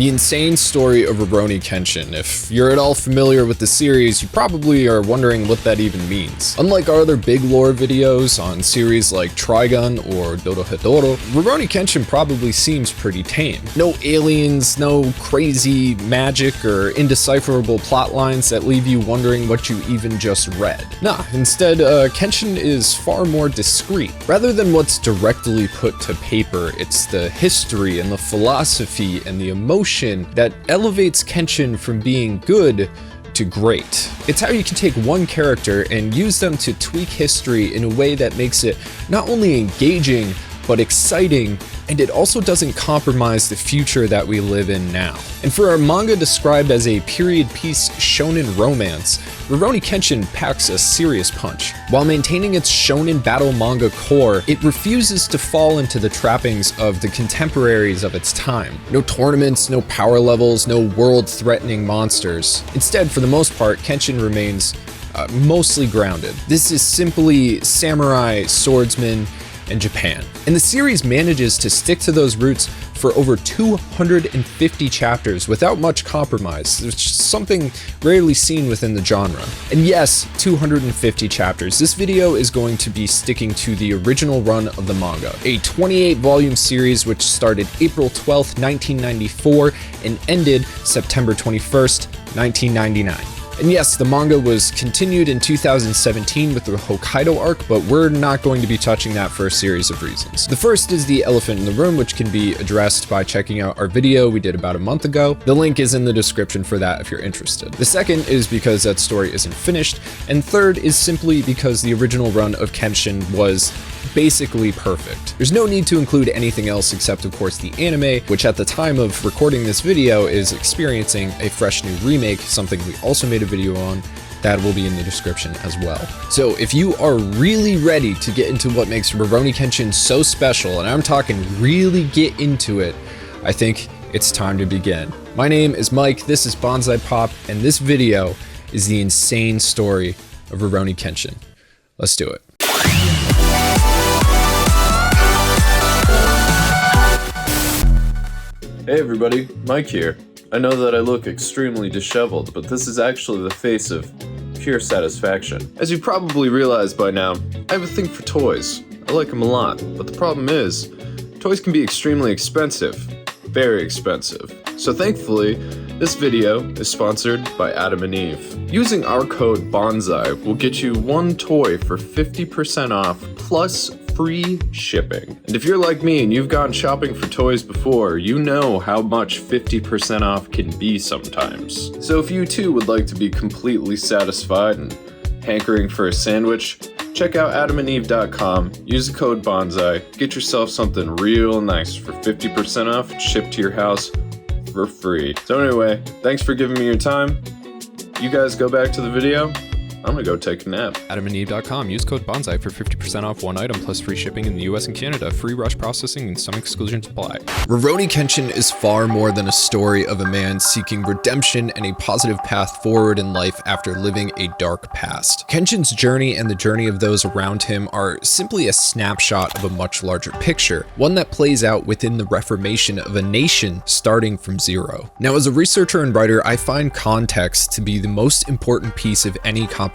The insane story of Rurouni Kenshin. If you're at all familiar with the series, you probably are wondering what that even means. Unlike our other big lore videos on series like Trigun or Dorohedoro, Rurouni Kenshin probably seems pretty tame. No aliens, no crazy magic or indecipherable plot lines that leave you wondering what you even just read. Nah, instead, Kenshin is far more discreet. Rather than what's directly put to paper, it's the history and the philosophy and the emotion that elevates Kenshin from being good to great. It's how you can take one character and use them to tweak history in a way that makes it not only engaging, but exciting, and it also doesn't compromise the future that we live in now. And for a manga described as a period piece shonen romance, Rurouni Kenshin packs a serious punch. While maintaining its shonen battle manga core, it refuses to fall into the trappings of the contemporaries of its time. No tournaments, no power levels, no world-threatening monsters. Instead, for the most part, Kenshin remains mostly grounded. This is simply samurai, swordsmen, and Japan. And the series manages to stick to those roots for over 250 chapters without much compromise, which is something rarely seen within the genre. And yes, 250 chapters. This video is going to be sticking to the original run of the manga, a 28-volume series which started April 12th, 1994 and ended September 21st, 1999. And yes, the manga was continued in 2017 with the Hokkaido arc, but we're not going to be touching that for a series of reasons. The first is the elephant in the room, which can be addressed by checking out our video we did about a month ago. The link is in the description for that if you're interested. The second is because that story isn't finished, and third is simply because the original run of Kenshin was basically perfect. There's no need to include anything else except of course the anime, which at the time of recording this video is experiencing a fresh new remake, something we also made a video on that will be in the description as well. So if you are really ready to get into what makes Rurouni Kenshin so special, and I'm talking really get into it, I think it's time to begin. My name is Mike, this is Bonsai Pop, and this video is the insane story of Rurouni Kenshin. Let's do it. Hey everybody, Mike here. I know that I look extremely disheveled, but this is actually the face of pure satisfaction. As you probably realized by now, I have a thing for toys. I like them a lot, but the problem is, toys can be extremely expensive. Very expensive. So thankfully, this video is sponsored by Adam and Eve. Using our code BONSAI will get you one toy for 50% off plus free shipping. And if you're like me and you've gone shopping for toys before, you know how much 50% off can be sometimes. So if you too would like to be completely satisfied and hankering for a sandwich, check out adamandeve.com, use the code BONSAI, get yourself something real nice for 50% off, shipped to your house for free. So anyway, thanks for giving me your time. You guys go back to the video. I'm gonna go take a nap. AdamandEve.com. Use code BONSAI for 50% off one item plus free shipping in the US and Canada. Free rush processing and some exclusions apply. Rurouni Kenshin is far more than a story of a man seeking redemption and a positive path forward in life after living a dark past. Kenshin's journey and the journey of those around him are simply a snapshot of a much larger picture, one that plays out within the reformation of a nation starting from zero. Now, as a researcher and writer, I find context to be the most important piece of any composition.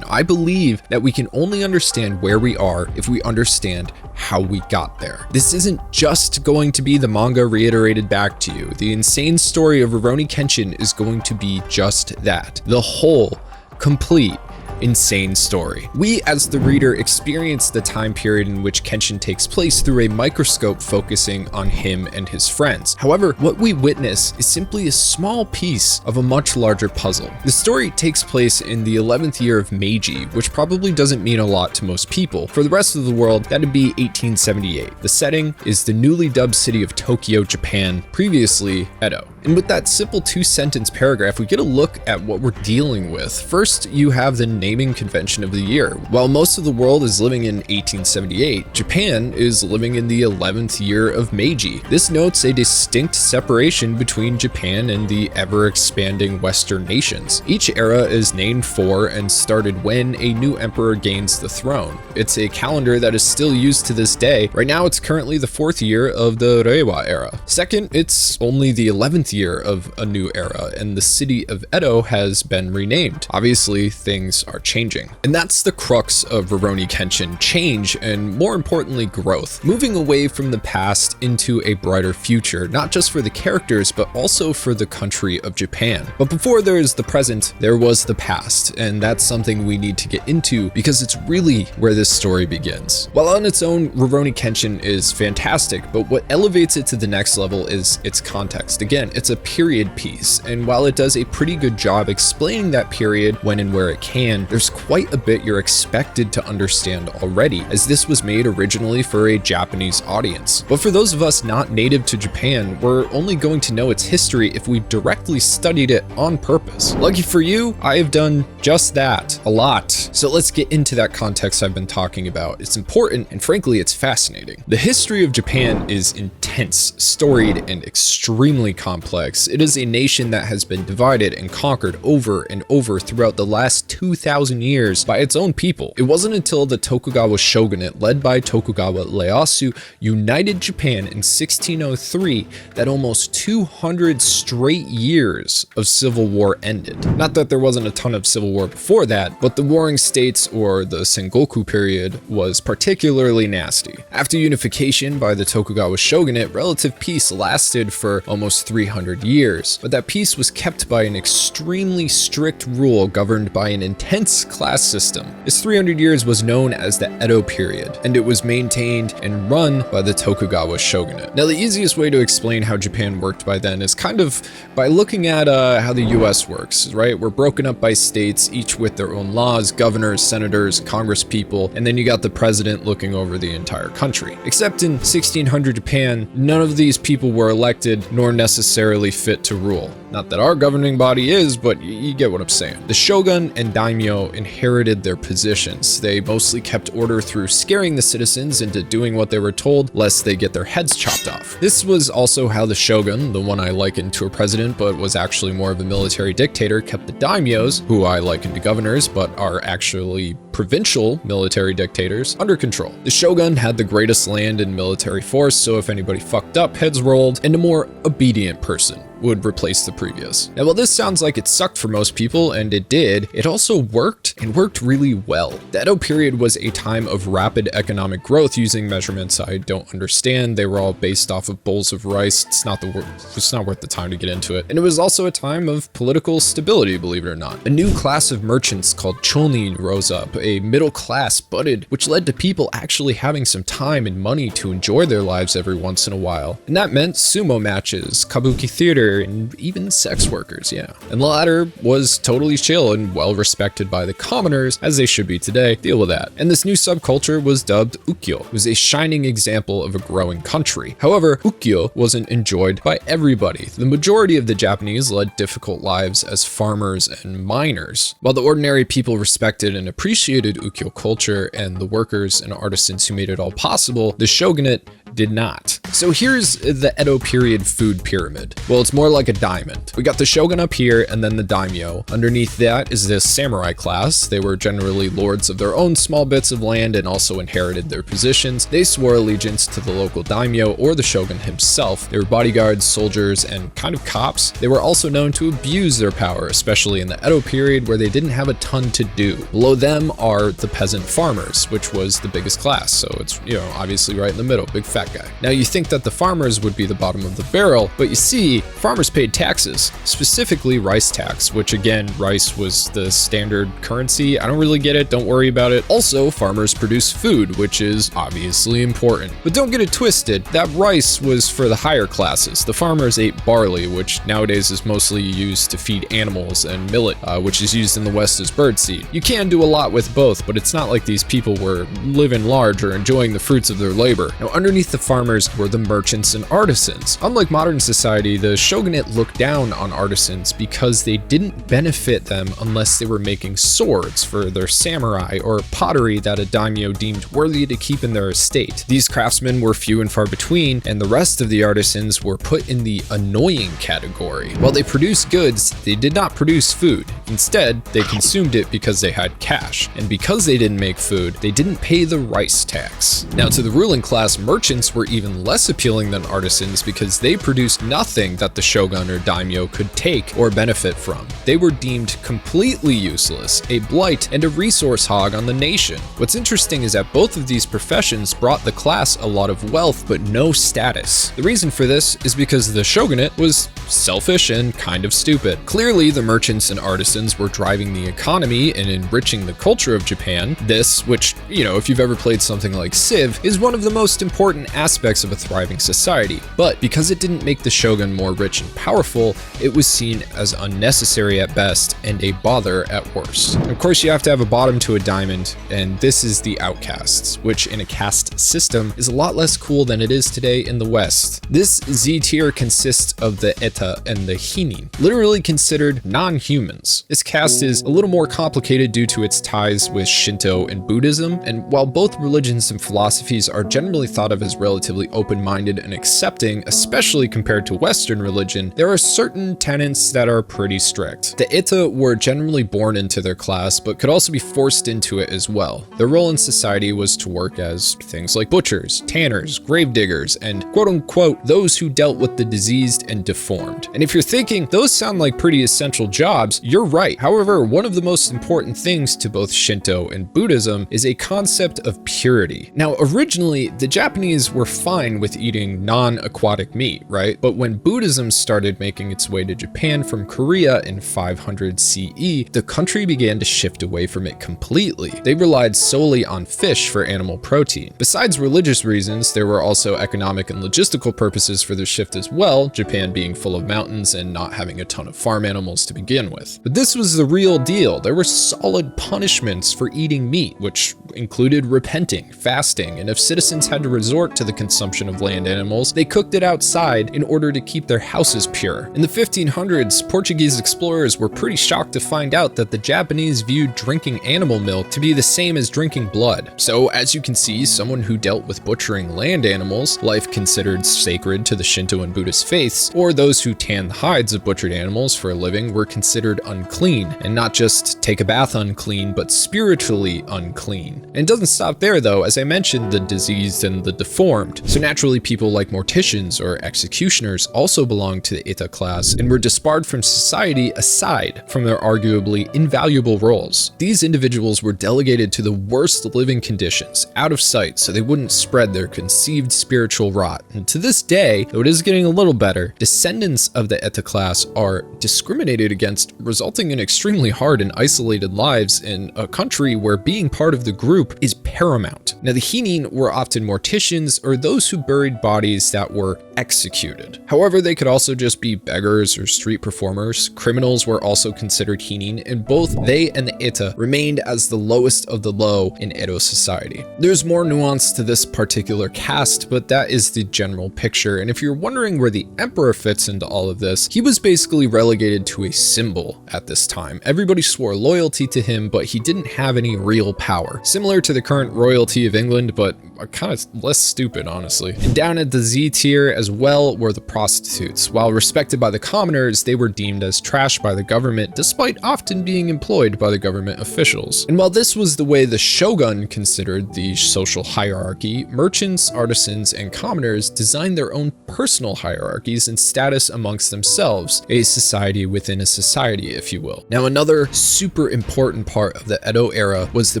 I believe that we can only understand where we are if we understand how we got there. This isn't just going to be the manga reiterated back to you. The insane story of Rurouni Kenshin is going to be just that. The whole, complete, insane story. We, as the reader, experience the time period in which Kenshin takes place through a microscope focusing on him and his friends. However, what we witness is simply a small piece of a much larger puzzle. The story takes place in the 11th year of Meiji, which probably doesn't mean a lot to most people. For the rest of the world, that'd be 1878. The setting is the newly dubbed city of Tokyo, Japan, previously Edo. And with that simple two-sentence paragraph, we get a look at what we're dealing with. First, you have the name naming convention of the year. While most of the world is living in 1878, Japan is living in the 11th year of Meiji. This notes a distinct separation between Japan and the ever-expanding Western nations. Each era is named for and started when a new emperor gains the throne. It's a calendar that is still used to this day. Right now, it's currently the 4th year of the Reiwa era. Second, it's only the 11th year of a new era, and the city of Edo has been renamed. Obviously, things are changing. And that's the crux of Rurouni Kenshin: change, and more importantly, growth. Moving away from the past into a brighter future, not just for the characters, but also for the country of Japan. But before there is the present, there was the past, and that's something we need to get into because it's really where this story begins. While on its own, Rurouni Kenshin is fantastic, but what elevates it to the next level is its context. Again, it's a period piece, and while it does a pretty good job explaining that period when and where it can, there's quite a bit you're expected to understand already, as this was made originally for a Japanese audience. But for those of us not native to Japan, we're only going to know its history if we directly studied it on purpose. Lucky for you, I have done just that a lot. So let's get into that context I've been talking about. It's important, and frankly, it's fascinating. The history of Japan is intense, storied, and extremely complex. It is a nation that has been divided and conquered over and over throughout the last 2,000 years by its own people. It wasn't until the Tokugawa shogunate, led by Tokugawa Ieyasu, united Japan in 1603 that almost 200 straight years of civil war ended. Not that there wasn't a ton of civil war before that, but the warring states, or the Sengoku period, was particularly nasty. After unification by the Tokugawa shogunate, relative peace lasted for almost 300 years, but that peace was kept by an extremely strict rule governed by an intense class system. This 300 years was known as the Edo period, and it was maintained and run by the Tokugawa shogunate. Now, the easiest way to explain how Japan worked by then is kind of by looking at how the US works, right? We're broken up by states, each with their own laws, governors, senators, congresspeople, and then you got the president looking over the entire country. Except in 1600 Japan, none of these people were elected nor necessarily fit to rule. Not that our governing body is, but you get what I'm saying. The shogun and daimyo inherited their positions. They mostly kept order through scaring the citizens into doing what they were told, lest they get their heads chopped off. This was also how the shogun, the one I likened to a president but was actually more of a military dictator, kept the daimyos, who I likened to governors but are actually provincial military dictators, under control. The shogun had the greatest land and military force, so if anybody fucked up, heads rolled, and a more obedient person would replace the previous. Now, while this sounds like it sucked for most people, and it did, it also worked, and worked really well. The Edo period was a time of rapid economic growth using measurements I don't understand. They were all based off of bowls of rice. It's not worth the time to get into it. And it was also a time of political stability, believe it or not. A new class of merchants called Chillin rose up. A middle class budded, which led to people actually having some time and money to enjoy their lives every once in a while. And that meant sumo matches, kabuki theater, and even sex workers, yeah. And the latter was totally chill and well respected by the commoners, as they should be today. Deal with that. And this new subculture was dubbed ukiyo. It was a shining example of a growing country. However, ukiyo wasn't enjoyed by everybody. The majority of the Japanese led difficult lives as farmers and miners. While the ordinary people respected and appreciated ukiyo culture and the workers and artisans who made it all possible, the shogunate did not. So here's the Edo period food pyramid. Well, it's more like a diamond. We got the shogun up here and then the daimyo. Underneath that is this samurai class. They were generally lords of their own small bits of land and also inherited their positions. They swore allegiance to the local daimyo or the shogun himself. They were bodyguards, soldiers, and kind of cops. They were also known to abuse their power, especially in the Edo period where they didn't have a ton to do. Below them are the peasant farmers, which was the biggest class. So it's, obviously right in the middle, big fat guy. Now you think that the farmers would be the bottom of the barrel, but you see, farmers paid taxes, specifically rice tax, which again, rice was the standard currency. I don't really get it, don't worry about it. Also, farmers produce food, which is obviously important. But don't get it twisted, that rice was for the higher classes. The farmers ate barley, which nowadays is mostly used to feed animals, and millet, which is used in the West as birdseed. You can do a lot with both, but it's not like these people were living large or enjoying the fruits of their labor. Now, underneath beneath the farmers were the merchants and artisans. Unlike modern society, the shogunate looked down on artisans because they didn't benefit them unless they were making swords for their samurai or pottery that a daimyo deemed worthy to keep in their estate. These craftsmen were few and far between, and the rest of the artisans were put in the annoying category. While they produced goods, they did not produce food. Instead, they consumed it because they had cash, and because they didn't make food, they didn't pay the rice tax. Now, to the ruling class, merchants were even less appealing than artisans because they produced nothing that the shogun or daimyo could take or benefit from. They were deemed completely useless, a blight, and a resource hog on the nation. What's interesting is that both of these professions brought the class a lot of wealth but no status. The reason for this is because the shogunate was selfish and kind of stupid. Clearly, the merchants and artisans were driving the economy and enriching the culture of Japan. This, which, if you've ever played something like Civ, is one of the most important aspects of a thriving society. But because it didn't make the shogun more rich and powerful, it was seen as unnecessary at best and a bother at worst. Of course, you have to have a bottom to a diamond, and this is the outcasts, which in a caste system is a lot less cool than it is today in the West. This Z tier consists of the Eta and the Hinin, literally considered non-humans. This caste is a little more complicated due to its ties with Shinto and Buddhism, and while both religions and philosophies are generally thought of as relatively open-minded and accepting, especially compared to Western religion, there are certain tenets that are pretty strict. The Eta were generally born into their class, but could also be forced into it as well. Their role in society was to work as things like butchers, tanners, gravediggers, and quote-unquote those who dealt with the diseased and deformed. And if you're thinking those sound like pretty essential jobs, you're right. However, one of the most important things to both Shinto and Buddhism is a concept of purity. Now, originally, the Japanese were fine with eating non-aquatic meat, right? But when Buddhism started making its way to Japan from Korea in 500 CE, the country began to shift away from it completely. They relied solely on fish for animal protein. Besides religious reasons, there were also economic and logistical purposes for the shift as well, Japan being full of mountains and not having a ton of farm animals to begin with. But this was the real deal. There were solid punishments for eating meat, which included repenting, fasting, and if citizens had to resort to the consumption of land animals, they cooked it outside in order to keep their houses pure. In the 1500s, Portuguese explorers were pretty shocked to find out that the Japanese viewed drinking animal milk to be the same as drinking blood. So as you can see, someone who dealt with butchering land animals, life considered sacred to the Shinto and Buddhist faiths, or those who tanned the hides of butchered animals for a living were considered unclean, and not just take a bath unclean, but spiritually unclean. And it doesn't stop there though, as I mentioned the diseased and the deformed. So naturally people like morticians or executioners also belonged to the Eta class and were disbarred from society aside from their arguably invaluable roles. These individuals were delegated to the worst living conditions, out of sight, so they wouldn't spread their conceived spiritual rot. And to this day, though it is getting a little better, descendants of the Eta class are discriminated against, resulting in extremely hard and isolated lives in a country where being part of the group is paramount. Now the Hinin were often morticians or those who buried bodies that were executed. However, they could also just be beggars or street performers. Criminals were also considered Hinin, and both they and the Eta remained as the lowest of the low in Edo society. There's more nuance to this particular caste, but that is the general picture, and if you're wondering where the emperor fits into all of this, he was basically relegated to a symbol at this time. Everybody swore loyalty to him, but he didn't have any real power. Similar to the current royalty of England, but kind of less stupid, honestly. And down at the Z tier as well were the prostitutes. While respected by the commoners, they were deemed as trash by the government, despite often being employed by the government officials. And while this was the way the shogun considered the social hierarchy, merchants, artisans, and commoners designed their own personal hierarchies and status amongst themselves, a society within a society, if you will. Now, another super important part of the Edo era was the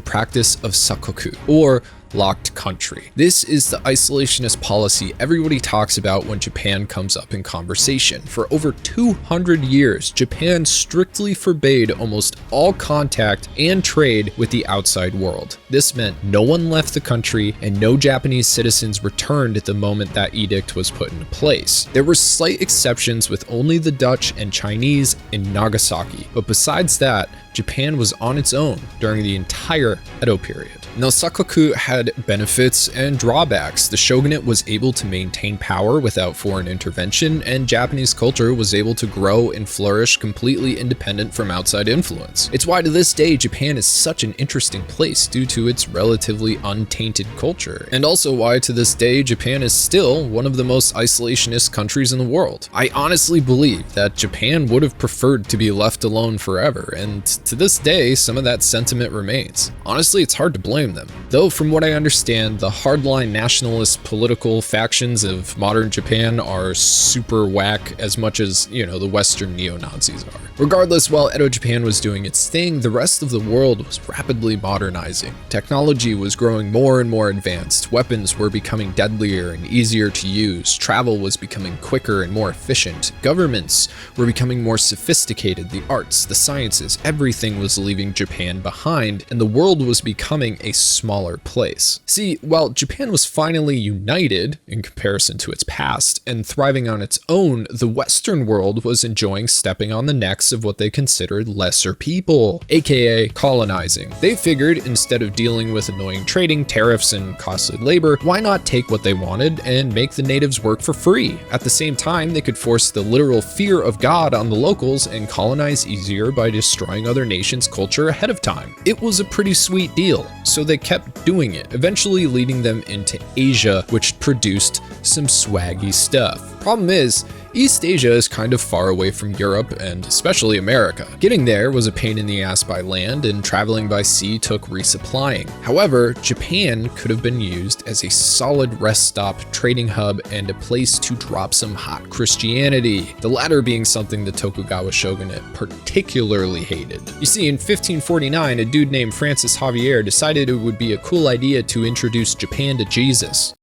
practice of Sakoku, or locked country. This is the isolationist policy everybody talks about when Japan comes up in conversation. For over 200 years, Japan strictly forbade almost all contact and trade with the outside world. This meant no one left the country and no Japanese citizens returned at the moment that edict was put into place. There were slight exceptions with only the Dutch and Chinese in Nagasaki, but besides that, Japan was on its own during the entire Edo period. Now, Sakoku had had benefits and drawbacks. The shogunate was able to maintain power without foreign intervention, and Japanese culture was able to grow and flourish completely independent from outside influence. It's why to this day Japan is such an interesting place due to its relatively untainted culture, and also why to this day Japan is still one of the most isolationist countries in the world. I honestly believe that Japan would have preferred to be left alone forever, and to this day some of that sentiment remains. Honestly, it's hard to blame them. Though from what I understand, the hardline nationalist political factions of modern Japan are super whack as much as, the Western neo-Nazis are. Regardless, while Edo Japan was doing its thing, the rest of the world was rapidly modernizing. Technology was growing more and more advanced, weapons were becoming deadlier and easier to use, travel was becoming quicker and more efficient, governments were becoming more sophisticated, the arts, the sciences, everything was leaving Japan behind, and the world was becoming a smaller place. See, while Japan was finally united in comparison to its past and thriving on its own, the Western world was enjoying stepping on the necks of what they considered lesser people, aka colonizing. They figured instead of dealing with annoying trading, tariffs, and costly labor, why not take what they wanted and make the natives work for free? At the same time, they could force the literal fear of God on the locals and colonize easier by destroying other nations' culture ahead of time. It was a pretty sweet deal, so they kept doing it, eventually leading them into Asia, which produced some swaggy stuff. Problem is, East Asia is kind of far away from Europe and especially America. Getting there was a pain in the ass by land, and traveling by sea took resupplying. However, Japan could have been used as a solid rest stop, trading hub, and a place to drop some hot Christianity, the latter being something the Tokugawa shogunate particularly hated. You see, in 1549, a dude named Francis Xavier decided it would be a cool idea to introduce Japan to Jesus.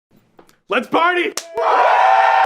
Let's party!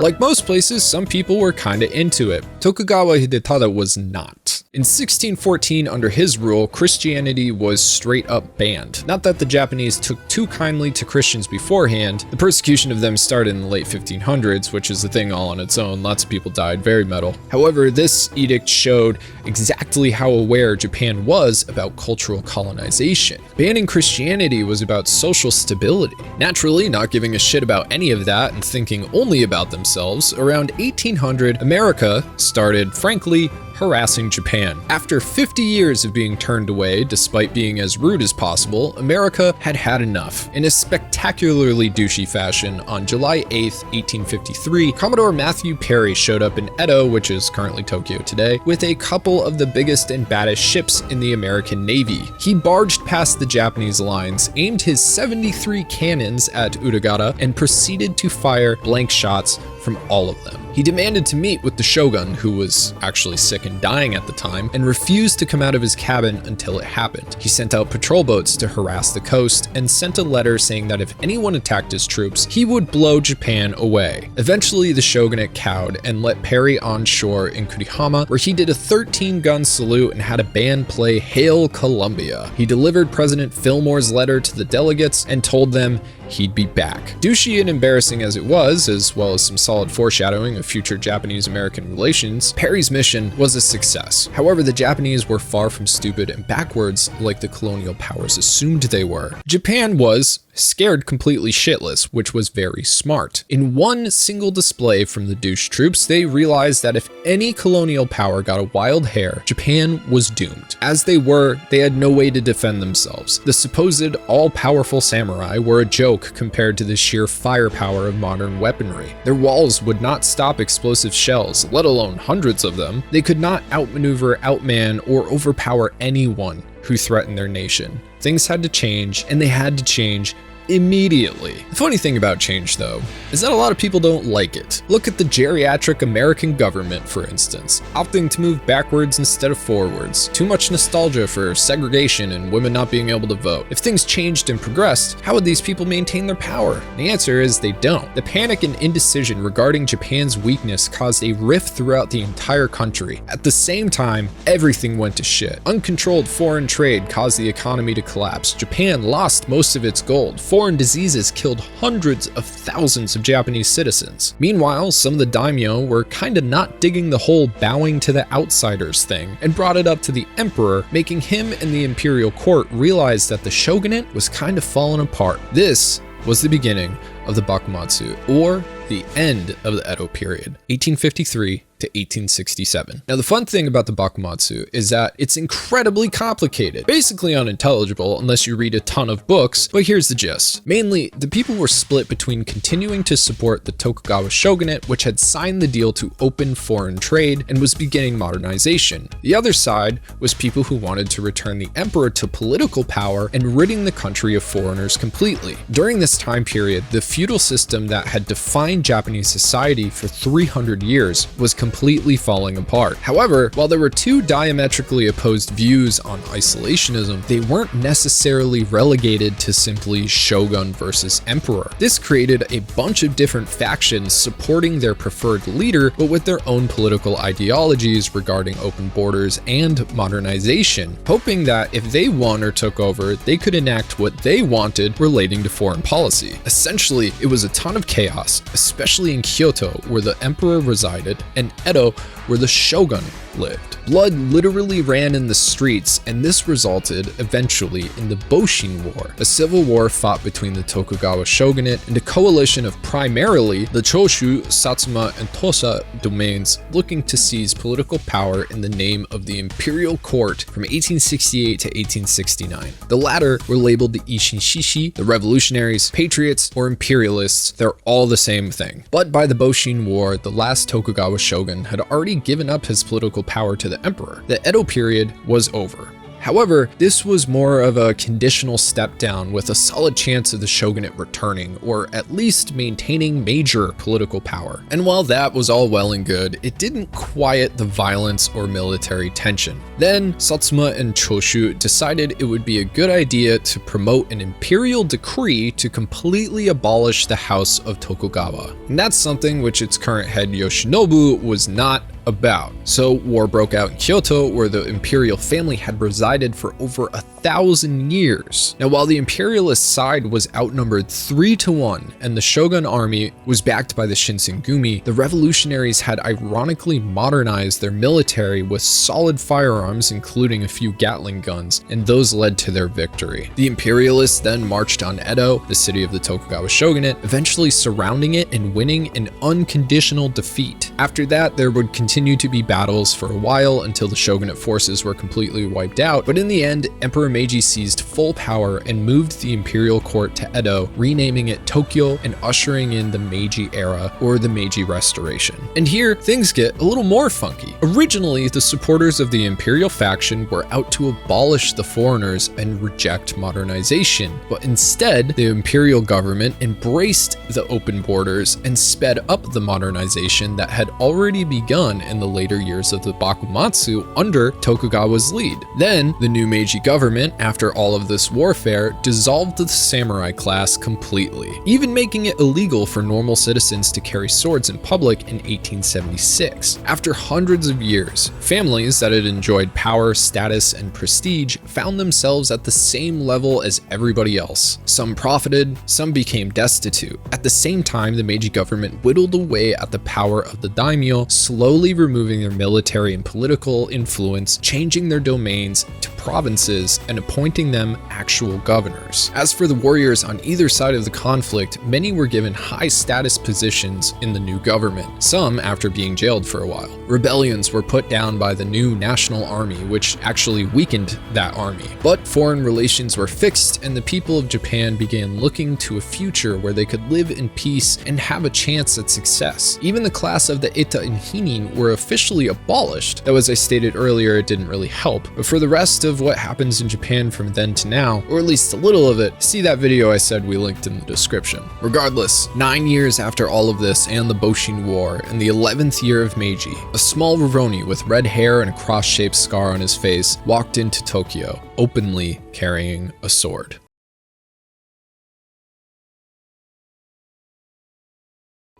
Like most places, some people were kinda into it. Tokugawa Hidetada was not. In 1614, under his rule, Christianity was straight up banned. Not that the Japanese took too kindly to Christians beforehand, the persecution of them started in the late 1500s, which is a thing all on its own, lots of people died, very metal. However, this edict showed exactly how aware Japan was about cultural colonization. Banning Christianity was about social stability. Naturally, not giving a shit about any of that and thinking only about themselves, around 1800, America started, frankly, harassing Japan. After 50 years of being turned away, despite being as rude as possible, America had had enough. In a spectacularly douchey fashion, on July 8th, 1853, Commodore Matthew Perry showed up in Edo, which is currently Tokyo today, with a couple of the biggest and baddest ships in the American Navy. He barged past the Japanese lines, aimed his 73 cannons at Udagata, and proceeded to fire blank shots from all of them. He demanded to meet with the shogun, who was actually sick and dying at the time, and refused to come out of his cabin until it happened. He sent out patrol boats to harass the coast and sent a letter saying that if anyone attacked his troops, he would blow Japan away. Eventually, the shogunate cowed and let Perry on shore in Kurihama, where he did a 13-gun salute and had a band play Hail Columbia. He delivered President Fillmore's letter to the delegates and told them he'd be back. Douchey and embarrassing as it was, as well as some solid foreshadowing of future Japanese-American relations, Perry's mission was a success. However, the Japanese were far from stupid and backwards like the colonial powers assumed they were. Japan was scared completely shitless, which was very smart. In one single display from the douche troops, they realized that if any colonial power got a wild hair, Japan was doomed. As they were, they had no way to defend themselves. The supposed all-powerful samurai were a joke compared to the sheer firepower of modern weaponry. Their walls would not stop explosive shells, let alone hundreds of them. They could not outmaneuver, outman, or overpower anyone who threatened their nation. Things had to change, and they had to change immediately. The funny thing about change, though, is that a lot of people don't like it. Look at the geriatric American government, for instance, opting to move backwards instead of forwards. Too much nostalgia for segregation and women not being able to vote. If things changed and progressed, how would these people maintain their power? The answer is they don't. The panic and indecision regarding Japan's weakness caused a rift throughout the entire country. At the same time, everything went to shit. Uncontrolled foreign trade caused the economy to collapse. Japan lost most of its gold. foreign diseases killed hundreds of thousands of Japanese citizens. Meanwhile, some of the daimyo were kinda not digging the whole bowing to the outsiders thing and brought it up to the emperor, making him and the imperial court realize that the shogunate was kind of falling apart. This was the beginning of the Bakumatsu, or the end of the Edo period, 1853 to 1867. Now, the fun thing about the Bakumatsu is that it's incredibly complicated, basically unintelligible unless you read a ton of books, but here's the gist. Mainly, the people were split between continuing to support the Tokugawa shogunate, which had signed the deal to open foreign trade and was beginning modernization. The other side was people who wanted to return the emperor to political power and ridding the country of foreigners completely. During this time period, the feudal system that had defined Japanese society for 300 years was completely falling apart. However, while there were two diametrically opposed views on isolationism, they weren't necessarily relegated to simply shogun versus emperor. This created a bunch of different factions supporting their preferred leader, but with their own political ideologies regarding open borders and modernization, hoping that if they won or took over, they could enact what they wanted relating to foreign policy. Essentially, it was a ton of chaos, especially in Kyoto, where the emperor resided, and Edo, where the shogun lived. Blood literally ran in the streets, and this resulted eventually in the Boshin War, a civil war fought between the Tokugawa shogunate and a coalition of primarily the Choshu, Satsuma, and Tosa domains looking to seize political power in the name of the imperial court from 1868 to 1869. The latter were labeled the Ishinshishi, the revolutionaries, patriots, or imperialists. They're all the same thing. But by the Boshin War, the last Tokugawa shogun had already given up his political power to the emperor. The Edo period was over. However, this was more of a conditional step down with a solid chance of the shogunate returning, or at least maintaining major political power. And while that was all well and good, it didn't quiet the violence or military tension. Then, Satsuma and Choshu decided it would be a good idea to promote an imperial decree to completely abolish the House of Tokugawa. And that's something which its current head Yoshinobu was not about. So war broke out in Kyoto, where the imperial family had resided for over 1,000 years. Now, while the imperialist side was outnumbered 3-1 and the shogun army was backed by the Shinsengumi, the revolutionaries had ironically modernized their military with solid firearms, including a few Gatling guns, and those led to their victory. The imperialists then marched on Edo, the city of the Tokugawa shogunate, eventually surrounding it and winning an unconditional defeat. After that, there would continue to be battles for a while until the shogunate forces were completely wiped out, but in the end, Emperor Meiji seized full power and moved the imperial court to Edo, renaming it Tokyo and ushering in the Meiji era, or the Meiji Restoration. And here, things get a little more funky. Originally, the supporters of the imperial faction were out to abolish the foreigners and reject modernization, but instead, the imperial government embraced the open borders and sped up the modernization that had already begun in the later years of the Bakumatsu under Tokugawa's lead. Then, the new Meiji government, after all of this warfare, dissolved the samurai class completely, even making it illegal for normal citizens to carry swords in public in 1876. After hundreds of years, families that had enjoyed power, status, and prestige found themselves at the same level as everybody else. Some profited, some became destitute. At the same time, the Meiji government whittled away at the power of the daimyo, slowly removing their military and political influence, changing their domains to provinces, and appointing them actual governors. As for the warriors on either side of the conflict, many were given high status positions in the new government, some after being jailed for a while. Rebellions were put down by the new national army, which actually weakened that army. But foreign relations were fixed, and the people of Japan began looking to a future where they could live in peace and have a chance at success. Even the class of the Eta and Hinin were officially abolished, though as I stated earlier, it didn't really help. But for the rest of what happens in Japan from then to now, or at least a little of it, see that video I said we linked in the description. Regardless, 9 years after all of this and the Boshin War, in the 11th year of Meiji, a small Rurouni with red hair and a cross-shaped scar on his face walked into Tokyo, openly carrying a sword.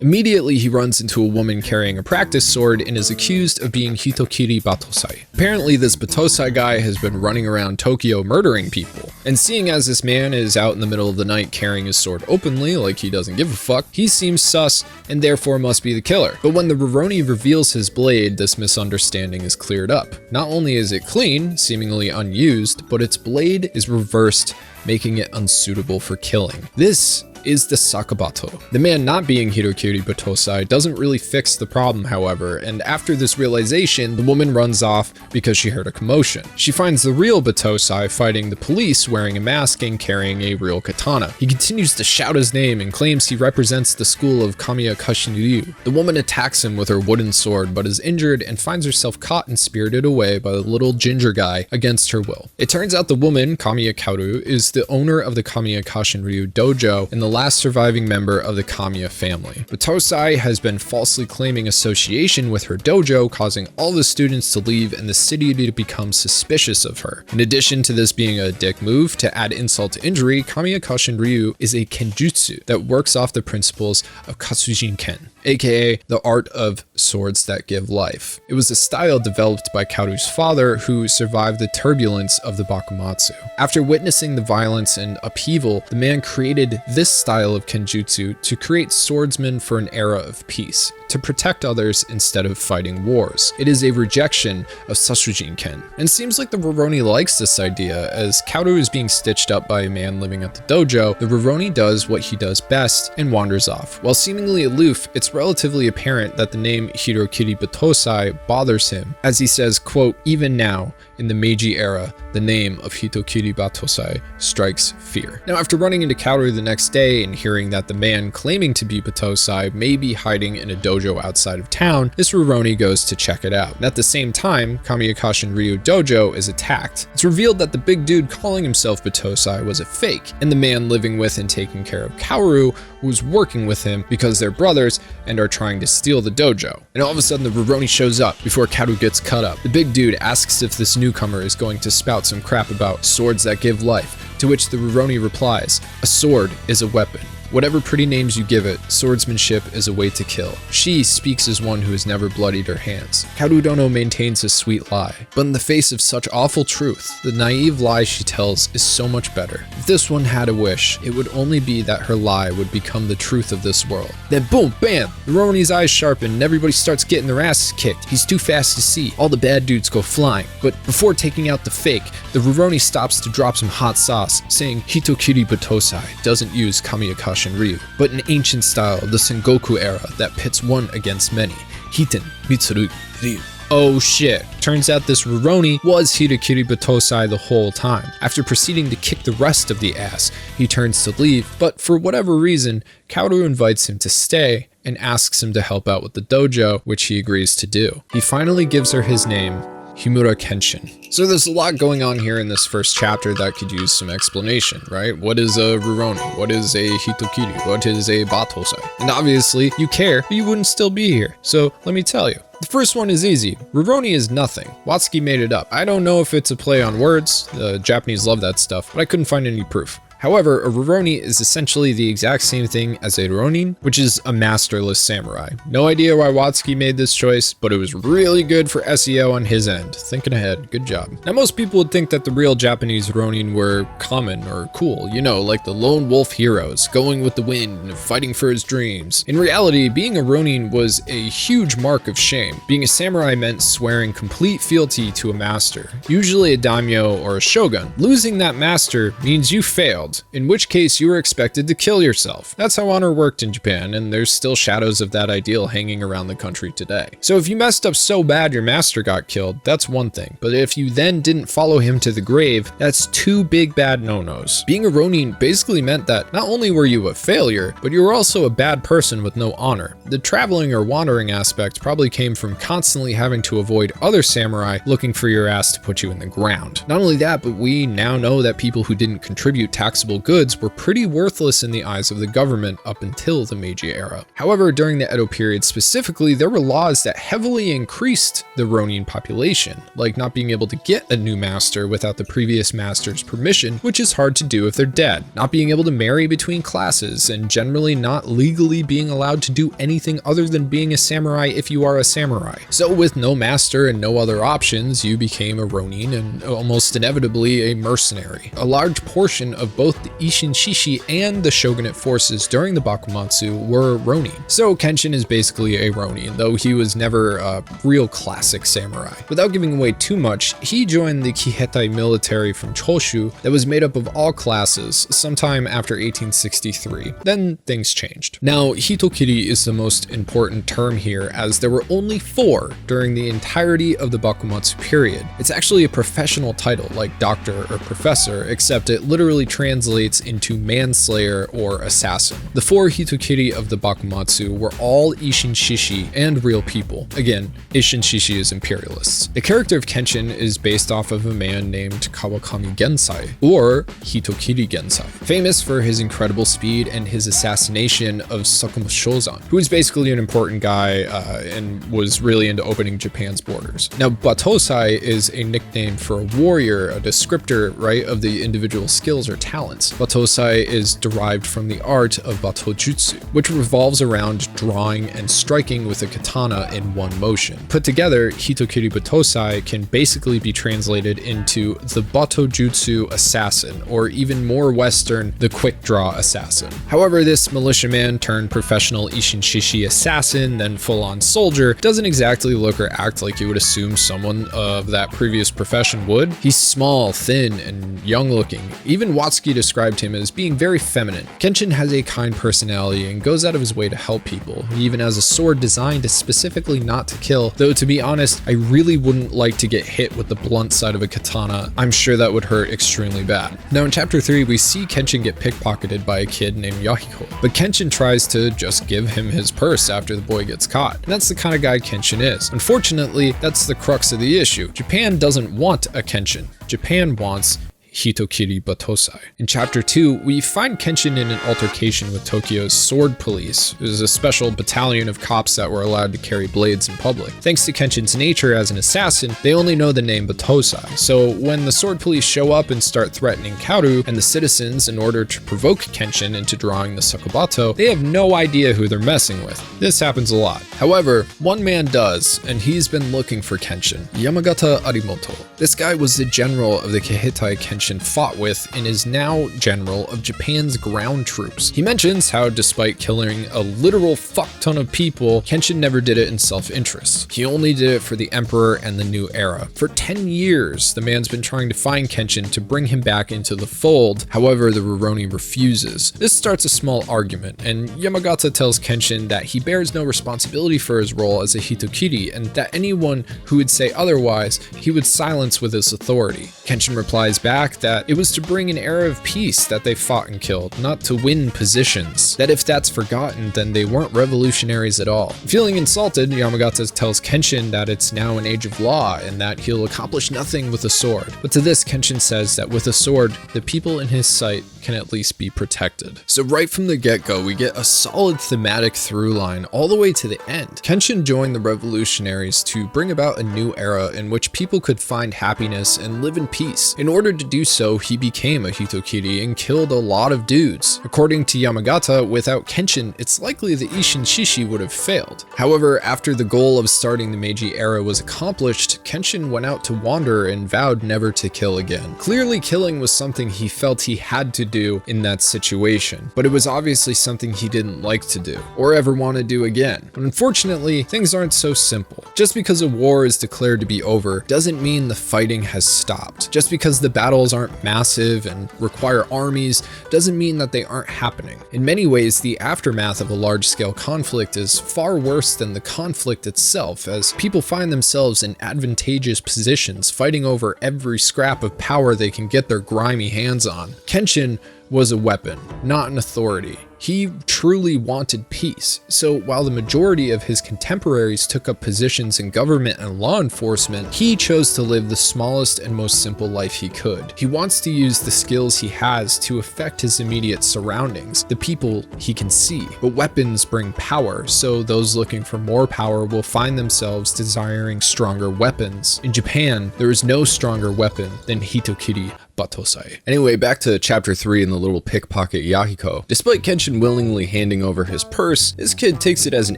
Immediately, he runs into a woman carrying a practice sword and is accused of being Hitokiri Battousai. Apparently, this Battousai guy has been running around Tokyo murdering people. And seeing as this man is out in the middle of the night carrying his sword openly, like he doesn't give a fuck, he seems sus and therefore must be the killer. But when the Rurouni reveals his blade, this misunderstanding is cleared up. Not only is it clean, seemingly unused, but its blade is reversed, making it unsuitable for killing. This is the Sakabato. The man not being Hitokiri Battousai doesn't really fix the problem, however, and after this realization, the woman runs off because she heard a commotion. She finds the real Battousai fighting the police wearing a mask and carrying a real katana. He continues to shout his name and claims he represents the school of Kamiya Kashin Ryu. The woman attacks him with her wooden sword but is injured and finds herself caught and spirited away by the little ginger guy against her will. It turns out the woman, Kamiya Kaoru, is the owner of the Kamiya Kashin Ryu dojo and the last surviving member of the Kamiya family. Battousai has been falsely claiming association with her dojo, causing all the students to leave and the city to become suspicious of her. In addition to this being a dick move, to add insult to injury, Kamiya Kashin Ryu is a kenjutsu that works off the principles of Katsujin Ken, aka the art of swords that give life. It was a style developed by Kaoru's father, who survived the turbulence of the Bakumatsu. After witnessing the violence and upheaval, the man created this style of kenjutsu to create swordsmen for an era of peace, to protect others instead of fighting wars. It is a rejection of Sashujin Ken, and seems like the Rurouni likes this idea. As Kaoru is being stitched up by a man living at the dojo, the Rurouni does what he does best and wanders off. While seemingly aloof, it's relatively apparent that the name Hitokiri Battousai bothers him, as he says, quote, "Even now, in the Meiji era, the name of Hitokiri Battousai strikes fear." Now, after running into Kaoru the next day and hearing that the man claiming to be Battousai may be hiding in a dojo outside of town, this Rurouni goes to check it out. And at the same time, Kamiya Kashin Ryu dojo is attacked. It's revealed that the big dude calling himself Battousai was a fake, and the man living with and taking care of Kaoru was working with him because they're brothers and are trying to steal the dojo. And all of a sudden the Rurouni shows up before Kaoru gets cut up. The big dude asks if this newcomer is going to spout some crap about swords that give life, to which the Rurouni replies, "A sword is a weapon. Whatever pretty names you give it, swordsmanship is a way to kill. She speaks as one who has never bloodied her hands." Kaoru Dono maintains a sweet lie, but in the face of such awful truth, the naive lie she tells is so much better. If this one had a wish, it would only be that her lie would become the truth of this world. Then boom, bam, the Rurouni's eyes sharpen and everybody starts getting their asses kicked. He's too fast to see. All the bad dudes go flying. But before taking out the fake, the Rurouni stops to drop some hot sauce, saying Hitokiri Battousai doesn't use Kamiya Kashin Ryu, but an ancient style of the Sengoku era that pits one against many, Hiten Mitsurugi Ryu. Oh shit, turns out this Rurouni was Hitokiri Battousai the whole time. After proceeding to kick the rest of the ass, he turns to leave, but for whatever reason, Kaoru invites him to stay and asks him to help out with the dojo, which he agrees to do. He finally gives her his name, Rurouni Kenshin. So there's a lot going on here in this first chapter that could use some explanation, right? What is a Rurouni? What is a Hitokiri? What is a Battousai? And obviously, you care, but you wouldn't still be here. So let me tell you. The first one is easy. Rurouni is nothing. Watsuki made it up. I don't know if it's a play on words. The Japanese love that stuff, but I couldn't find any proof. However, a Rurouni is essentially the exact same thing as a Ronin, which is a masterless samurai. No idea why Watsuki made this choice, but it was really good for SEO on his end. Thinking ahead, good job. Now, most people would think that the real Japanese Ronin were common or cool, you know, like the lone wolf heroes, going with the wind and fighting for his dreams. In reality, being a Ronin was a huge mark of shame. Being a samurai meant swearing complete fealty to a master, usually a daimyo or a shogun. Losing that master means you failed, in which case you were expected to kill yourself. That's how honor worked in Japan, and there's still shadows of that ideal hanging around the country today. So if you messed up so bad your master got killed, that's one thing, but if you then didn't follow him to the grave, that's two big bad no-nos. Being a Ronin basically meant that not only were you a failure, but you were also a bad person with no honor. The traveling or wandering aspect probably came from constantly having to avoid other samurai looking for your ass to put you in the ground. Not only that, but we now know that people who didn't contribute tax taxable goods were pretty worthless in the eyes of the government up until the Meiji era. However, during the Edo period specifically, there were laws that heavily increased the Ronin population, like not being able to get a new master without the previous master's permission, which is hard to do if they're dead, not being able to marry between classes, and generally not legally being allowed to do anything other than being a samurai if you are a samurai. So with no master and no other options, you became a Ronin and almost inevitably a mercenary. A large portion of both the Isshin Shishi and the shogunate forces during the Bakumatsu were Ronin. So Kenshin is basically a Ronin, though he was never a real classic samurai. Without giving away too much, he joined the Kihetai military from Choshu that was made up of all classes sometime after 1863. Then things changed. Now, Hitokiri is the most important term here, as there were only 4 during the entirety of the Bakumatsu period. It's actually a professional title like doctor or professor, except it literally translates into manslayer or assassin. The 4 Hitokiri of the Bakumatsu were all Isshin Shishi and real people. Again, Isshin Shishi is imperialists. The character of Kenshin is based off of a man named Kawakami Gensai, or Hitokiri Gensai, famous for his incredible speed and his assassination of Sakoku Shozan, who was basically an important guy and was really into opening Japan's borders. Now, Battousai is a nickname for a warrior, a descriptor, right, of the individual skills or talents. Battousai is derived from the art of Battojutsu, which revolves around drawing and striking with a katana in one motion. Put together, Hitokiri Battousai can basically be translated into the Battojutsu assassin, or even more Western, the quick draw assassin. However, this militiaman turned professional Isshin Shishi assassin, then full-on soldier, doesn't exactly look or act like you would assume someone of that previous profession would. He's small, thin, and young-looking. Even Watsuki described him as being very feminine. Kenshin has a kind personality and goes out of his way to help people. He even has a sword designed specifically not to kill, though to be honest, I really wouldn't like to get hit with the blunt side of a katana. I'm sure that would hurt extremely bad. Now in chapter 3, we see Kenshin get pickpocketed by a kid named Yahiko, but Kenshin tries to just give him his purse after the boy gets caught. And that's the kind of guy Kenshin is. Unfortunately, that's the crux of the issue. Japan doesn't want a Kenshin. Japan wants Hitokiri Battousai. In chapter 2, we find Kenshin in an altercation with Tokyo's sword police. It was a special battalion of cops that were allowed to carry blades in public. Thanks to Kenshin's nature as an assassin, they only know the name Battousai. So when the sword police show up and start threatening Kaoru and the citizens in order to provoke Kenshin into drawing the Sakabato, they have no idea who they're messing with. This happens a lot. However, one man does, and he's been looking for Kenshin, Yamagata Arimoto. This guy was the general of the Kihetai Kenshin fought with and is now general of Japan's ground troops. He mentions how despite killing a literal fuck ton of people, Kenshin never did it in self-interest. He only did it for the emperor and the new era. For 10 years, the man's been trying to find Kenshin to bring him back into the fold. However, the Rurouni refuses. This starts a small argument, and Yamagata tells Kenshin that he bears no responsibility for his role as a Hitokiri, and that anyone who would say otherwise, he would silence with his authority. Kenshin replies back that it was to bring an era of peace that they fought and killed, not to win positions. That if that's forgotten, then they weren't revolutionaries at all. Feeling insulted, Yamagata tells Kenshin that it's now an age of law and that he'll accomplish nothing with a sword. But to this, Kenshin says that with a sword, the people in his sight can at least be protected. So right from the get-go, we get a solid thematic through line all the way to the end. Kenshin joined the revolutionaries to bring about a new era in which people could find happiness and live in peace. In order to do so, he became a Hitokiri and killed a lot of dudes. According to Yamagata, without Kenshin, it's likely the Isshin Shishi would have failed. However, after the goal of starting the Meiji era was accomplished, Kenshin went out to wander and vowed never to kill again. Clearly, killing was something he felt he had to do in that situation, but it was obviously something he didn't like to do, or ever want to do again. But unfortunately, things aren't so simple. Just because a war is declared to be over doesn't mean the fighting has stopped. Just because the battles aren't massive and require armies doesn't mean that they aren't happening. In many ways, the aftermath of a large-scale conflict is far worse than the conflict itself, as people find themselves in advantageous positions fighting over every scrap of power they can get their grimy hands on. Kenshin was a weapon, not an authority. He truly wanted peace. So while the majority of his contemporaries took up positions in government and law enforcement, he chose to live the smallest and most simple life he could. He wants to use the skills he has to affect his immediate surroundings, the people he can see. But weapons bring power, so those looking for more power will find themselves desiring stronger weapons. In Japan, there is no stronger weapon than Hitokiri Battousai. Anyway, back to chapter 3 and the little pickpocket Yahiko. Despite Kenshin willingly handing over his purse, this kid takes it as an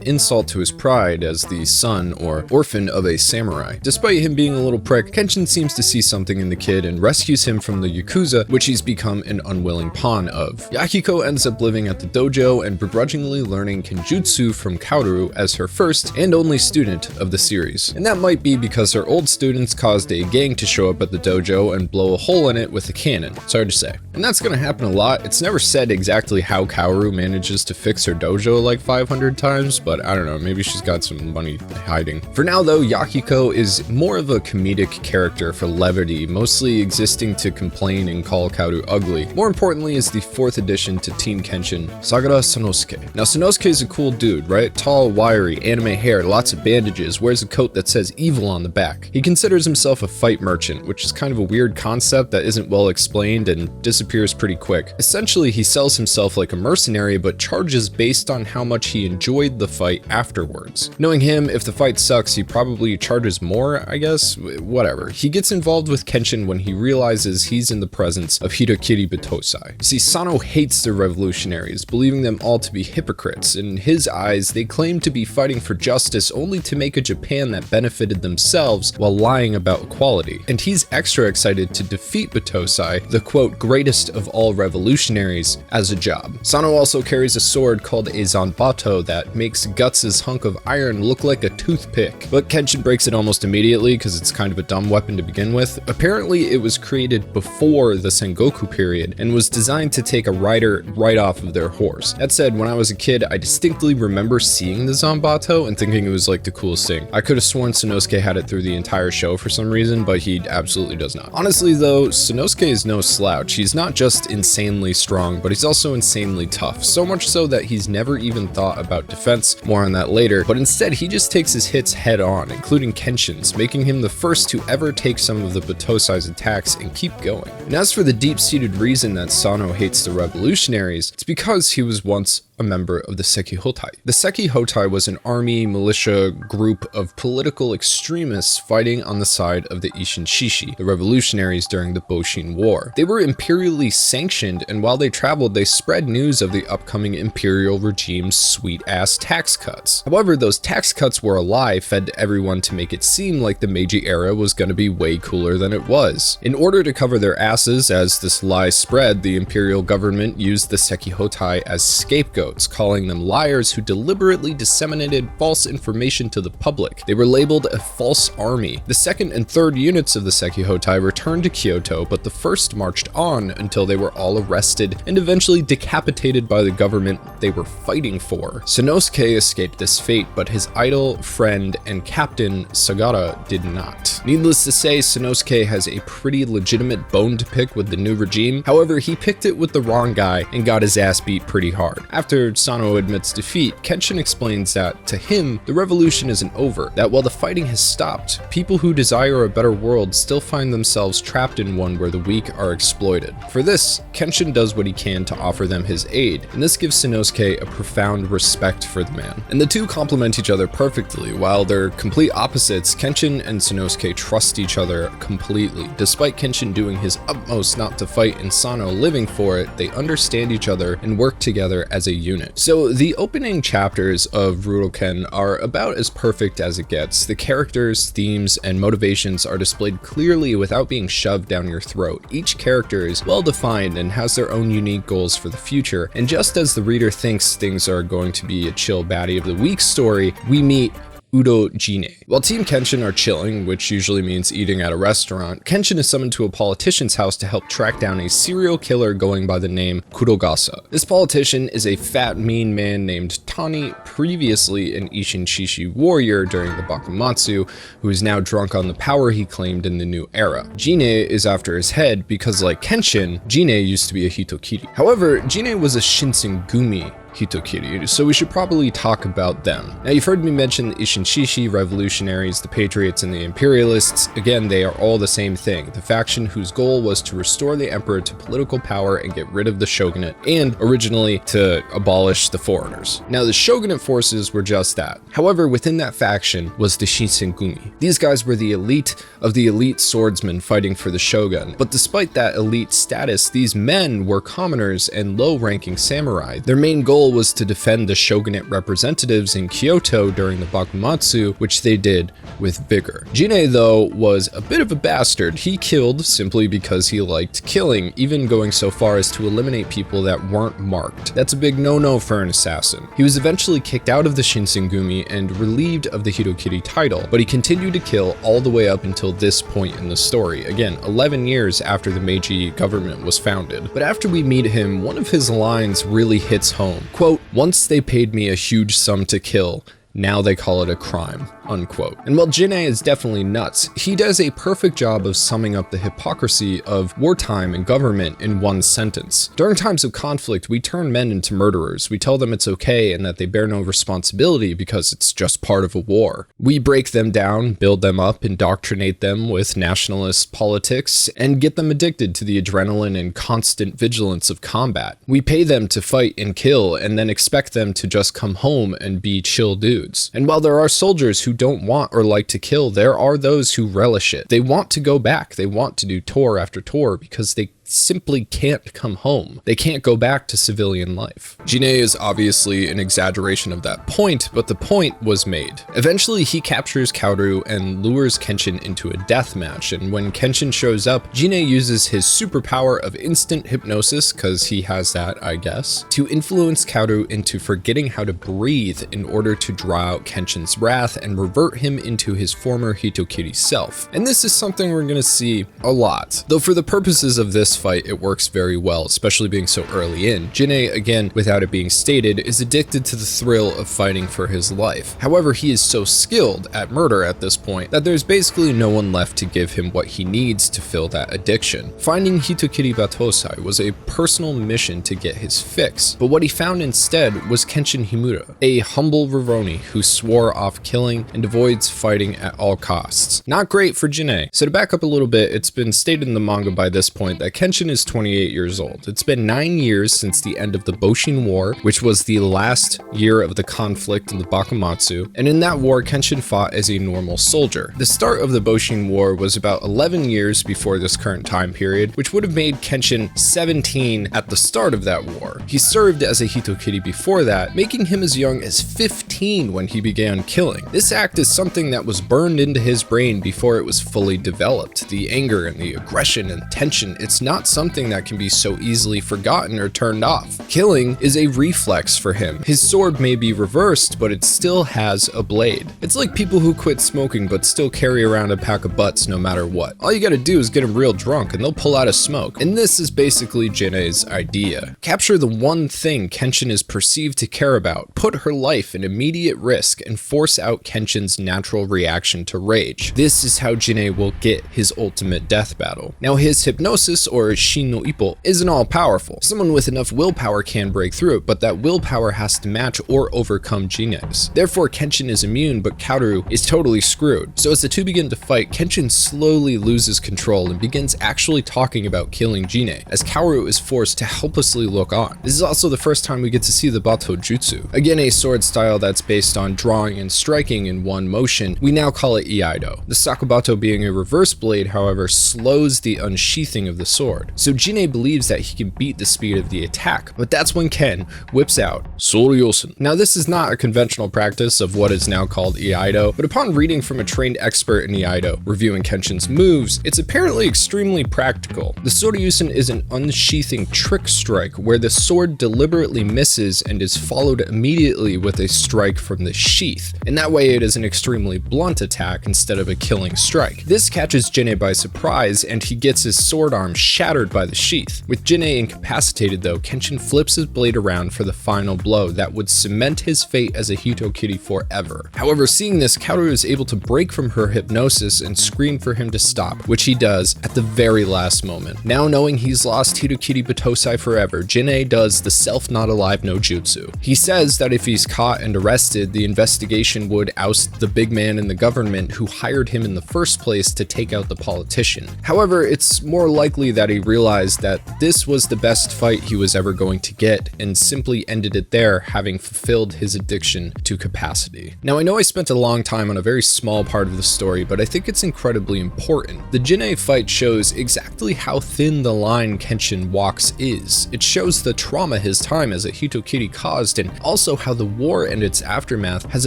insult to his pride as the son or orphan of a samurai. Despite him being a little prick, Kenshin seems to see something in the kid and rescues him from the Yakuza, which he's become an unwilling pawn of. Yahiko ends up living at the dojo and begrudgingly learning Kenjutsu from Kaoru as her first and only student of the series. And that might be because her old students caused a gang to show up at the dojo and blow a hole in it with a cannon. It's hard to say. And that's gonna happen a lot. It's never said exactly how Kaoru manages to fix her dojo like 500 times, but I don't know, maybe she's got some money hiding. For now though, Yahiko is more of a comedic character for levity, mostly existing to complain and call Kaoru ugly. More importantly is the 4th addition to Team Kenshin, Sagara Sanosuke. Now Sanosuke is a cool dude, right? Tall, wiry, anime hair, lots of bandages, wears a coat that says evil on the back. He considers himself a fight merchant, which is kind of a weird concept that isn't well explained and disappears pretty quick. Essentially, he sells himself like a mercenary, but charges based on how much he enjoyed the fight afterwards. Knowing him, if the fight sucks, he probably charges more, I guess? Whatever. He gets involved with Kenshin when he realizes he's in the presence of Hitokiri Battousai. You see, Sano hates the revolutionaries, believing them all to be hypocrites. In his eyes, they claim to be fighting for justice only to make a Japan that benefited themselves while lying about equality. And he's extra excited to defeat Battousai, the quote, greatest of all revolutionaries, as a job. Sano also carries a sword called a Zanbato that makes Guts' hunk of iron look like a toothpick. But Kenshin breaks it almost immediately because it's kind of a dumb weapon to begin with. Apparently it was created before the Sengoku period and was designed to take a rider right off of their horse. That said, when I was a kid, I distinctly remember seeing the Zanbato and thinking it was like the coolest thing. I could have sworn Sanosuke had it through the entire show for some reason, but he absolutely does not. Honestly though, Sanosuke is no slouch. He's not just insanely strong, but he's also insanely tough. So much so that he's never even thought about defense, more on that later, but instead he just takes his hits head on, including Kenshin's, making him the first to ever take some of the Battousai's attacks and keep going. And as for the deep-seated reason that Sano hates the revolutionaries, it's because he was once a member of the Sekihotai. The Sekihotai was an army militia group of political extremists fighting on the side of the Ishinshishi, the revolutionaries during the Boshin War. They were imperially sanctioned, and while they traveled, they spread news of the upcoming imperial regime's sweet-ass tax cuts. However, those tax cuts were a lie fed to everyone to make it seem like the Meiji era was going to be way cooler than it was. In order to cover their asses as this lie spread, the imperial government used the Sekihotai as scapegoats, calling them liars who deliberately disseminated false information to the public. They were labeled a false army. The 2nd and 3rd units of the Sekihotai returned to Kyoto, but the 1st marched on until they were all arrested and eventually decapitated by the government they were fighting for. Sanosuke escaped this fate, but his idol, friend, and captain Sagara did not. Needless to say, Sanosuke has a pretty legitimate bone to pick with the new regime. However, he picked it with the wrong guy and got his ass beat pretty hard. After Sano admits defeat, Kenshin explains that, to him, the revolution isn't over, that while the fighting has stopped, people who desire a better world still find themselves trapped in one where the weak are exploited. For this, Kenshin does what he can to offer them his aid, and this gives Sanosuke a profound respect for the man. And the two complement each other perfectly. While they're complete opposites, Kenshin and Sanosuke trust each other completely. Despite Kenshin doing his utmost not to fight and Sano living for it, they understand each other and work together as a unit. So the opening chapters of Rurouni are about as perfect as it gets. The characters, themes, and motivations are displayed clearly without being shoved down your throat. Each character is well defined and has their own unique goals for the future, and just as the reader thinks things are going to be a chill baddie of the week story, we meet Udo Jin-E. While Team Kenshin are chilling, which usually means eating at a restaurant, Kenshin is summoned to a politician's house to help track down a serial killer going by the name Kurogasa. This politician is a fat, mean man named Tani, previously an Ishinshishi warrior during the Bakumatsu, who is now drunk on the power he claimed in the new era. Jin-E is after his head because, like Kenshin, Jin-E used to be a Hitokiri. However, Jin-E was a Shinsengumi, Hitokiri, so we should probably talk about them. Now, you've heard me mention the Ishinshishi revolutionaries, the patriots, and the imperialists. Again, they are all the same thing, the faction whose goal was to restore the emperor to political power and get rid of the shogunate, and originally to abolish the foreigners. Now, the shogunate forces were just that. However, within that faction was the Shinsengumi. These guys were the elite of the elite swordsmen fighting for the shogun, but despite that elite status, these men were commoners and low-ranking samurai. Their main goal was to defend the shogunate representatives in Kyoto during the Bakumatsu, which they did with vigor. Jin-E, though, was a bit of a bastard. He killed simply because he liked killing, even going so far as to eliminate people that weren't marked. That's a big no-no for an assassin. He was eventually kicked out of the Shinsengumi and relieved of the Hitokiri title, but he continued to kill all the way up until this point in the story. Again, 11 years after the Meiji government was founded. But after we meet him, one of his lines really hits home. Quote, "Once they paid me a huge sum to kill, now they call it a crime," unquote. And while Jin-E is definitely nuts, he does a perfect job of summing up the hypocrisy of wartime and government in one sentence. During times of conflict, we turn men into murderers. We tell them it's okay and that they bear no responsibility because it's just part of a war. We break them down, build them up, indoctrinate them with nationalist politics, and get them addicted to the adrenaline and constant vigilance of combat. We pay them to fight and kill, and then expect them to just come home and be chill dudes. And while there are soldiers who don't want or like to kill, there are those who relish it. They want to go back. They want to do tour after tour because they simply can't come home. They can't go back to civilian life. Jin-E is obviously an exaggeration of that point, but the point was made. Eventually, he captures Kaoru and lures Kenshin into a death match, and when Kenshin shows up, Jin-E uses his superpower of instant hypnosis, cause he has that, I guess, to influence Kaoru into forgetting how to breathe in order to draw out Kenshin's wrath and revert him into his former Hitokiri self. And this is something we're gonna see a lot. Though for the purposes of this fight, it works very well, especially being so early in. Jin-E, again, without it being stated, is addicted to the thrill of fighting for his life. However, he is so skilled at murder at this point that there's basically no one left to give him what he needs to fill that addiction. Finding Hitokiri Battousai was a personal mission to get his fix, but what he found instead was Kenshin Himura, a humble Rurouni who swore off killing and avoids fighting at all costs. Not great for Jin-E. So to back up a little bit, it's been stated in the manga by this point that Kenshin is 28 years old. It's been 9 years since the end of the Boshin War, which was the last year of the conflict in the Bakumatsu, and in that war, Kenshin fought as a normal soldier. The start of the Boshin War was about 11 years before this current time period, which would have made Kenshin 17 at the start of that war. He served as a Hitokiri before that, making him as young as 15 when he began killing. This act is something that was burned into his brain before it was fully developed. The anger and the aggression and tension, it's not something that can be so easily forgotten or turned off. Killing is a reflex for him. His sword may be reversed, but it still has a blade. It's like people who quit smoking but still carry around a pack of butts no matter what. All you gotta do is get them real drunk and they'll pull out a smoke. And this is basically Jin-E's idea. Capture the one thing Kenshin is perceived to care about, put her life in immediate risk, and force out Kenshin's natural reaction to rage. This is how Jin-E will get his ultimate death battle. Now, his hypnosis, or Shin no Ippo, isn't all powerful. Someone with enough willpower can break through it, but that willpower has to match or overcome Jin-E's. Therefore, Kenshin is immune, but Kaoru is totally screwed. So as the two begin to fight, Kenshin slowly loses control and begins actually talking about killing Jin-E, as Kaoru is forced to helplessly look on. This is also the first time we get to see the Bato Jutsu. Again, a sword style that's based on drawing and striking in one motion. We now call it Iaido. The Sakabato, being a reverse blade, however, slows the unsheathing of the sword. So Jin-E believes that he can beat the speed of the attack, but that's when Ken whips out Soryosen. Now, this is not a conventional practice of what is now called Iaido, but upon reading from a trained expert in Iaido, reviewing Kenshin's moves, it's apparently extremely practical. The Soryosen is an unsheathing trick strike where the sword deliberately misses and is followed immediately with a strike from the sheath. In that way, it is an extremely blunt attack instead of a killing strike. This catches Jin-E by surprise, and he gets his sword arm shattered shattered by the sheath. With Jin-E incapacitated though, Kenshin flips his blade around for the final blow that would cement his fate as a Hitokiri forever. However, seeing this, Kaoru is able to break from her hypnosis and scream for him to stop, which he does at the very last moment. Now knowing he's lost Hitokiri Battousai forever, Jin-E does the self-not-alive no jutsu. He says that if he's caught and arrested, the investigation would oust the big man in the government who hired him in the first place to take out the politician. However, it's more likely that he realized that this was the best fight he was ever going to get and simply ended it there, having fulfilled his addiction to capacity. Now I know I spent a long time on a very small part of the story, but I think it's incredibly important. The Jin-E fight shows exactly how thin the line Kenshin walks is. It shows the trauma his time as a Hitokiri caused, and also how the war and its aftermath has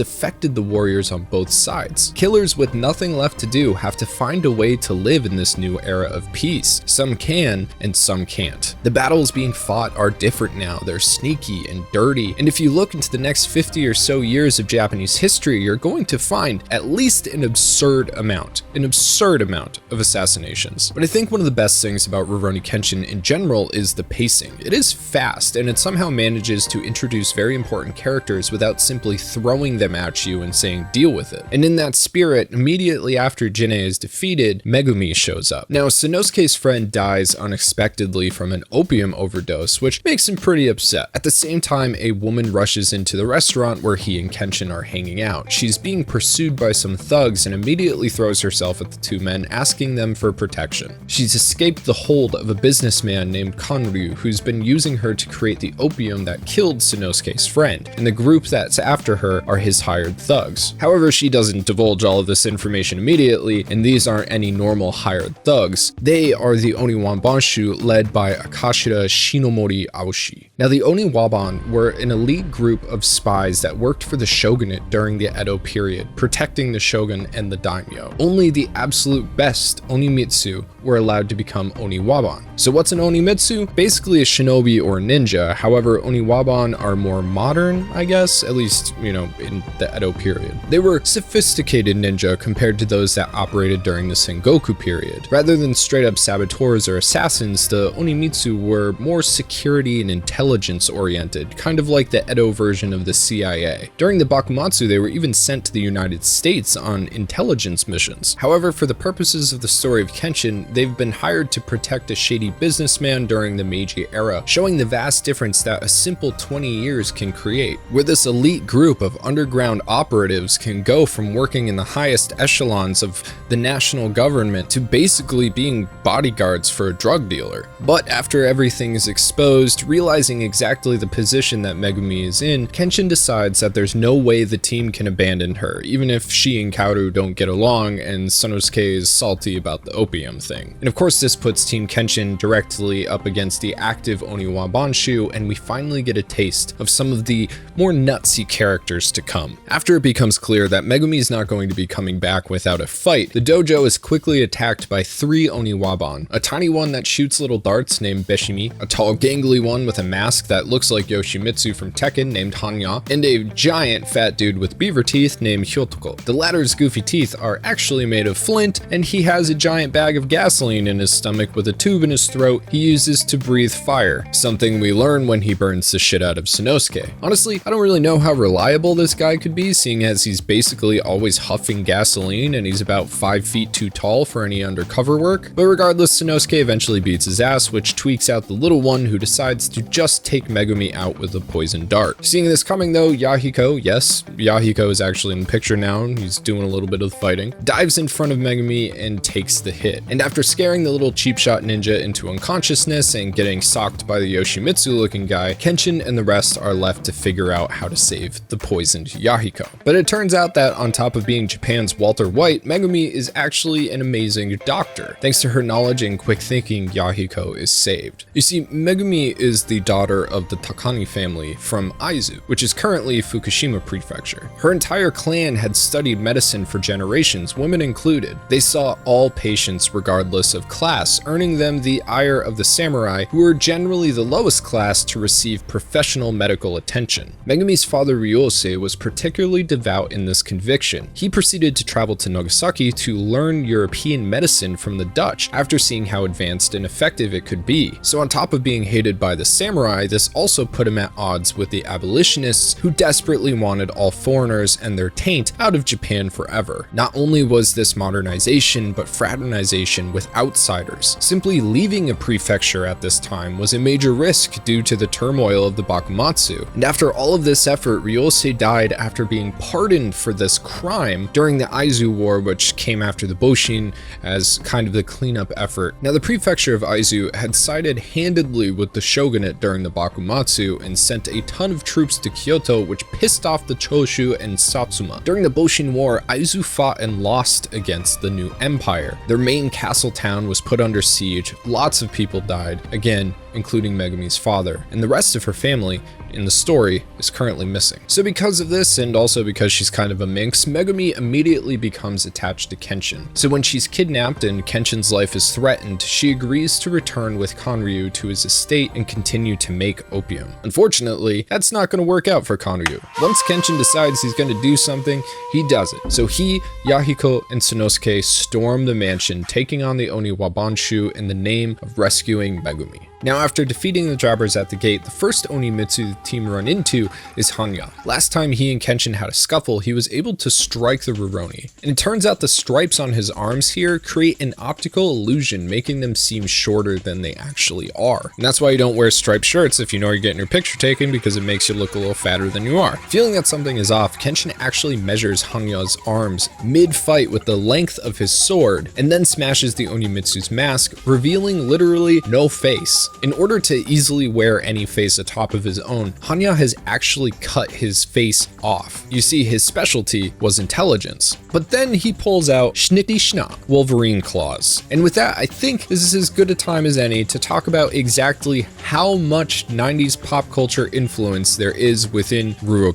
affected the warriors on both sides. Killers with nothing left to do have to find a way to live in this new era of peace. Some can, and some can't. The battles being fought are different now. They're sneaky and dirty, and if you look into the next 50 or so years of Japanese history, you're going to find at least an absurd amount of assassinations. But I think one of the best things about Rurouni Kenshin in general is the pacing. It is fast, and it somehow manages to introduce very important characters without simply throwing them at you and saying deal with it. And in that spirit, immediately after Jin-E is defeated, Megumi shows up. Now, Sanosuke's friend dies unexpectedly from an opium overdose, which makes him pretty upset. At the same time, a woman rushes into the restaurant where he and Kenshin are hanging out. She's being pursued by some thugs and immediately throws herself at the two men, asking them for protection. She's escaped the hold of a businessman named Konryu, who's been using her to create the opium that killed Sanosuke's friend, and the group that's after her are his hired thugs. However, she doesn't divulge all of this information immediately, and these aren't any normal hired thugs. They are the Oniwabanshu, led by Akashira Shinomori Aoshi. Now, the Oniwaban were an elite group of spies that worked for the shogunate during the Edo period, protecting the shogun and the daimyo. Only the absolute best Onimitsu were allowed to become Oniwaban. So what's an Onimitsu? Basically a shinobi or ninja. However, Oniwaban are more modern, I guess, at least, in the Edo period. They were sophisticated ninja compared to those that operated during the Sengoku period. Rather than straight up saboteurs or assassins, the Onimitsu were more security and intelligence oriented, kind of like the Edo version of the CIA. During the Bakumatsu, they were even sent to the United States on intelligence missions. However, for the purposes of the story of Kenshin, they've been hired to protect a shady businessman during the Meiji era, showing the vast difference that a simple 20 years can create, where this elite group of underground operatives can go from working in the highest echelons of the national government to basically being bodyguards for a drug dealer. But after everything is exposed, realizing exactly the position that Megumi is in, Kenshin decides that there's no way the team can abandon her, even if she and Kaoru don't get along and Sanosuke is salty about the opium thing. And of course, this puts Team Kenshin directly up against the active Oniwabanshu, and we finally get a taste of some of the more nutsy characters to come. After it becomes clear that Megumi is not going to be coming back without a fight, the dojo is quickly attacked by 3 Oniwaban, a tiny one that shoots little darts named Beshimi, a tall gangly one with a mask that looks like Yoshimitsu from Tekken named Hanya, and a giant fat dude with beaver teeth named Hyotoko. The latter's goofy teeth are actually made of flint, and he has a giant bag of gasoline in his stomach with a tube in his throat he uses to breathe fire, something we learn when he burns the shit out of Sanosuke. Honestly, I don't really know how reliable this guy could be, seeing as he's basically always huffing gasoline and he's about 5 feet too tall for any undercover work, but regardless, Sanosuke eventually beats his ass, which tweaks out the little one who decides to just take Megumi out with a poison dart. Seeing this coming though, Yahiko, yes, Yahiko is actually in the picture now, and he's doing a little bit of fighting, dives in front of Megumi and takes the hit. And after scaring the little cheap shot ninja into unconsciousness and getting socked by the Yoshimitsu looking guy, Kenshin and the rest are left to figure out how to save the poisoned Yahiko. But it turns out that on top of being Japan's Walter White, Megumi is actually an amazing doctor. Thanks to her knowledge and quick thinking, Yahiko is saved. You see, Megumi is the daughter granddaughter of the Takani family from Aizu, which is currently Fukushima Prefecture. Her entire clan had studied medicine for generations, women included. They saw all patients regardless of class, earning them the ire of the samurai, who were generally the lowest class to receive professional medical attention. Megumi's father Ryusei was particularly devout in this conviction. He proceeded to travel to Nagasaki to learn European medicine from the Dutch after seeing how advanced and effective it could be. So on top of being hated by the samurai, this also put him at odds with the abolitionists who desperately wanted all foreigners and their taint out of Japan forever. Not only was this modernization, but fraternization with outsiders. Simply leaving a prefecture at this time was a major risk due to the turmoil of the Bakumatsu. And after all of this effort, Ryusei died after being pardoned for this crime during the Aizu War, which came after the Boshin as kind of the cleanup effort. Now, the prefecture of Aizu had sided handedly with the shogunate during the Bakumatsu and sent a ton of troops to Kyoto, which pissed off the Choshu and Satsuma. During the Boshin War, Aizu fought and lost against the new empire. Their main castle town was put under siege, lots of people died, again, including Megumi's father, and the rest of her family in the story is currently missing. So because of this, and also because she's kind of a minx, Megumi immediately becomes attached to Kenshin. So when she's kidnapped and Kenshin's life is threatened, she agrees to return with Kanryu to his estate and continue to make opium. Unfortunately, that's not going to work out for Kanryu. Once Kenshin decides he's going to do something, he does it. So he, Yahiko, and Sanosuke storm the mansion, taking on the Oniwabanshu in the name of rescuing Megumi. Now, after defeating the jobbers at the gate, the first Onimitsu the team run into is Hanya. Last time he and Kenshin had a scuffle, he was able to strike the Rurouni. And it turns out the stripes on his arms here create an optical illusion, making them seem shorter than they actually are. And that's why you don't wear striped shirts if you know you're getting your picture taken, because it makes you look a little fatter than you are. Feeling that something is off, Kenshin actually measures Hanya's arms mid-fight with the length of his sword, and then smashes the Onimitsu's mask, revealing literally no face. In order to easily wear any face atop of his own, Hanya has actually cut his face off. You see, his specialty was intelligence. But then he pulls out Schnitti-Schna, Wolverine claws. And with that, I think this is as good a time as any to talk about exactly how much 90s pop culture influence there is within Rurouni.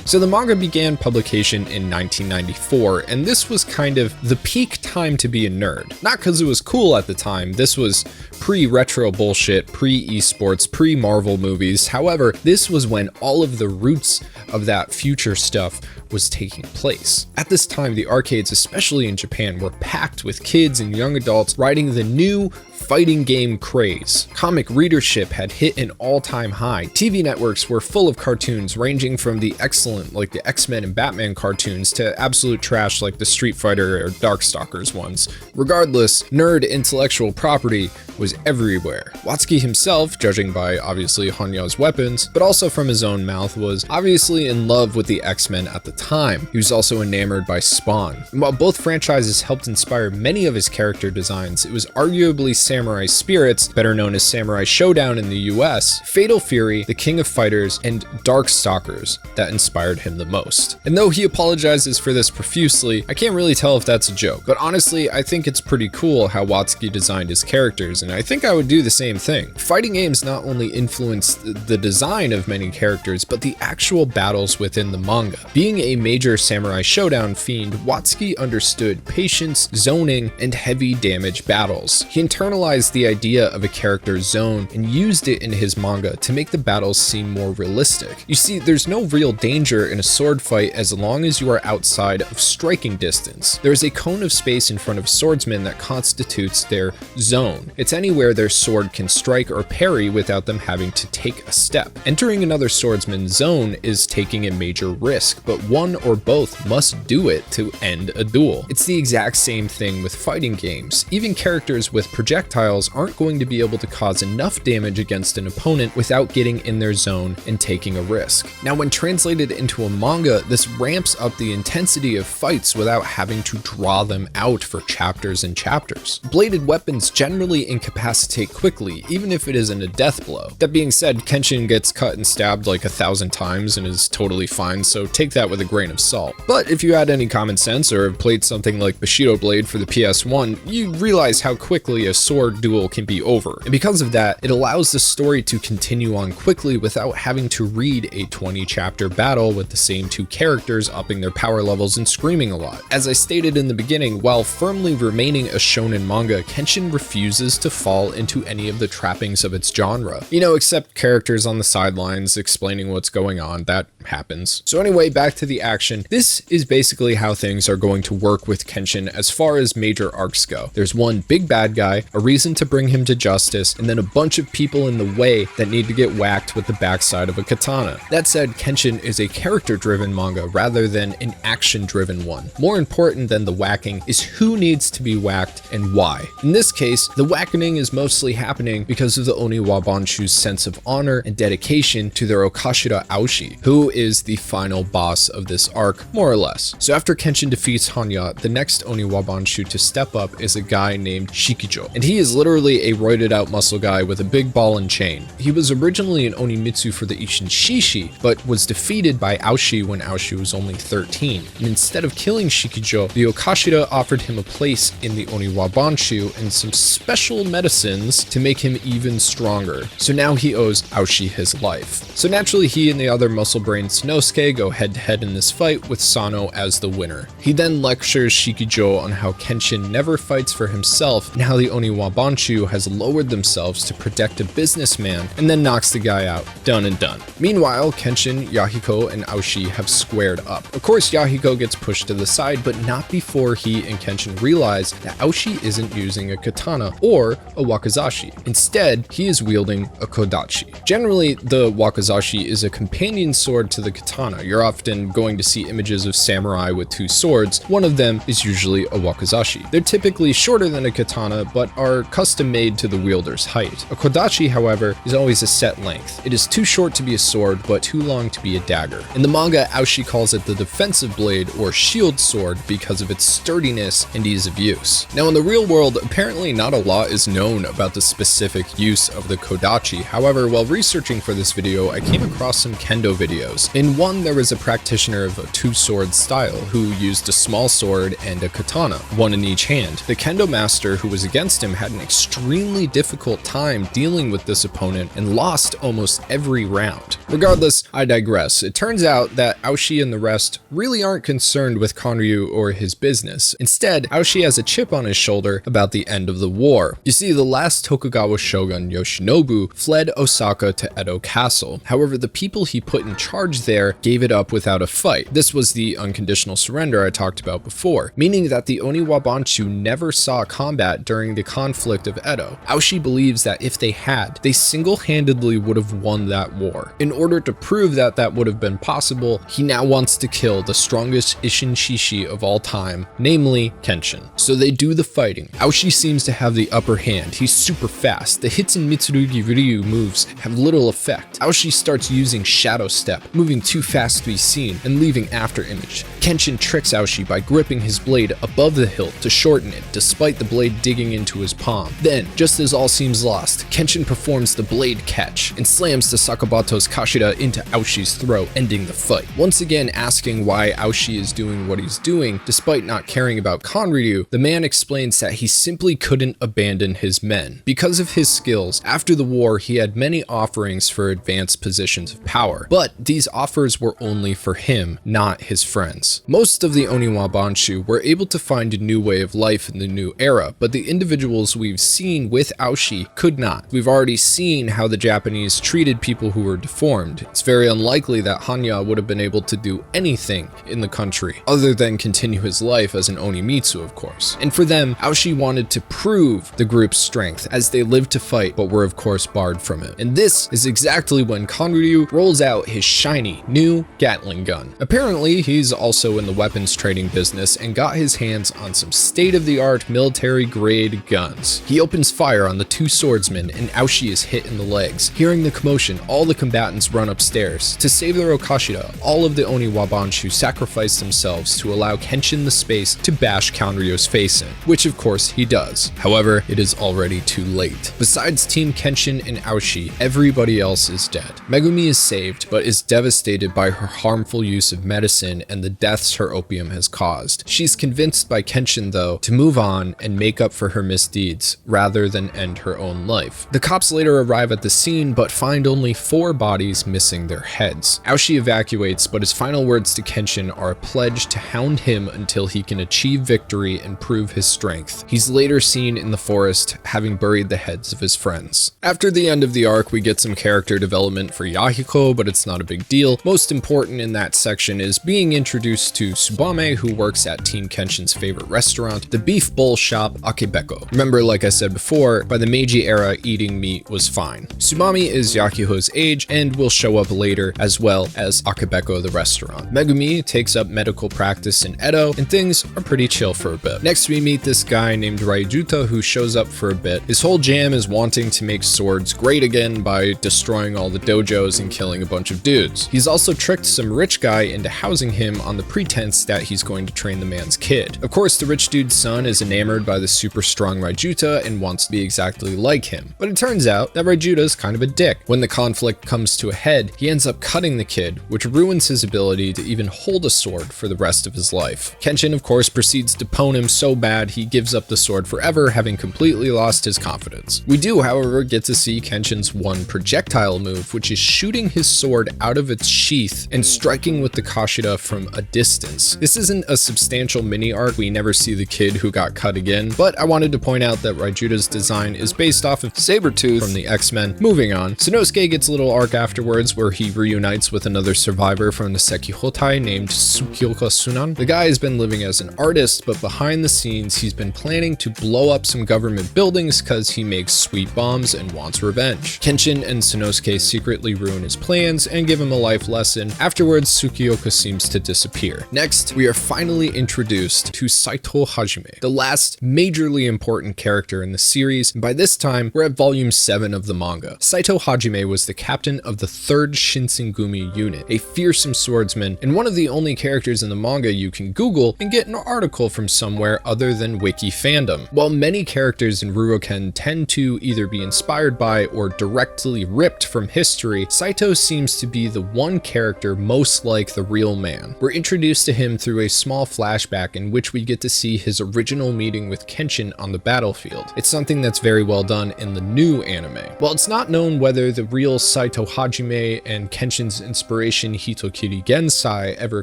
So the manga began publication in 1994, and this was kind of the peak time to be a nerd. Not because it was cool at the time, this was pre-retro bullshit, pre-esports, pre-Marvel movies. However, this was when all of the roots of that future stuff was taking place. At this time, the arcades, especially in Japan, were packed with kids and young adults riding the new fighting game craze. Comic readership had hit an all-time high. TV networks were full of cartoons ranging from the excellent, like the X-Men and Batman cartoons, to absolute trash like the Street Fighter or Darkstalkers ones. Regardless, nerd intellectual property was everywhere. Watsuki himself, judging by obviously Hanya's weapons, but also from his own mouth, was obviously in love with the X-Men at the time. He was also enamored by Spawn. And while both franchises helped inspire many of his character designs, it was arguably Samurai Spirits, better known as Samurai Showdown in the US, Fatal Fury, The King of Fighters, and Darkstalkers that inspired him the most. And though he apologizes for this profusely, I can't really tell if that's a joke, but honestly, I think it's pretty cool how Watsuki designed his characters, and I think I would do the same thing. Fighting games not only influenced the design of many characters, but the actual battles within the manga. Being a major Samurai Showdown fiend, Watsuki understood patience, zoning, and heavy damage battles. He internalized the idea of a character's zone and used it in his manga to make the battles seem more realistic. You see, there's no real danger in a sword fight as long as you are outside of striking distance. There is a cone of space in front of swordsmen that constitutes their zone. It's anywhere their sword can strike or parry without them having to take a step. Entering another swordsman's zone is taking a major risk, but one or both must do it to end a duel. It's the exact same thing with fighting games. Even characters with projectiles aren't going to be able to cause enough damage against an opponent without getting in their zone and taking a risk. Now, when translated into a manga, this ramps up the intensity of fights without having to draw them out for chapters and chapters. Bladed weapons generally incapacitate quickly, even if it isn't a death blow. That being said, Kenshin gets cut and stabbed like 1,000 times and is totally fine, so take that with a grain of salt. But if you had any common sense or have played something like Bushido Blade for the PS1, you realize how quickly a sword sword duel can be over. And because of that, it allows the story to continue on quickly without having to read a 20 chapter battle with the same two characters upping their power levels and screaming a lot. As I stated in the beginning, while firmly remaining a shonen manga, Kenshin refuses to fall into any of the trappings of its genre. Except characters on the sidelines explaining what's going on. That happens. So anyway, back to the action. This is basically how things are going to work with Kenshin as far as major arcs go. There's one big bad guy, a reason to bring him to justice, and then a bunch of people in the way that need to get whacked with the backside of a katana. That said, Kenshin is a character-driven manga rather than an action-driven one. More important than the whacking is who needs to be whacked and why. In this case, the whacking is mostly happening because of the Oniwabanshu's sense of honor and dedication to their Okashira Aoshi, who is the final boss of this arc, more or less. So after Kenshin defeats Hanya, the next Oniwabanshu to step up is a guy named Shikijo, and he is literally a roided out muscle guy with a big ball and chain. He was originally an Onimitsu for the Ishin Shishi, but was defeated by Aoshi when Aoshi was only 13, and instead of killing Shikijo, the Okashira offered him a place in the Oniwabanshu and some special medicines to make him even stronger. So now he owes Aoshi his life. So naturally he and the other muscle brain Sanosuke go head to head in this fight with Sano as the winner. He then lectures Shikijo on how Kenshin never fights for himself and how the Oniwabanshu has lowered themselves to protect a businessman, and then knocks the guy out. Done and done. Meanwhile, Kenshin, Yahiko, and Aoshi have squared up. Of course, Yahiko gets pushed to the side, but not before he and Kenshin realize that Aoshi isn't using a katana or a wakizashi. Instead, he is wielding a kodachi. Generally, the wakizashi is a companion sword to the katana. You're often going to see images of samurai with two swords. One of them is usually a wakizashi. They're typically shorter than a katana, but are custom made to the wielder's height. A kodachi, however, is always a set length. It is too short to be a sword, but too long to be a dagger. In the manga, Aoshi calls it the defensive blade or shield sword because of its sturdiness and ease of use. Now in the real world, apparently not a lot is known about the specific use of the kodachi. However, while researching for this video, I came across some kendo videos. In one, there was a practitioner of a two-sword style who used a small sword and a katana, one in each hand. The kendo master who was against him had an extremely difficult time dealing with this opponent and lost almost every round. Regardless, I digress. It turns out that Aoshi and the rest really aren't concerned with Kanryu or his business. Instead, Aoshi has a chip on his shoulder about the end of the war. You see, the last Tokugawa shogun, Yoshinobu, fled Osaka to Edo Castle. However, the people he put in charge there gave it up without a fight. This was the unconditional surrender I talked about before, meaning that the Oniwabanshu never saw combat during the conflict of Edo. Aoshi believes that if they had, they single-handedly would have won that war. In order to prove that that would have been possible, he now wants to kill the strongest Ishin Shishi of all time, namely Kenshin. So they do the fighting. Aoshi seems to have the upper hand. He's super fast. The Hiten Mitsurugi Ryu moves have little effect. Aoshi starts using Shadow Step, moving too fast to be seen and leaving after image. Kenshin tricks Aoshi by gripping his blade above the hilt to shorten it, despite the blade digging into his palm. Then, just as all seems lost, Kenshin performs the blade catch and slams the Sakabato's Kashira into Aoshi's throat, ending the fight. Once again asking why Aoshi is doing what he's doing, despite not caring about Kanryu, the man explains that he simply couldn't abandon his men. Because of his skills, after the war he had many offerings for advanced positions of power, but these offers were only for him, not his friends. Most of the Oniwabanshu were able to find a new way of life in the new era, but the individuals we've seen with Aoshi could not. We've already seen how the Japanese treated people who were deformed. It's very unlikely that Hanya would have been able to do anything in the country, other than continue his life as an Onimitsu, of course. And for them, Aoshi wanted to prove the group's strength, as they lived to fight, but were of course barred from it. And this is exactly when Kanryu rolls out his shiny, new Gatling gun. Apparently, he's also in the weapons trading business and got his hands on some state-of-the-art military-grade guns. He opens fire on the two swordsmen and Aoshi is hit in the legs. Hearing the commotion, all the combatants run upstairs. To save their Okashira, all of the Oniwabanshu sacrifice themselves to allow Kenshin the space to bash Kanryu's face in, which of course he does. However, it is already too late. Besides Team Kenshin and Aoshi, everybody else is dead. Megumi is saved, but is devastated devastated by her harmful use of medicine and the deaths her opium has caused. She's convinced by Kenshin, though, to move on and make up for her misdeeds, rather than end her own life. The cops later arrive at the scene, but find only 4 bodies missing their heads. Aoshi evacuates, but his final words to Kenshin are a pledge to hound him until he can achieve victory and prove his strength. He's later seen in the forest, having buried the heads of his friends. After the end of the arc, we get some character development for Yahiko, but it's not a big deal. Most important in that section is being introduced to Tsubame, who works at Team Kenshin's favorite restaurant, the beef bowl shop Akebeko. Remember, like I said before, by the Meiji era, eating meat was fine. Tsubame is Yakiho's age and will show up later, as well as Akebeko the restaurant. Megumi takes up medical practice in Edo, and things are pretty chill for a bit. Next, we meet this guy named Raijuta, who shows up for a bit. His whole jam is wanting to make swords great again by destroying all the dojos and killing a bunch of dudes. He's also tricked some rich guy into housing him on the pretense that he's going to train the man's kid. Of course, the rich dude's son is enamored by the super strong Raijuta and wants to be exactly like him. But it turns out that Raijuta's kind of a dick. When the conflict comes to a head, he ends up cutting the kid, which ruins his ability to even hold a sword for the rest of his life. Kenshin, of course, proceeds to pwn him so bad he gives up the sword forever, having completely lost his confidence. We do, however, get to see Kenshin's one projectile move, which is shooting his sword out of its sheath and striking with the Kashida from a distance. This isn't a substantial mini arc, we never see the kid who got cut again, but I wanted to point out that Raijuta's design is based off of Sabretooth from the X-Men. Moving on, Sanosuke gets a little arc afterwards where he reunites with another survivor from the Sekihotai named Tsukioka Sunan. The guy has been living as an artist, but behind the scenes he's been planning to blow up some government buildings because he makes sweet bombs and wants revenge. Kenshin and Sanosuke secretly ruin his plans and give him a life lesson. Afterwards, Tsukioka seems to disappear. Next, we are finally introduced to Saito Hajime, the last majorly important character in the series, and by this time, we're at volume 7 of the manga. Saito Hajime was the captain of the 3rd Shinsengumi unit, a fearsome swordsman, and one of the only characters in the manga you can Google and get an article from somewhere other than Wiki Fandom. While many characters in Rurouni tend to either be inspired by or directly ripped from history, Saito seems to be the one character most like the real man. We're introduced to him through a small flashback in which we get to see his original meeting with Kenshin on the battlefield. It's something that's very well done in the new anime. While it's not known whether the real Saito Hajime and Kenshin's inspiration Hitokiri Gensai ever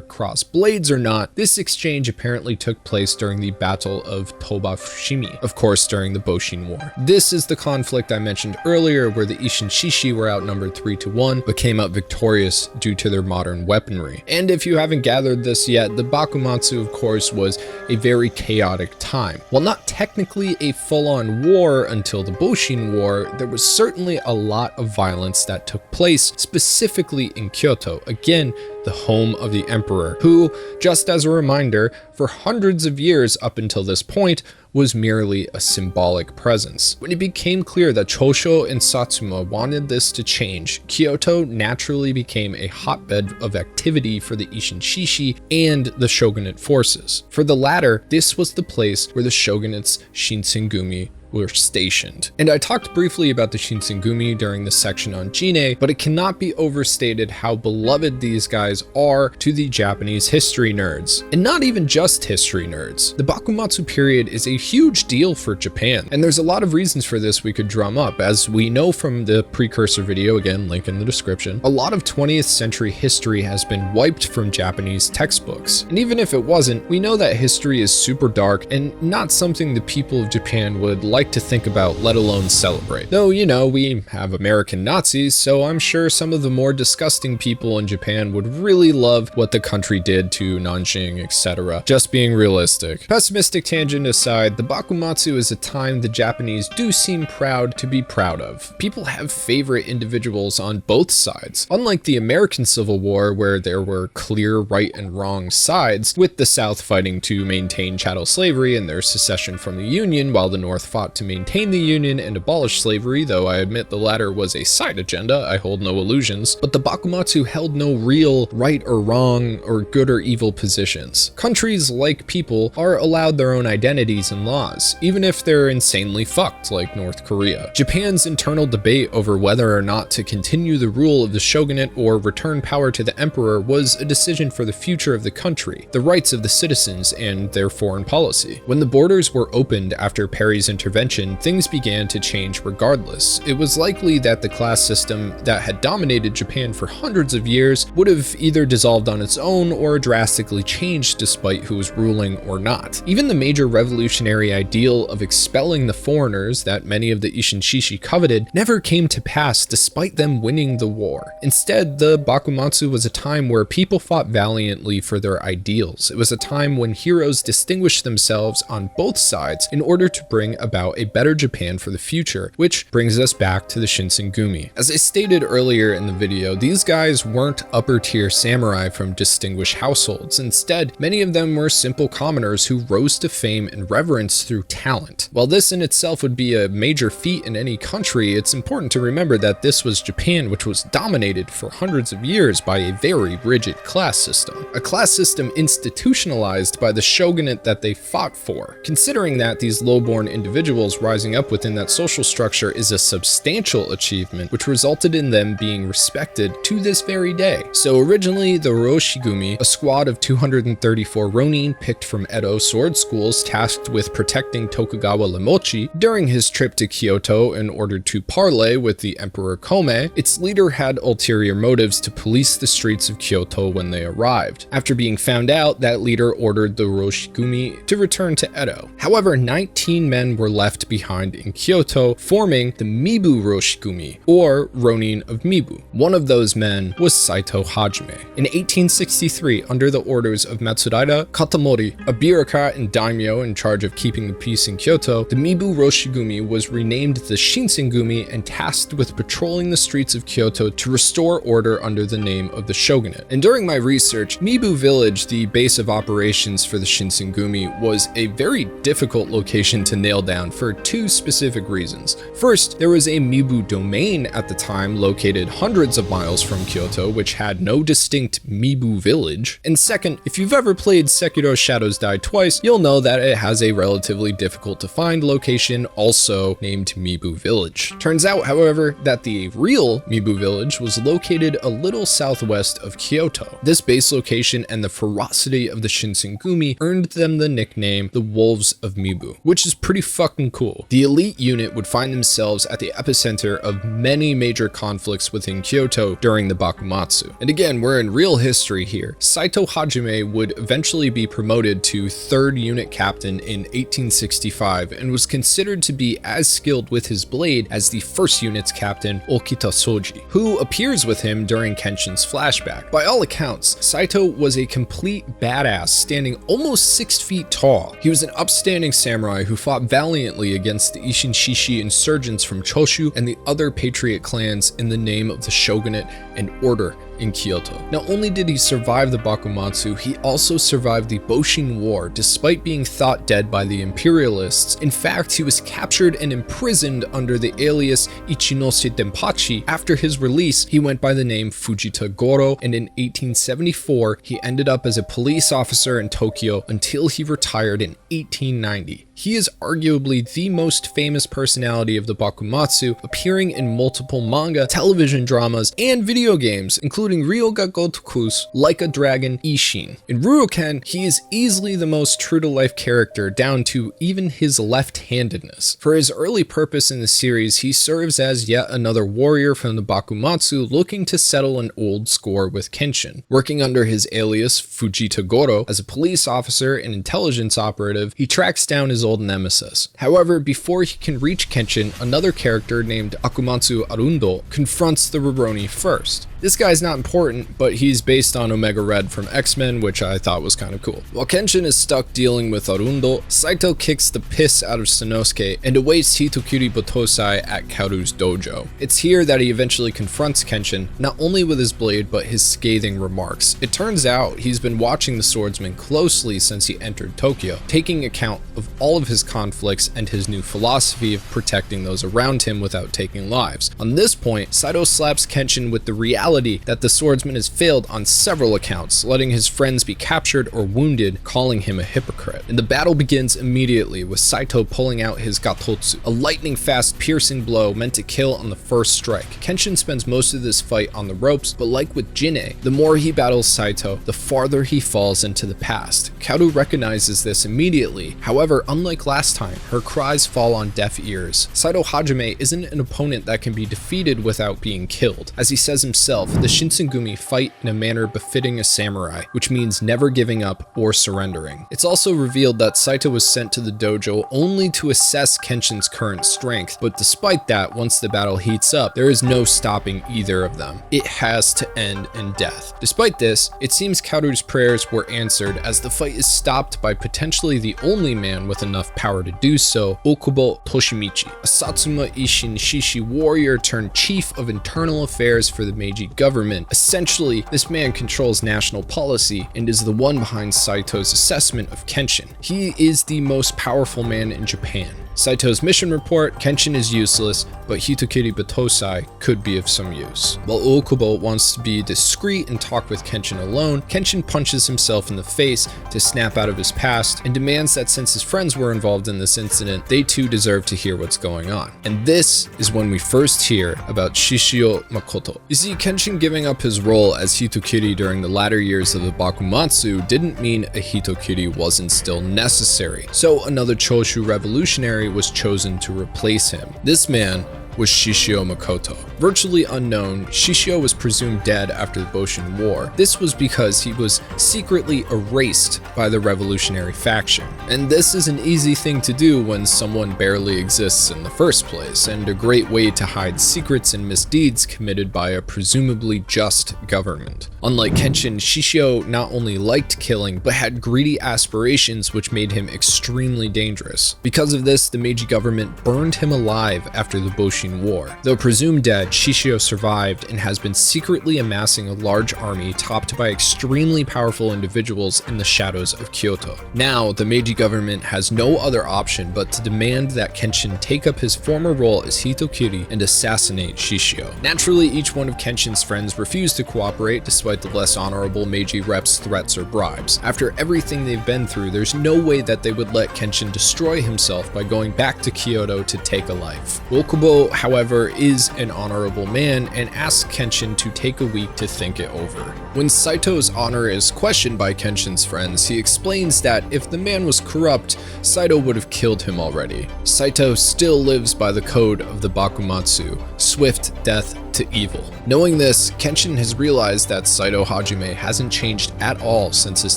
crossed blades or not, this exchange apparently took place during the Battle of Toba Fushimi, of course during the Boshin War. This is the conflict I mentioned earlier where the Isshin Shishi were outnumbered 3-1 but came out victorious due to their modern weaponry. And if you haven't gathered this yet, the Bakumatsu of course was a very chaotic time. While not technically a full-on war until the Boshin War, there was certainly a lot of violence that took place, specifically in Kyoto, again, the home of the emperor, who, just as a reminder, for hundreds of years up until this point, was merely a symbolic presence. When it became clear that Chosho and Satsuma wanted this to change, Kyoto naturally became a hotbed of activity for the Isshin Shishi and the shogunate forces. For the latter, this was the place where the shogunate's Shinsengumi were stationed. And I talked briefly about the Shinsengumi during the section on Jin-E, but it cannot be overstated how beloved these guys are to the Japanese history nerds. And not even just history nerds. The Bakumatsu period is a huge deal for Japan, and there's a lot of reasons for this we could drum up. As we know from the precursor video, again, link in the description, a lot of 20th century history has been wiped from Japanese textbooks. And even if it wasn't, we know that history is super dark and not something the people of Japan would like to think about, let alone celebrate. Though, you know, we have American Nazis, so I'm sure some of the more disgusting people in Japan would really love what the country did to Nanjing, etc. Just being realistic. Pessimistic tangent aside, the Bakumatsu is a time the Japanese do seem proud to be proud of. People have favorite individuals on both sides. Unlike the American Civil War, where there were clear right and wrong sides, with the South fighting to maintain chattel slavery and their secession from the Union while the North fought sought to maintain the Union and abolish slavery, though I admit the latter was a side agenda, I hold no illusions, but the Bakumatsu held no real right or wrong or good or evil positions. Countries, like people, are allowed their own identities and laws, even if they're insanely fucked, like North Korea. Japan's internal debate over whether or not to continue the rule of the shogunate or return power to the emperor was a decision for the future of the country, the rights of the citizens, and their foreign policy. When the borders were opened after Perry's intervention, things began to change regardless. It was likely that the class system that had dominated Japan for hundreds of years would have either dissolved on its own or drastically changed despite who was ruling or not. Even the major revolutionary ideal of expelling the foreigners that many of the Ishinshishi coveted never came to pass despite them winning the war. Instead, the Bakumatsu was a time where people fought valiantly for their ideals. It was a time when heroes distinguished themselves on both sides in order to bring about a better Japan for the future, which brings us back to the Shinsengumi. As I stated earlier in the video, these guys weren't upper tier samurai from distinguished households. Instead, many of them were simple commoners who rose to fame and reverence through talent. While this in itself would be a major feat in any country, it's important to remember that this was Japan, which was dominated for hundreds of years by a very rigid class system. A class system institutionalized by the shogunate that they fought for. Considering that these low-born individuals rising up within that social structure is a substantial achievement, which resulted in them being respected to this very day. So originally, the Roshigumi, a squad of 234 ronin picked from Edo sword schools tasked with protecting Tokugawa Iemochi during his trip to Kyoto in order to parley with the Emperor Kome, its leader had ulterior motives to police the streets of Kyoto when they arrived. After being found out, that leader ordered the Roshigumi to return to Edo. However, 19 men were left behind in Kyoto, forming the Mibu Roshigumi, or Ronin of Mibu. One of those men was Saito Hajime. In 1863, under the orders of Matsudaira Katamori, a bureaucrat and daimyo in charge of keeping the peace in Kyoto, the Mibu Roshigumi was renamed the Shinsengumi and tasked with patrolling the streets of Kyoto to restore order under the name of the shogunate. And during my research, Mibu Village, the base of operations for the Shinsengumi, was a very difficult location to nail down for two specific reasons. First, there was a Mibu domain at the time located hundreds of miles from Kyoto, which had no distinct Mibu village. And second, if you've ever played Sekiro Shadows Die Twice, you'll know that it has a relatively difficult to find location also named Mibu Village. Turns out, however, that the real Mibu Village was located a little southwest of Kyoto. This base location and the ferocity of the Shinsengumi earned them the nickname the Wolves of Mibu, which is pretty fucking cool. The elite unit would find themselves at the epicenter of many major conflicts within Kyoto during the Bakumatsu. And again, we're in real history here. Saito Hajime would eventually be promoted to 3rd Unit Captain in 1865 and was considered to be as skilled with his blade as the 1st Unit's Captain Okita Soji, who appears with him during Kenshin's flashback. By all accounts, Saito was a complete badass, standing almost 6 feet tall. He was an upstanding samurai who fought valiantly against the Ishinshishi insurgents from Choshu and the other patriot clans in the name of the shogunate and order in Kyoto. Not only did he survive the Bakumatsu, he also survived the Boshin War despite being thought dead by the imperialists. In fact, he was captured and imprisoned under the alias Ichinose Denpachi. After his release, he went by the name Fujita Goro, and in 1874, he ended up as a police officer in Tokyo until he retired in 1890. He is arguably the most famous personality of the Bakumatsu, appearing in multiple manga, television dramas, and video games, including Ryoga Gotoku's Like a Dragon Ishin. In Rurouni, he is easily the most true-to-life character, down to even his left-handedness. For his early purpose in the series, he serves as yet another warrior from the Bakumatsu looking to settle an old score with Kenshin. Working under his alias Fujita Goro as a police officer and intelligence operative, he tracks down his old nemesis. However, before he can reach Kenshin, another character named Akumatsu Arundo confronts the Rurouni first. This guy's not important, but he's based on Omega Red from X-Men, which I thought was kind of cool. While Kenshin is stuck dealing with Arundo, Saito kicks the piss out of Sanosuke and awaits Hitokiri Battousai at Kaoru's dojo. It's here that he eventually confronts Kenshin, not only with his blade, but his scathing remarks. It turns out he's been watching the swordsman closely since he entered Tokyo, taking account of all of his conflicts and his new philosophy of protecting those around him without taking lives. On this point, Saito slaps Kenshin with the reality that the swordsman has failed on several accounts, letting his friends be captured or wounded, calling him a hypocrite. And the battle begins immediately, with Saito pulling out his Gatotsu, a lightning-fast piercing blow meant to kill on the first strike. Kenshin spends most of this fight on the ropes, but like with Jin-E, the more he battles Saito, the farther he falls into the past. Kaoru recognizes this immediately. However, unlike last time, her cries fall on deaf ears. Saito Hajime isn't an opponent that can be defeated without being killed. As he says himself, the Shinsengumi fight in a manner befitting a samurai, which means never giving up or surrendering. It's also revealed that Saito was sent to the dojo only to assess Kenshin's current strength, but despite that, once the battle heats up, there is no stopping either of them. It has to end in death. Despite this, it seems Kaoru's prayers were answered, as the fight is stopped by potentially the only man with enough power to do so, Okubo Toshimichi, a Satsuma Ishin Shishi warrior turned chief of internal affairs for the Meiji government. Essentially, this man controls national policy and is the one behind Saito's assessment of Kenshin. He is the most powerful man in Japan. Saito's mission report: Kenshin is useless, but Hitokiri Battousai could be of some use. While Okubo wants to be discreet and talk with Kenshin alone, Kenshin punches himself in the face to snap out of his past and demands that since his friends were involved in this incident, they too deserve to hear what's going on. And this is when we first hear about Shishio Makoto. You see, Kenshin giving up his role as Hitokiri during the latter years of the Bakumatsu didn't mean a Hitokiri wasn't still necessary. So another Choshu revolutionary was chosen to replace him. This man was Shishio Makoto. Virtually unknown, Shishio was presumed dead after the Boshin War. This was because he was secretly erased by the revolutionary faction. And this is an easy thing to do when someone barely exists in the first place, and a great way to hide secrets and misdeeds committed by a presumably just government. Unlike Kenshin, Shishio not only liked killing, but had greedy aspirations which made him extremely dangerous. Because of this, the Meiji government burned him alive after the Boshin War. Though presumed dead, Shishio survived and has been secretly amassing a large army topped by extremely powerful individuals in the shadows of Kyoto. Now, the Meiji government has no other option but to demand that Kenshin take up his former role as Hitokiri and assassinate Shishio. Naturally, each one of Kenshin's friends refused to cooperate despite the less honorable Meiji reps' threats or bribes. After everything they've been through, there's no way that they would let Kenshin destroy himself by going back to Kyoto to take a life. Okubo, however, is an honorable man and asks Kenshin to take a week to think it over. When Saito's honor is questioned by Kenshin's friends, he explains that if the man was corrupt, Saito would have killed him already. Saito still lives by the code of the Bakumatsu, swift death to evil. Knowing this, Kenshin has realized that Saito Hajime hasn't changed at all since his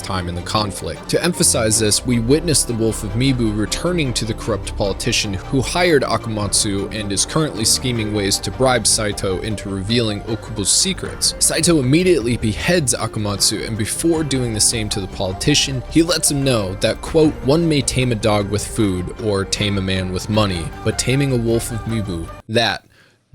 time in the conflict. To emphasize this, we witness the Wolf of Mibu returning to the corrupt politician who hired Akamatsu and is currently scheming ways to bribe Saito into revealing Okubo's secrets. Saito immediately beheads Akamatsu, and before doing the same to the politician, he lets him know that, quote, "One may tame a dog with food or tame a man with money, but taming a wolf of Mibu, that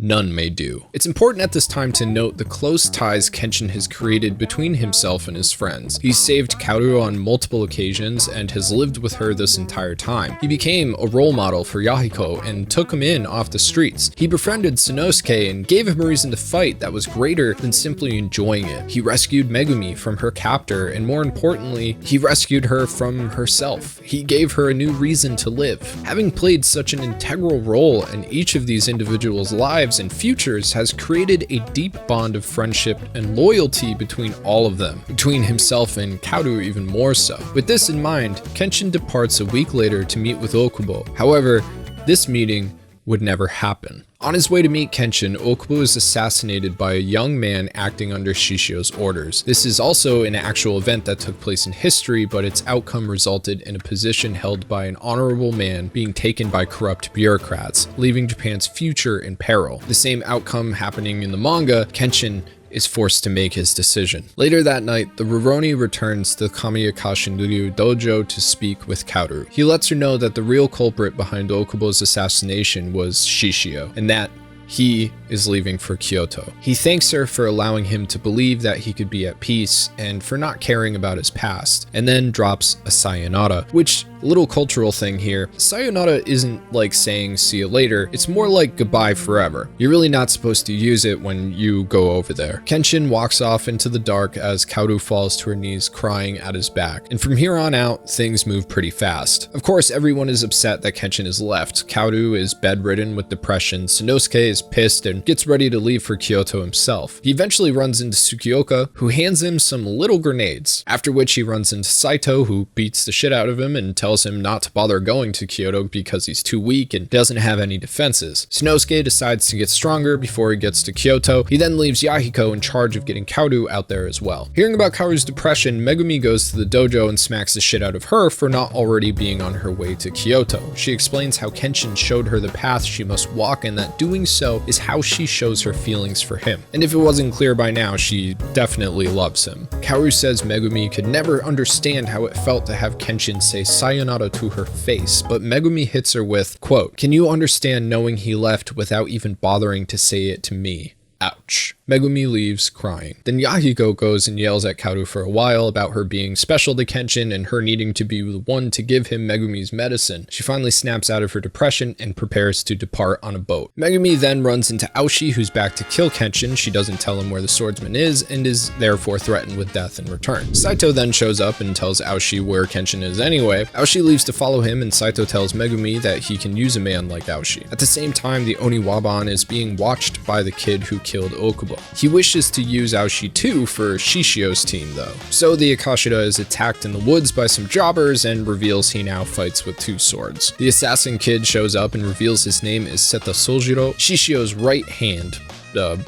none may do." It's important at this time to note the close ties Kenshin has created between himself and his friends. He saved Kaoru on multiple occasions and has lived with her this entire time. He became a role model for Yahiko and took him in off the streets. He befriended Sanosuke and gave him a reason to fight that was greater than simply enjoying it. He rescued Megumi from her captor, and more importantly, he rescued her from herself. He gave her a new reason to live. Having played such an integral role in each of these individuals' lives and futures has created a deep bond of friendship and loyalty between all of them, between himself and Kaoru even more so. With this in mind, Kenshin departs a week later to meet with Okubo. However, this meeting would never happen. On his way to meet Kenshin, Okubo is assassinated by a young man acting under Shishio's orders. This is also an actual event that took place in history, but its outcome resulted in a position held by an honorable man being taken by corrupt bureaucrats, leaving Japan's future in peril. The same outcome happening in the manga, Kenshin is forced to make his decision. Later that night, the Rurouni returns to the Kamiya Kashinryu dojo to speak with Kaoru. He lets her know that the real culprit behind Okubo's assassination was Shishio, and that he is leaving for Kyoto. He thanks her for allowing him to believe that he could be at peace and for not caring about his past, and then drops a sayonara, which, a little cultural thing here, sayonara isn't like saying see you later, it's more like goodbye forever. You're really not supposed to use it when you go over there. Kenshin walks off into the dark as Kaoru falls to her knees crying at his back, and from here on out, things move pretty fast. Of course, everyone is upset that Kenshin is left. Kaoru is bedridden with depression, Sanosuke is pissed and gets ready to leave for Kyoto himself. He eventually runs into Tsukioka, who hands him some little grenades, after which he runs into Saito, who beats the shit out of him and tells him not to bother going to Kyoto because he's too weak and doesn't have any defenses. Sanosuke decides to get stronger before he gets to Kyoto. He then leaves Yahiko in charge of getting Kaoru out there as well. Hearing about Kaoru's depression, Megumi goes to the dojo and smacks the shit out of her for not already being on her way to Kyoto. She explains how Kenshin showed her the path she must walk and that doing so is how she shows her feelings for him. And if it wasn't clear by now, she definitely loves him. Kaoru says Megumi could never understand how it felt to have Kenshin say sayonara to her face, but Megumi hits her with, quote, "Can you understand knowing he left without even bothering to say it to me? Ouch." Megumi leaves crying. Then Yahiko goes and yells at Kaoru for a while about her being special to Kenshin and her needing to be the one to give him Megumi's medicine. She finally snaps out of her depression and prepares to depart on a boat. Megumi then runs into Aoshi, who's back to kill Kenshin. She doesn't tell him where the swordsman is and is therefore threatened with death in return. Saito then shows up and tells Aoshi where Kenshin is anyway. Aoshi leaves to follow him and Saito tells Megumi that he can use a man like Aoshi. At the same time, the Oniwaban is being watched by the kid who killed Okubo. He wishes to use Aoshi too for Shishio's team though. So the Akashida is attacked in the woods by some jobbers and reveals he now fights with two swords. The assassin kid shows up and reveals his name is Seta Sojiro, Shishio's right hand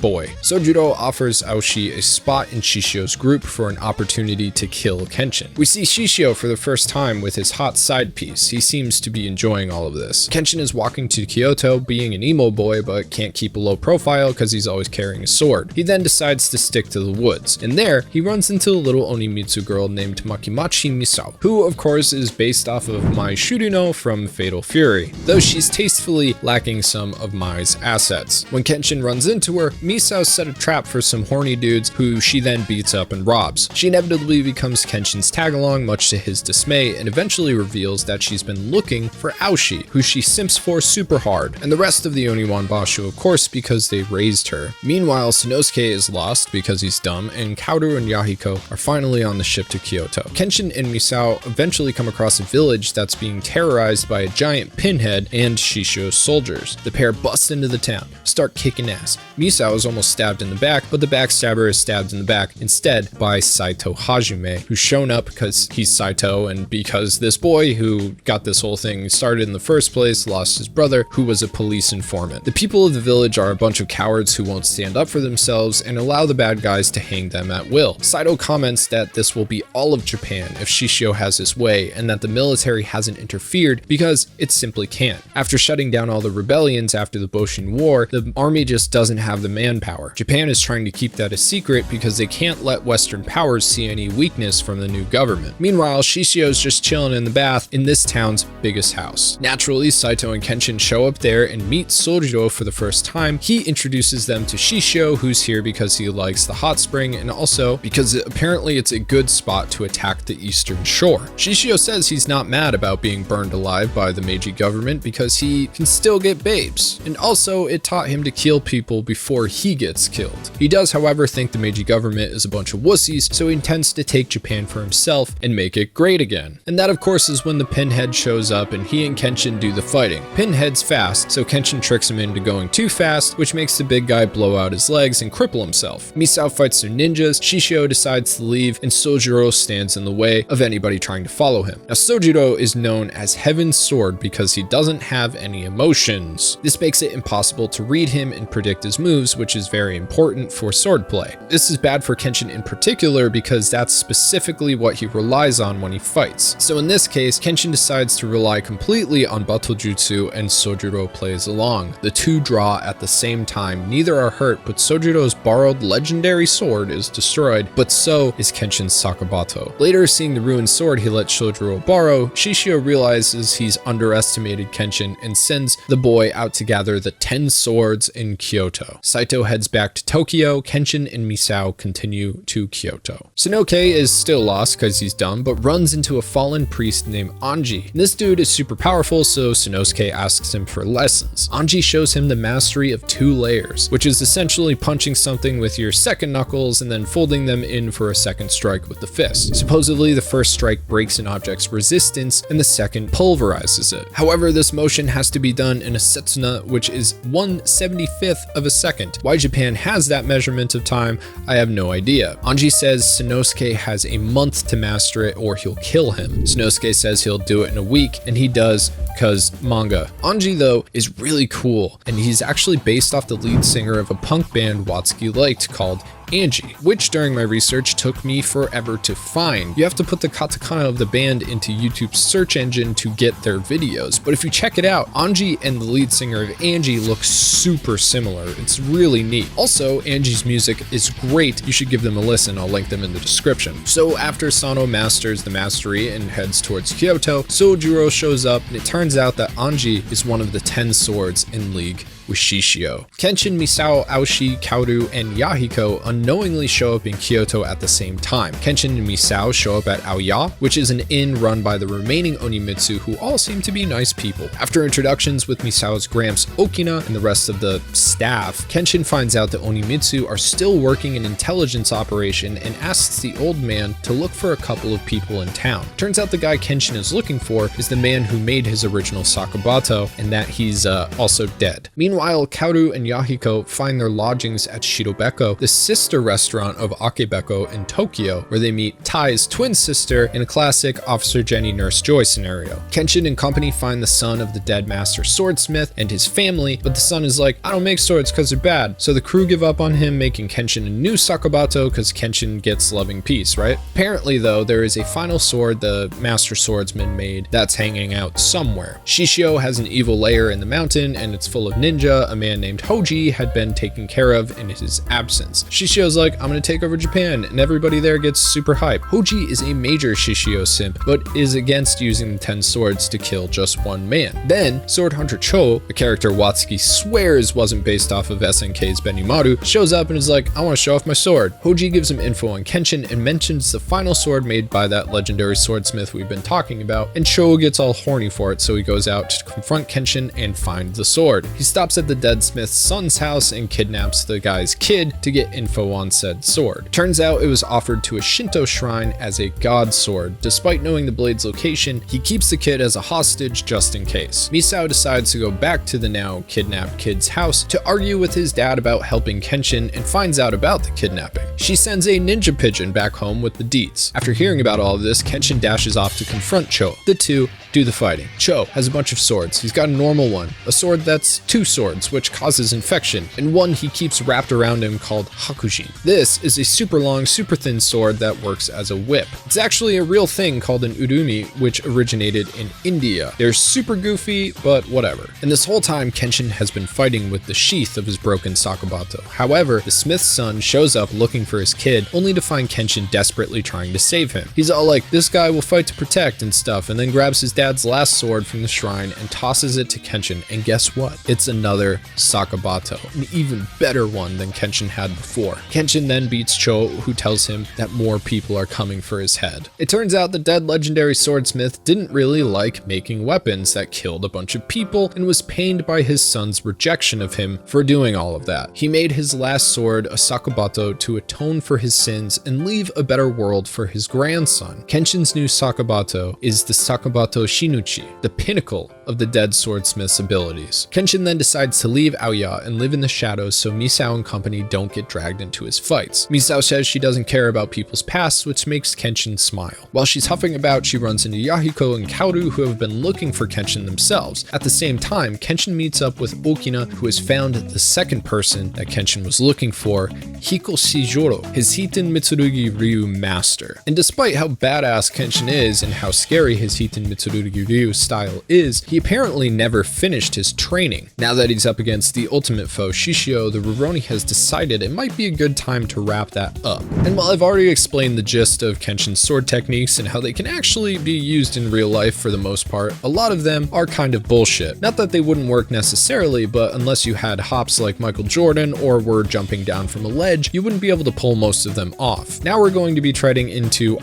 boy. Sojiro offers Aoshi a spot in Shishio's group for an opportunity to kill Kenshin. We see Shishio for the first time with his hot side piece. He seems to be enjoying all of this. Kenshin is walking to Kyoto being an emo boy but can't keep a low profile because he's always carrying a sword. He then decides to stick to the woods, and there he runs into a little Onimitsu girl named Makimachi Misao, who of course is based off of Mai Shurino from Fatal Fury, though she's tastefully lacking some of Mai's assets. When Kenshin runs into her, Misao set a trap for some horny dudes who she then beats up and robs. She inevitably becomes Kenshin's tag-along much to his dismay and eventually reveals that she's been looking for Aoshi, who she simps for super hard, and the rest of the Oniwabanshu of course because they raised her. Meanwhile, Sanosuke is lost because he's dumb, and Kaoru and Yahiko are finally on the ship to Kyoto. Kenshin and Misao eventually come across a village that's being terrorized by a giant pinhead and Shishio's soldiers. The pair bust into the town, start kicking ass. Misao is almost stabbed in the back, but the backstabber is stabbed in the back instead by Saito Hajime, who's shown up because he's Saito and because this boy who got this whole thing started in the first place lost his brother, who was a police informant. The people of the village are a bunch of cowards who won't stand up for themselves and allow the bad guys to hang them at will. Saito comments that this will be all of Japan if Shishio has his way and that the military hasn't interfered because it simply can't. After shutting down all the rebellions after the Boshin War, the army just doesn't have the manpower. Japan is trying to keep that a secret because they can't let Western powers see any weakness from the new government. Meanwhile, Shishio's just chilling in the bath in this town's biggest house. Naturally, Saito and Kenshin show up there and meet Sojiro for the first time. He introduces them to Shishio, who's here because he likes the hot spring and also because apparently it's a good spot to attack the eastern shore. Shishio says he's not mad about being burned alive by the Meiji government because he can still get babes, and also it taught him to kill people before he gets killed. He does, however, think the Meiji government is a bunch of wussies, so he intends to take Japan for himself and make it great again. And that of course is when the Pinhead shows up and he and Kenshin do the fighting. Pinhead's fast, so Kenshin tricks him into going too fast, which makes the big guy blow out his legs and cripple himself. Misao fights some ninjas, Shishio decides to leave, and Sojiro stands in the way of anybody trying to follow him. Now Sojiro is known as Heaven's Sword because he doesn't have any emotions. This makes it impossible to read him and predict his moves, moves, which is very important for swordplay. This is bad for Kenshin in particular because that's specifically what he relies on when he fights. So in this case, Kenshin decides to rely completely on Battle Jutsu and Sojiro plays along. The two draw at the same time, neither are hurt, but Sojiro's borrowed legendary sword is destroyed, but so is Kenshin's Sakabato. Later, seeing the ruined sword he let Sojiro borrow, Shishio realizes he's underestimated Kenshin and sends the boy out to gather the 10 swords in Kyoto. Saito heads back to Tokyo, Kenshin and Misao continue to Kyoto. Sanoke is still lost because he's dumb, but runs into a fallen priest named Anji. This dude is super powerful, so Sanosuke asks him for lessons. Anji shows him the mastery of 2 layers, which is essentially punching something with your second knuckles and then folding them in for a second strike with the fist. Supposedly, the first strike breaks an object's resistance and the second pulverizes it. However, this motion has to be done in a setsuna, which is 1/75th of a second. Why Japan has that measurement of time, I have no idea. Anji says Sanosuke has a month to master it or he'll kill him. Sanosuke says he'll do it in a week, and he does, cause manga. Anji though is really cool, and he's actually based off the lead singer of a punk band Watsuki liked called Angie, which during my research took me forever to find. You have to put the katakana of the band into YouTube's search engine to get their videos, but if you check it out, Angie and the lead singer of Angie look super similar. It's really neat. Also, Angie's music is great. You should give them a listen. I'll link them in the description. So after Sano masters the mastery and heads towards Kyoto, Sojiro shows up, and it turns out that Angie is one of the 10 swords in league with Shishio. Kenshin, Misao, Aoshi, Kaoru, and Yahiko unknowingly show up in Kyoto at the same time. Kenshin and Misao show up at Aoya, which is an inn run by the remaining Onimitsu, who all seem to be nice people. After introductions with Misao's gramps Okina and the rest of the staff, Kenshin finds out that Onimitsu are still working an intelligence operation and asks the old man to look for a couple of people in town. Turns out the guy Kenshin is looking for is the man who made his original Sakabato, and that he's also dead. Meanwhile, Kaoru and Yahiko find their lodgings at Shirobeko, the sister restaurant of Akebeko in Tokyo, where they meet Tai's twin sister in a classic Officer Jenny Nurse Joy scenario. Kenshin and company find the son of the dead master swordsmith and his family, but the son is like, I don't make swords because they're bad. So the crew give up on him, making Kenshin a new Sakabato because Kenshin gets loving peace, right? Apparently though, there is a final sword the master swordsman made that's hanging out somewhere. Shishio has an evil lair in the mountain and it's full of ninja a man named Hoji had been taken care of in his absence. Shishio's like, I'm gonna take over Japan, and everybody there gets super hype. Hoji is a major Shishio simp, but is against using the 10 swords to kill just one man. Then, Sword Hunter Cho, a character Watsuki swears wasn't based off of SNK's Benimaru, shows up and is like, I want to show off my sword. Hoji gives him info on Kenshin and mentions the final sword made by that legendary swordsmith we've been talking about, and Cho gets all horny for it, so he goes out to confront Kenshin and find the sword. He stops at the dead smith's son's house and kidnaps the guy's kid to get info on said sword. Turns out it was offered to a Shinto shrine as a god sword. Despite knowing the blade's location, he keeps the kid as a hostage just in case. Misao decides to go back to the now kidnapped kid's house to argue with his dad about helping Kenshin and finds out about the kidnapping. She sends a ninja pigeon back home with the deets. After hearing about all of this, Kenshin dashes off to confront Cho. The two do the fighting. Cho has a bunch of swords. He's got a normal one, a sword that's 2 swords, which causes infection, and one he keeps wrapped around him called Hakujin. This is a super long, super thin sword that works as a whip. It's actually a real thing called an urumi, which originated in India. They're super goofy, but whatever. And this whole time, Kenshin has been fighting with the sheath of his broken Sakabato. However, the smith's son shows up looking for his kid, only to find Kenshin desperately trying to save him. He's all like, this guy will fight to protect and stuff, and then grabs his dad's last sword from the shrine and tosses it to Kenshin, and guess what? It's another Sakabato, an even better one than Kenshin had before. Kenshin then beats Cho, who tells him that more people are coming for his head. It turns out the dead legendary swordsmith didn't really like making weapons that killed a bunch of people and was pained by his son's rejection of him for doing all of that. He made his last sword a Sakabato to atone for his sins and leave a better world for his grandson. Kenshin's new Sakabato is the Sakabato Shinuchi, the pinnacle of the dead swordsmith's abilities. Kenshin then decides to leave Aoya and live in the shadows so Misao and company don't get dragged into his fights. Misao says she doesn't care about people's pasts, which makes Kenshin smile. While she's huffing about, she runs into Yahiko and Kaoru, who have been looking for Kenshin themselves. At the same time, Kenshin meets up with Okina, who has found the second person that Kenshin was looking for, Hiko Shijoro, his Hiten Mitsurugi Ryu master. And despite how badass Kenshin is and how scary his Hiten Mitsurugi Ryu style is, he apparently never finished his training. Now that he's up against the ultimate foe Shishio, the Rurouni has decided it might be a good time to wrap that up. And while I've already explained the gist of Kenshin's sword techniques and how they can actually be used in real life for the most part, a lot of them are kind of bullshit. Not that they wouldn't work necessarily, but unless you had hops like Michael Jordan or were jumping down from a ledge, you wouldn't be able to pull most of them off. Now we're going to be treading into,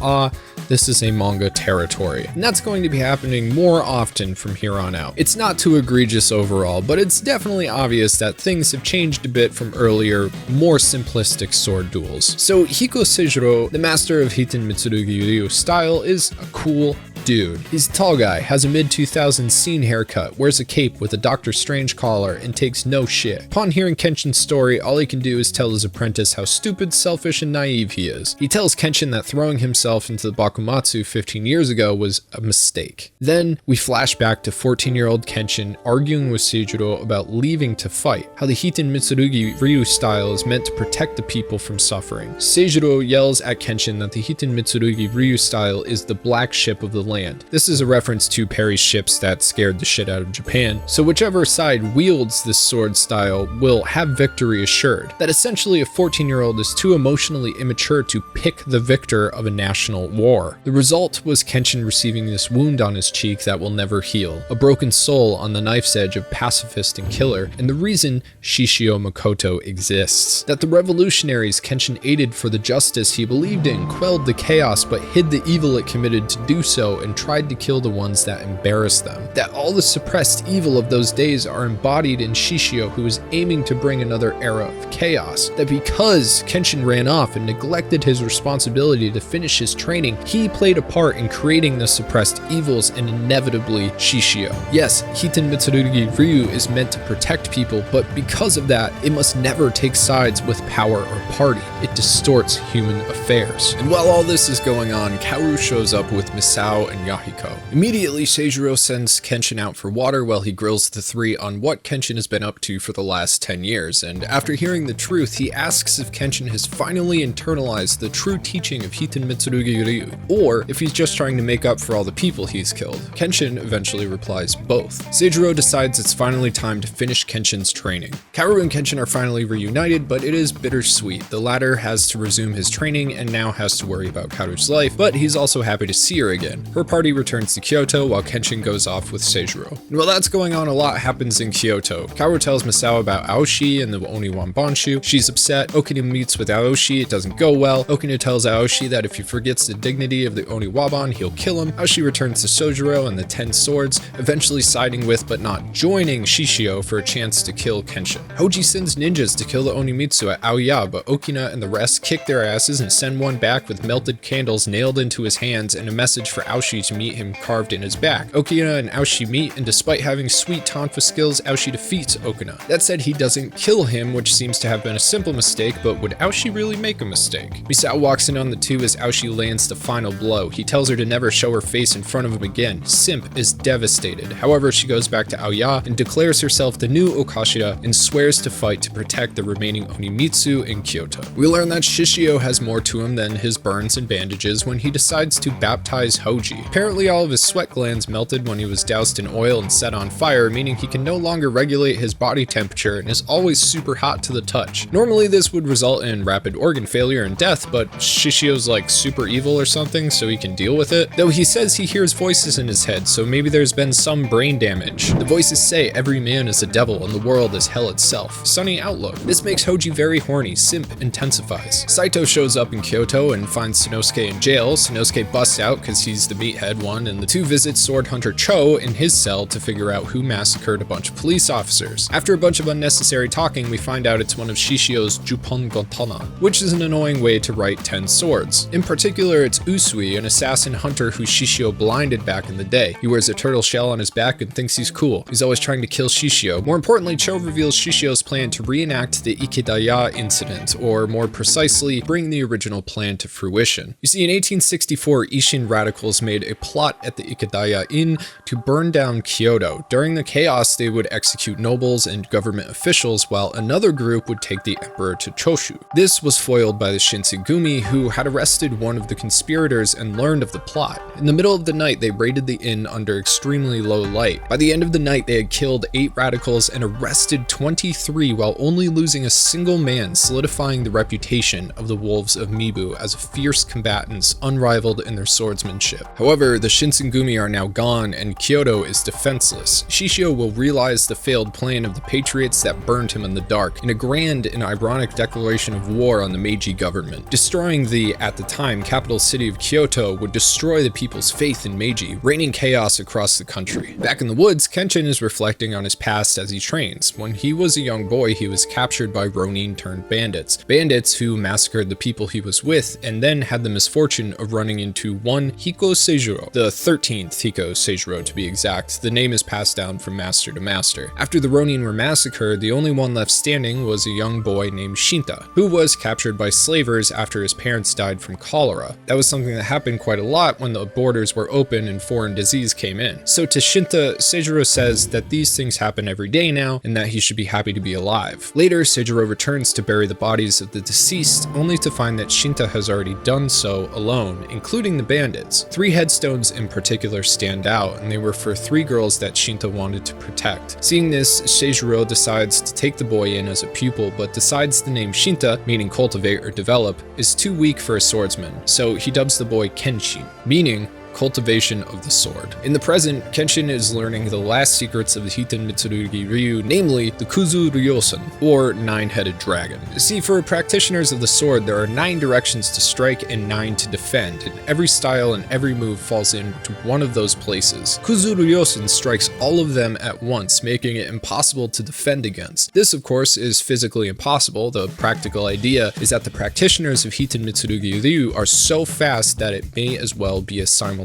this is a manga territory, and that's going to be happening more often from here on out. It's not too egregious overall, but it's definitely obvious that things have changed a bit from earlier, more simplistic sword duels. So Hiko Seijiro, the master of Hiten Mitsurugi Ryu style, is a cool dude. He's a tall guy, has a mid-2000s scene haircut, wears a cape with a Doctor Strange collar, and takes no shit. Upon hearing Kenshin's story, all he can do is tell his apprentice how stupid, selfish, and naive he is. He tells Kenshin that throwing himself into the Bakumatsu 15 years ago was a mistake. Then we flash back to 14-year-old Kenshin arguing with Seijiro about leaving to fight, how the Hiten Mitsurugi Ryu style is meant to protect the people from suffering. Seijiro yells at Kenshin that the Hiten Mitsurugi Ryu style is the black ship of the land. This is a reference to Perry's ships that scared the shit out of Japan, so whichever side wields this sword style will have victory assured. That essentially a 14-year-old is too emotionally immature to pick the victor of a national war. The result was Kenshin receiving this wound on his cheek that will never heal, a broken soul on the knife's edge of pacifist and killer, and the reason Shishio Makoto exists. That the revolutionaries Kenshin aided for the justice he believed in quelled the chaos but hid the evil it committed to do so and tried to kill the ones that embarrassed them. That all the suppressed evil of those days are embodied in Shishio, who is aiming to bring another era of chaos. That because Kenshin ran off and neglected his responsibility to finish his training, he played a part in creating the suppressed evils and inevitably Shishio. Yes, Hiten Mitsurugi Ryu is meant to protect people, but because of that, it must never take sides with power or party. It distorts human affairs. And while all this is going on, Kaoru shows up with Misao and Yahiko. Immediately, Seijiro sends Kenshin out for water while he grills the three on what Kenshin has been up to for the last 10 years, and after hearing the truth, he asks if Kenshin has finally internalized the true teaching of Hiten Mitsurugi Ryu, or if he's just trying to make up for all the people he's killed. Kenshin eventually replies both. Seijiro decides it's finally time to finish Kenshin's training. Kaoru and Kenshin are finally reunited, but it is bittersweet. The latter has to resume his training and now has to worry about Kaoru's life, but he's also happy to see her again. Her party returns to Kyoto while Kenshin goes off with Seijiro. And while that's going on, a lot happens in Kyoto. Kaoru tells Misao about Aoshi and the Oniwabanshu. She's upset. Okina meets with Aoshi. It doesn't go well. Okina tells Aoshi that if he forgets the dignity of the Oniwaban, he'll kill him. Aoshi returns to Seijiro and the 10 swords, eventually siding with but not joining Shishio for a chance to kill Kenshin. Hoji sends ninjas to kill the Onimitsu at Aoya, but Okina and the rest kick their asses and send one back with melted candles nailed into his hands and a message for Aoshi to meet him carved in his back. Okina and Aoshi meet, and despite having sweet tonfa skills, Aoshi defeats Okina. That said, he doesn't kill him, which seems to have been a simple mistake, but would Aoshi really make a mistake? Misao walks in on the two as Aoshi lands the final blow. He tells her to never show her face in front of him again. Simp is devastated. However, she goes back to Aoya and declares herself the new Okashira and swears to fight to protect the remaining Onimitsu in Kyoto. We learn that Shishio has more to him than his burns and bandages when he decides to baptize Hoji. Apparently all of his sweat glands melted when he was doused in oil and set on fire, meaning he can no longer regulate his body temperature and is always super hot to the touch. Normally this would result in rapid organ failure and death, but Shishio's like super evil or something, so he can deal with it. Though he says he hears voices in his head, so maybe there's been some brain damage. The voices say every man is a devil and the world is hell itself. Sunny outlook. This makes Hoji very horny. Simp intensifies. Saito shows up in Kyoto and finds Sanosuke in jail. Sanosuke busts out because he's the Meathead 1, and the two visit Sword Hunter Cho in his cell to figure out who massacred a bunch of police officers. After a bunch of unnecessary talking, we find out it's one of Shishio's Juppon Gotana, which is an annoying way to write 10 swords. In particular, it's Usui, an assassin hunter who Shishio blinded back in the day. He wears a turtle shell on his back and thinks he's cool. He's always trying to kill Shishio. More importantly, Cho reveals Shishio's plan to reenact the Ikedaya incident, or more precisely, bring the original plan to fruition. You see, in 1864, Ishin radicals made a plot at the Ikedaya Inn to burn down Kyoto. During the chaos, they would execute nobles and government officials, while another group would take the emperor to Choshu. This was foiled by the Shinsengumi, who had arrested one of the conspirators and learned of the plot. In the middle of the night, they raided the inn under extremely low light. By the end of the night, they had killed 8 radicals and arrested 23 while only losing a single man, solidifying the reputation of the Wolves of Mibu as fierce combatants unrivaled in their swordsmanship. However, the Shinsengumi are now gone and Kyoto is defenseless. Shishio will realize the failed plan of the patriots that burned him in the dark in a grand and ironic declaration of war on the Meiji government. Destroying the, at the time, capital city of Kyoto would destroy the people's faith in Meiji, raining chaos across the country. Back in the woods, Kenshin is reflecting on his past as he trains. When he was a young boy, he was captured by Ronin turned bandits. Bandits who massacred the people he was with and then had the misfortune of running into one Hiko Seijuro, the 13th Hiko Seijuro to be exact. The name is passed down from master to master. After the Ronin were massacred, the only one left standing was a young boy named Shinta, who was captured by slavers after his parents died from cholera. That was something that happened quite a lot when the borders were open and foreign disease came in. So to Shinta, Seijuro says that these things happen every day now and that he should be happy to be alive. Later, Seijuro returns to bury the bodies of the deceased, only to find that Shinta has already done so alone, including the bandits. 3 headstones in particular stand out, and they were for 3 girls that Shinta wanted to protect. Seeing this, Seijuro decides to take the boy in as a pupil, but decides the name Shinta, meaning cultivate or develop, is too weak for a swordsman, so he dubs the boy Kenshin, meaning cultivation of the sword. In the present, Kenshin is learning the last secrets of the Hiten Mitsurugi Ryu, namely the Kuzu Ryosen, or 9-headed dragon. See, for practitioners of the sword, there are 9 directions to strike and 9 to defend, and every style and every move falls into one of those places. Kuzu Ryosen strikes all of them at once, making it impossible to defend against. This, of course, is physically impossible. The practical idea is that the practitioners of Hiten Mitsurugi Ryu are so fast that it may as well be a simultaneous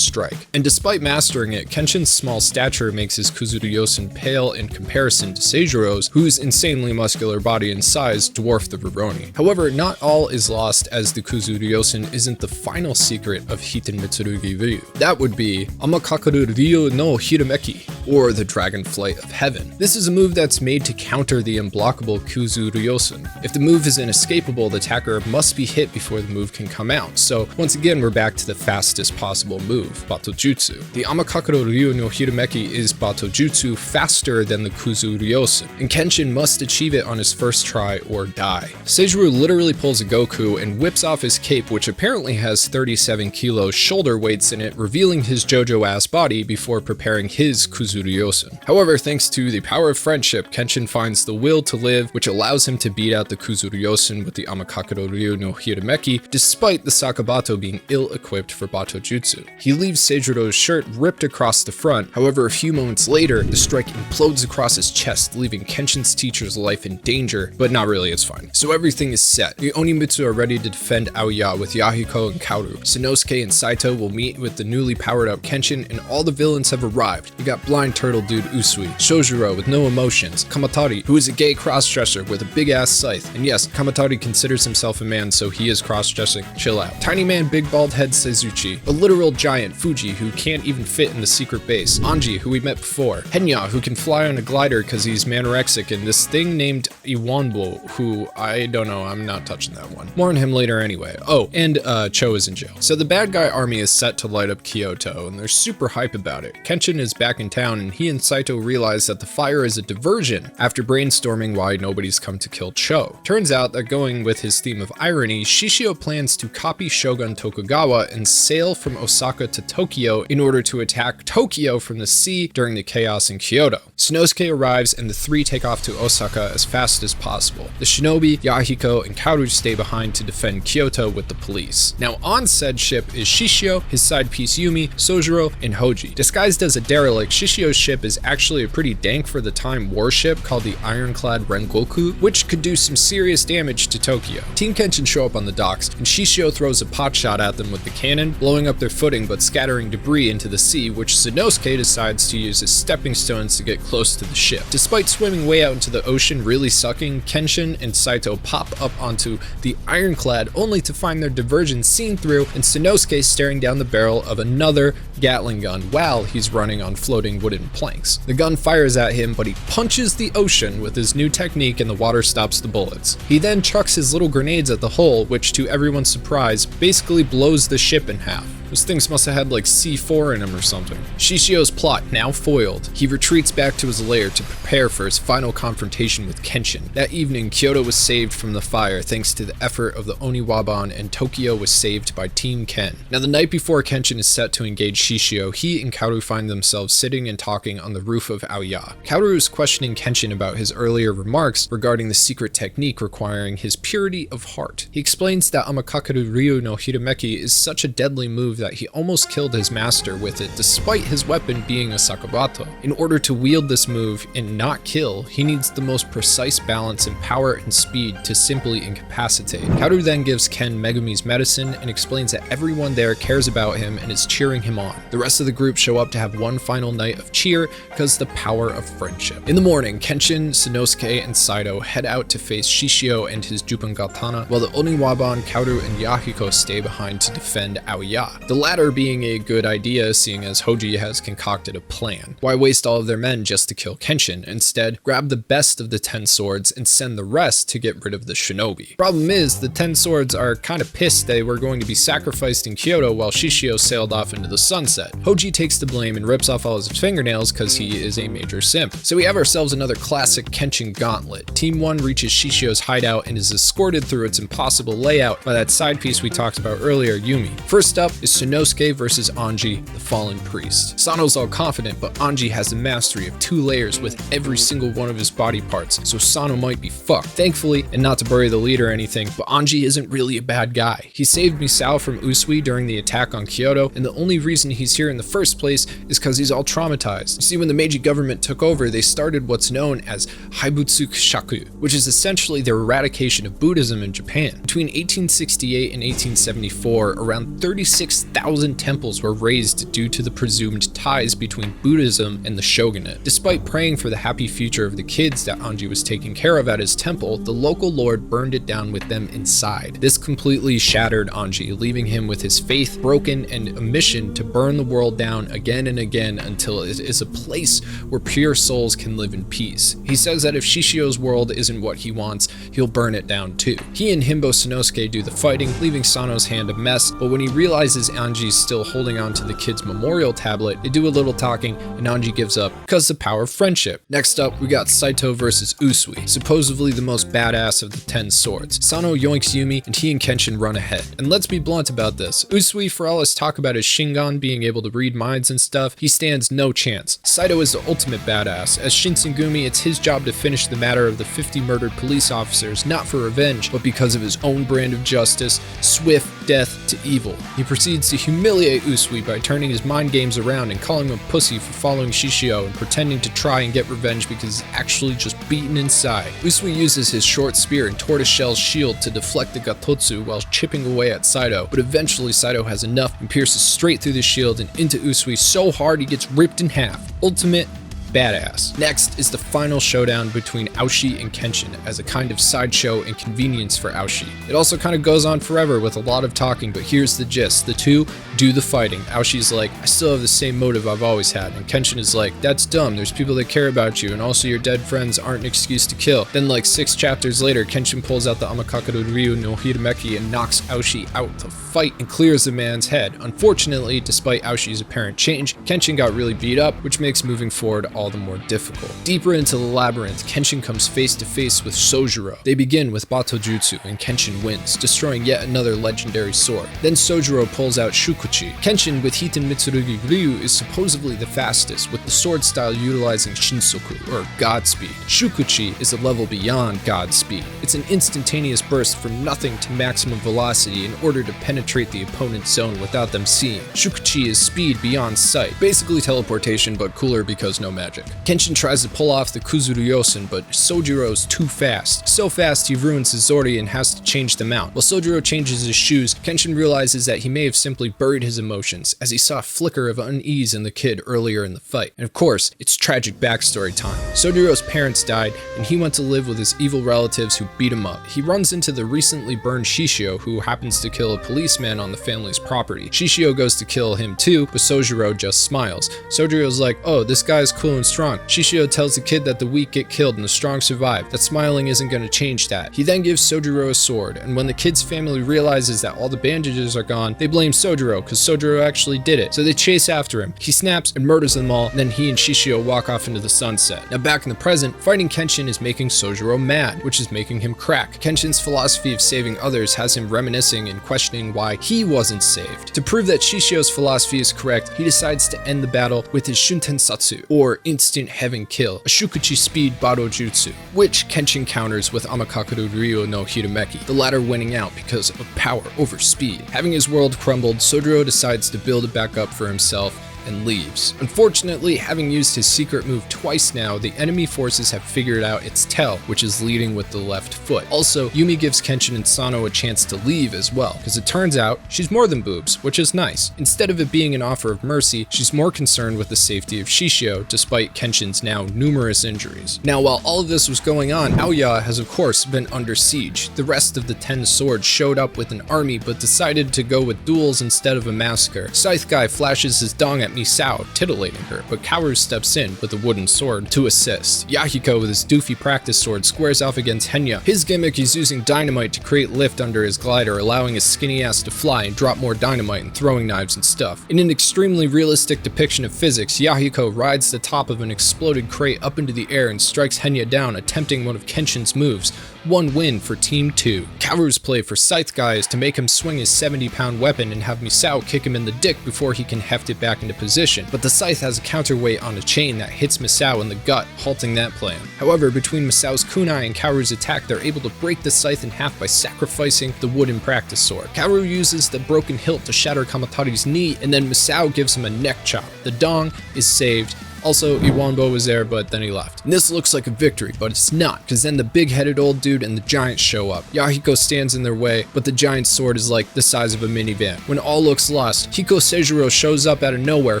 strike. And despite mastering it, Kenshin's small stature makes his Kuzuryosen pale in comparison to Seijuro's, whose insanely muscular body and size dwarf the Rurouni. However, not all is lost, as the Kuzuryosen isn't the final secret of Hiten Mitsurugi Ryu. That would be Amakakaru Ryu no Hiromeki, or the Dragon Flight of Heaven. This is a move that's made to counter the unblockable Kuzuryosen. If the move is inescapable, the attacker must be hit before the move can come out. So once again, we're back to the fastest possible move, Battojutsu. The Amakakaru Ryu no Hiromeki is Battojutsu faster than the Kuzuryosen, and Kenshin must achieve it on his first try or die. Seijuro literally pulls a Goku and whips off his cape, which apparently has 37 kilos shoulder weights in it, revealing his JoJo-ass body before preparing his Kuzuryosen. However, thanks to the power of friendship, Kenshin finds the will to live, which allows him to beat out the Kuzuryosen with the Amakakaru Ryu no Hiromeki, despite the Sakabato being ill-equipped for Battojutsu. He leaves Seijuro's shirt ripped across the front. However, a few moments later, the strike implodes across his chest, leaving Kenshin's teacher's life in danger, but not really, it's fine. So everything is set. The Onimitsu are ready to defend Aoya with Yahiko and Kaoru. Sanosuke and Saito will meet with the newly powered up Kenshin, and all the villains have arrived. You got blind turtle dude Usui, Shojuro with no emotions, Kamatari, who is a gay crossdresser with a big ass scythe. And yes, Kamatari considers himself a man, so he is cross-dressing. Chill out. Tiny man, big bald head Seizuchi, a literal giant Fuji who can't even fit in the secret base, Anji, who we met before, Henya, who can fly on a glider because he's manorexic, and this thing named Iwanbo, who I don't know, I'm not touching that one. More on him later anyway. Oh, and Cho is in jail. So the bad guy army is set to light up Kyoto, and they're super hype about it. Kenshin is back in town, and he and Saito realize that the fire is a diversion after brainstorming why nobody's come to kill Cho. Turns out that going with his theme of irony, Shishio plans to copy Shogun Tokugawa and sail from Osaka to Tokyo in order to attack Tokyo from the sea during the chaos in Kyoto. Sanosuke arrives and the three take off to Osaka as fast as possible. The shinobi, Yahiko, and Kaoru stay behind to defend Kyoto with the police. Now on said ship is Shishio, his side piece Yumi, Sojiro, and Hoji. Disguised as a derelict, Shishio's ship is actually a pretty dank for the time warship called the Ironclad Rengoku, which could do some serious damage to Tokyo. Team Kenshin show up on the docks, and Shishio throws a pot shot at them with the cannon, blowing up their footing but scattering debris into the sea, which Sanosuke decides to use as stepping stones to get close to the ship. Despite swimming way out into the ocean really sucking, Kenshin and Saito pop up onto the Ironclad only to find their diversion seen through and Sanosuke staring down the barrel of another Gatling gun while he's running on floating wooden planks. The gun fires at him, but he punches the ocean with his new technique and the water stops the bullets. He then chucks his little grenades at the hull, which to everyone's surprise basically blows the ship in half. Those things must have had like C4 in them or something. Shishio's plot now foiled. He retreats back to his lair to prepare for his final confrontation with Kenshin. That evening, Kyoto was saved from the fire thanks to the effort of the Oniwaban, and Tokyo was saved by Team Ken. Now the night before Kenshin is set to engage Shishio, he and Kaoru find themselves sitting and talking on the roof of Aoya. Kaoru is questioning Kenshin about his earlier remarks regarding the secret technique requiring his purity of heart. He explains that Amakakaru Ryu no Hirameki is such a deadly move that he almost killed his master with it despite his weapon being a Sakabato. In order to wield this move and not kill, he needs the most precise balance in power and speed to simply incapacitate. Kaoru then gives Ken Megumi's medicine and explains that everyone there cares about him and is cheering him on. The rest of the group show up to have one final night of cheer because the power of friendship. In the morning, Kenshin, Sanosuke, and Saito head out to face Shishio and his Jupangatana, while the Oniwaban, Kaoru, and Yahiko stay behind to defend Aoya. The latter being a good idea, seeing as Hoji has concocted a plan. Why waste all of their men just to kill Kenshin? Instead, grab the best of the 10 swords and send the rest to get rid of the shinobi. Problem is, the 10 swords are kind of pissed they were going to be sacrificed in Kyoto while Shishio sailed off into the sunset. Hoji takes the blame and rips off all his fingernails because he is a major simp. So we have ourselves another classic Kenshin gauntlet. Team 1 reaches Shishio's hideout and is escorted through its impossible layout by that side piece we talked about earlier, Yumi. First up is Sanosuke versus Anji, the fallen priest. Sano's all confident, but Anji has the mastery of 2 layers with every single one of his body parts, so Sano might be fucked. Thankfully, and not to bury the lead or anything, but Anji isn't really a bad guy. He saved Misao from Usui during the attack on Kyoto, and the only reason he's here in the first place is because he's all traumatized. You see, when the Meiji government took over, they started what's known as Haibutsu Shaku, which is essentially their eradication of Buddhism in Japan. Between 1868 and 1874, around 36,000 temples were razed due to the presumed ties between Buddhism and the shogunate. Despite praying for the happy future of the kids that Anji was taking care of at his temple, the local lord burned it down with them inside. This completely shattered Anji, leaving him with his faith broken and a mission to burn the world down again and again until it is a place where pure souls can live in peace. He says that if Shishio's world isn't what he wants, he'll burn it down too. He and Himbo Sanosuke do the fighting, leaving Sano's hand a mess, but when he realizes Anji's still holding on to the kid's memorial tablet, they do a little talking and Anji gives up because the power of friendship. Next up, we got Saito versus Usui, supposedly the most badass of the 10 swords. Sano yoinks Yumi and he and Kenshin run ahead. And let's be blunt about this. Usui, for all his talk about his Shingon being able to read minds and stuff, he stands no chance. Saito is the ultimate badass. As Shinsengumi, it's his job to finish the matter of the 50 murdered police officers, not for revenge, but because of his own brand of justice, swift death to evil. He proceeds to humiliate Usui by turning his mind games around and calling him a pussy for following Shishio and pretending to try and get revenge because he's actually just beaten inside. Usui uses his short spear and tortoiseshell shield to deflect the Gatotsu while chipping away at Saito, but eventually Saito has enough and pierces straight through the shield and into Usui so hard he gets ripped in half. Ultimate badass. Next is the final showdown between Aoshi and Kenshin as a kind of sideshow and convenience for Aoshi. It also kind of goes on forever with a lot of talking, but here's the gist. The two do the fighting. Aoshi's like, I still have the same motive I've always had, and Kenshin is like, that's dumb, there's people that care about you, and also your dead friends aren't an excuse to kill. Then like 6 chapters later, Kenshin pulls out the Amakakaru Ryu no Hirameki and knocks Aoshi out to fight and clears the man's head. Unfortunately, despite Aoshi's apparent change, Kenshin got really beat up, which makes moving forward all the more difficult. Deeper into the labyrinth, Kenshin comes face to face with Sojiro. They begin with Batojutsu and Kenshin wins, destroying yet another legendary sword. Then Sojiro pulls out Shukuchi. Kenshin with Hiten Mitsurugi Ryu is supposedly the fastest, with the sword style utilizing Shinsoku, or Godspeed. Shukuchi is a level beyond Godspeed. It's an instantaneous burst from nothing to maximum velocity in order to penetrate the opponent's zone without them seeing. Shukuchi is speed beyond sight, basically teleportation but cooler because no magic. Kenshin tries to pull off the Kuzuruyosen, but Sojiro's too fast. So fast he ruins his Zori and has to change the mount. While Sojiro changes his shoes, Kenshin realizes that he may have simply buried his emotions, as he saw a flicker of unease in the kid earlier in the fight. And of course, it's tragic backstory time. Sojiro's parents died, and he went to live with his evil relatives who beat him up. He runs into the recently burned Shishio, who happens to kill a policeman on the family's property. Shishio goes to kill him too, but Sojiro just smiles. Sojiro's like, oh, this guy's cool and strong. Shishio tells the kid that the weak get killed and the strong survive, that smiling isn't going to change that. He then gives Sojiro a sword, and when the kid's family realizes that all the bandages are gone, they blame Sojiro, because Sojiro actually did it. So they chase after him. He snaps and murders them all, and then he and Shishio walk off into the sunset. Now back in the present, fighting Kenshin is making Sojiro mad, which is making him crack. Kenshin's philosophy of saving others has him reminiscing and questioning why he wasn't saved. To prove that Shishio's philosophy is correct, he decides to end the battle with his Shuntensatsu, or instant heaven kill, a Shukuchi speed Batojutsu, which Kenshin counters with Amakakuru Ryu no Hiromeki, the latter winning out because of power over speed. Having his world crumbled, Sojiro decides to build it back up for himself and leaves. Unfortunately, having used his secret move twice now, the enemy forces have figured out its tell, which is leading with the left foot. Also, Yumi gives Kenshin and Sano a chance to leave as well, because it turns out she's more than boobs, which is nice. Instead of it being an offer of mercy, she's more concerned with the safety of Shishio, despite Kenshin's now numerous injuries. Now, while all of this was going on, Aoya has of course been under siege. The rest of the 10 swords showed up with an army, but decided to go with duels instead of a massacre. Scythe Guy flashes his dong at Misao, titillating her, but Kaoru steps in with a wooden sword to assist. Yahiko with his doofy practice sword squares off against Henya. His gimmick is using dynamite to create lift under his glider, allowing his skinny ass to fly and drop more dynamite and throwing knives and stuff. In an extremely realistic depiction of physics, Yahiko rides the top of an exploded crate up into the air and strikes Henya down, attempting one of Kenshin's moves. One win for Team 2. Kaoru's play for Scythe Guy is to make him swing his 70-pound weapon and have Misao kick him in the dick before he can heft it back into position, but the scythe has a counterweight on a chain that hits Misao in the gut, halting that plan. However, between Misao's kunai and Kaoru's attack, they're able to break the scythe in half by sacrificing the wooden practice sword. Kaoru uses the broken hilt to shatter Kamatari's knee, and then Misao gives him a neck chop. The dong is saved. Also, Iwanbo was there, but then he left. And this looks like a victory, but it's not, because then the big-headed old dude and the giant show up. Yahiko stands in their way, but the giant's sword is like the size of a minivan. When all looks lost, Hiko Seijiro shows up out of nowhere,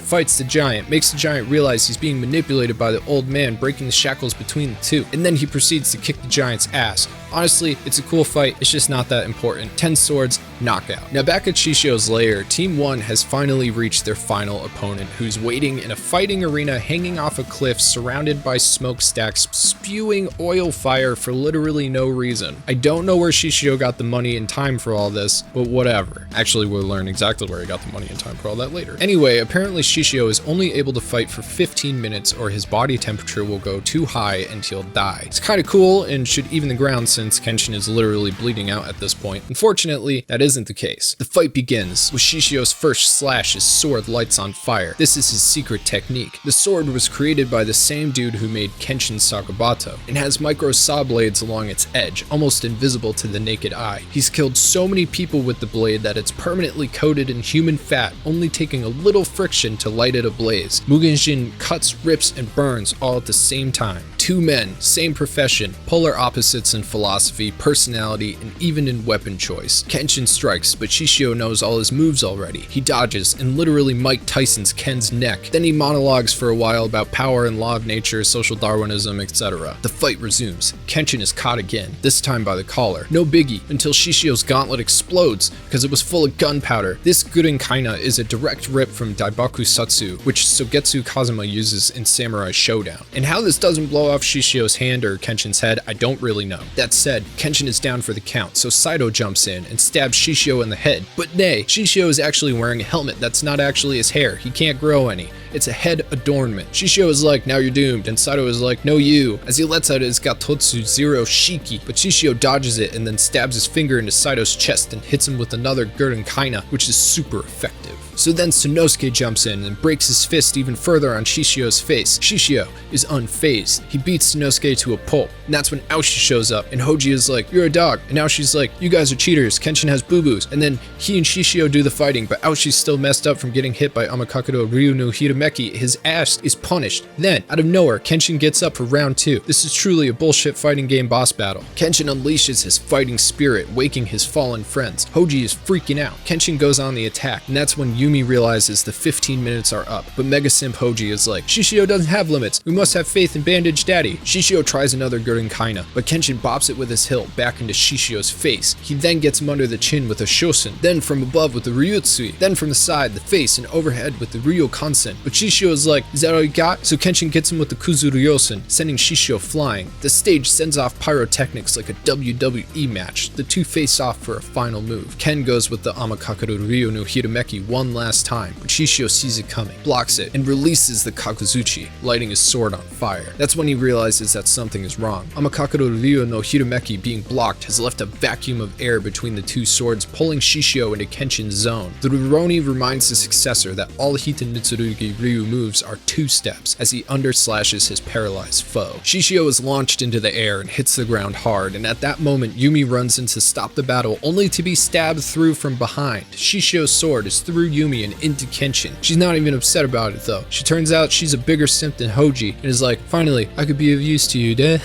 fights the giant, makes the giant realize he's being manipulated by the old man, breaking the shackles between the two, and then he proceeds to kick the giant's ass. Honestly, it's a cool fight, it's just not that important. 10 swords, knockout. Now back at Shishio's lair, Team 1 has finally reached their final opponent, who's waiting in a fighting arena hanging off a cliff surrounded by smokestacks, spewing oil fire for literally no reason. I don't know where Shishio got the money and time for all this, but whatever. Actually, we'll learn exactly where he got the money and time for all that later. Anyway, apparently Shishio is only able to fight for 15 minutes or his body temperature will go too high and he'll die. It's kind of cool and should even the ground since Kenshin is literally bleeding out at this point. Unfortunately, that isn't the case. The fight begins with Shishio's first slash. His sword lights on fire. This is his secret technique. The sword was created by the same dude who made Kenshin's Sakabato and has micro saw blades along its edge, almost invisible to the naked eye. He's killed so many people with the blade that it's permanently coated in human fat, only taking a little friction to light it ablaze. Mugenshin cuts, rips, and burns all at the same time. Two men, same profession, polar opposites in philosophy, personality, and even in weapon choice. Kenshin strikes, but Shishio knows all his moves already. He dodges and literally Mike Tyson's Ken's neck. Then he monologues for a while about power and law of nature, social Darwinism, etc. The fight resumes. Kenshin is caught again, this time by the collar. No biggie, until Shishio's gauntlet explodes, because it was full of gunpowder. This Gurenkaina is a direct rip from Daibaku Satsu, which Sogetsu Kazuma uses in Samurai Showdown. And how this doesn't blow off Shishio's hand or Kenshin's head, I don't really know. That said, Kenshin is down for the count, so Saito jumps in and stabs Shishio in the head. But nay, Shishio is actually wearing a helmet that's not actually his hair. He can't grow any. it's a head adornment. Shishio is like, now you're doomed, and Saito is like, no you, as he lets out his Gatotsu Zero Shiki, but Shishio dodges it and then stabs his finger into Saito's chest and hits him with another Gurren Kaina, which is super effective. So then Sanosuke jumps in and breaks his fist even further on Shishio's face. Shishio is unfazed. He beats Sanosuke to a pulp, and that's when Aoshi shows up, and Hoji is like, you're a dog, and Aoshi's like, you guys are cheaters, Kenshin has boo-boos, and then he and Shishio do the fighting, but Aoshi's still messed up from getting hit by Amakakado Ryu no Hirameki. His ass is punished. Then, out of nowhere, Kenshin gets up for round 2. This is truly a bullshit fighting game boss battle. Kenshin unleashes his fighting spirit, waking his fallen friends. Hoji is freaking out. Kenshin goes on the attack, and that's when Yumi realizes the 15 minutes are up, but Mega Simp Hoji is like, Shishio doesn't have limits, we must have faith in Bandage Daddy. Shishio tries another Gurren Kaina, but Kenshin bops it with his hilt back into Shishio's face. He then gets him under the chin with a Shosen, then from above with the Ryutsui, then from the side, the face, and overhead with the Ryo Kansen. But Shishio is like, is that all you got? So Kenshin gets him with the Kuzuryosen, sending Shishio flying. The stage sends off pyrotechnics like a WWE match. The two face off for a final move. Ken goes with the Amakakado Ryu no Hirameki one last time, but Shishio sees it coming, blocks it, and releases the Kakuzuchi, lighting his sword on fire. That's when he realizes that something is wrong. Amakakado Ryu no Hirameki being blocked has left a vacuum of air between the two swords, pulling Shishio into Kenshin's zone. The Rurouni reminds his successor that all Hiten Mitsurugi Ryu moves are 2 steps, as he underslashes his paralyzed foe. Shishio is launched into the air and hits the ground hard, and at that moment Yumi runs in to stop the battle, only to be stabbed through from behind. Shishio's sword is through Yumi and into Kenshin. She's not even upset about it though. She turns out she's a bigger simp than Hoji, and is like, finally, I could be of use to you, duh.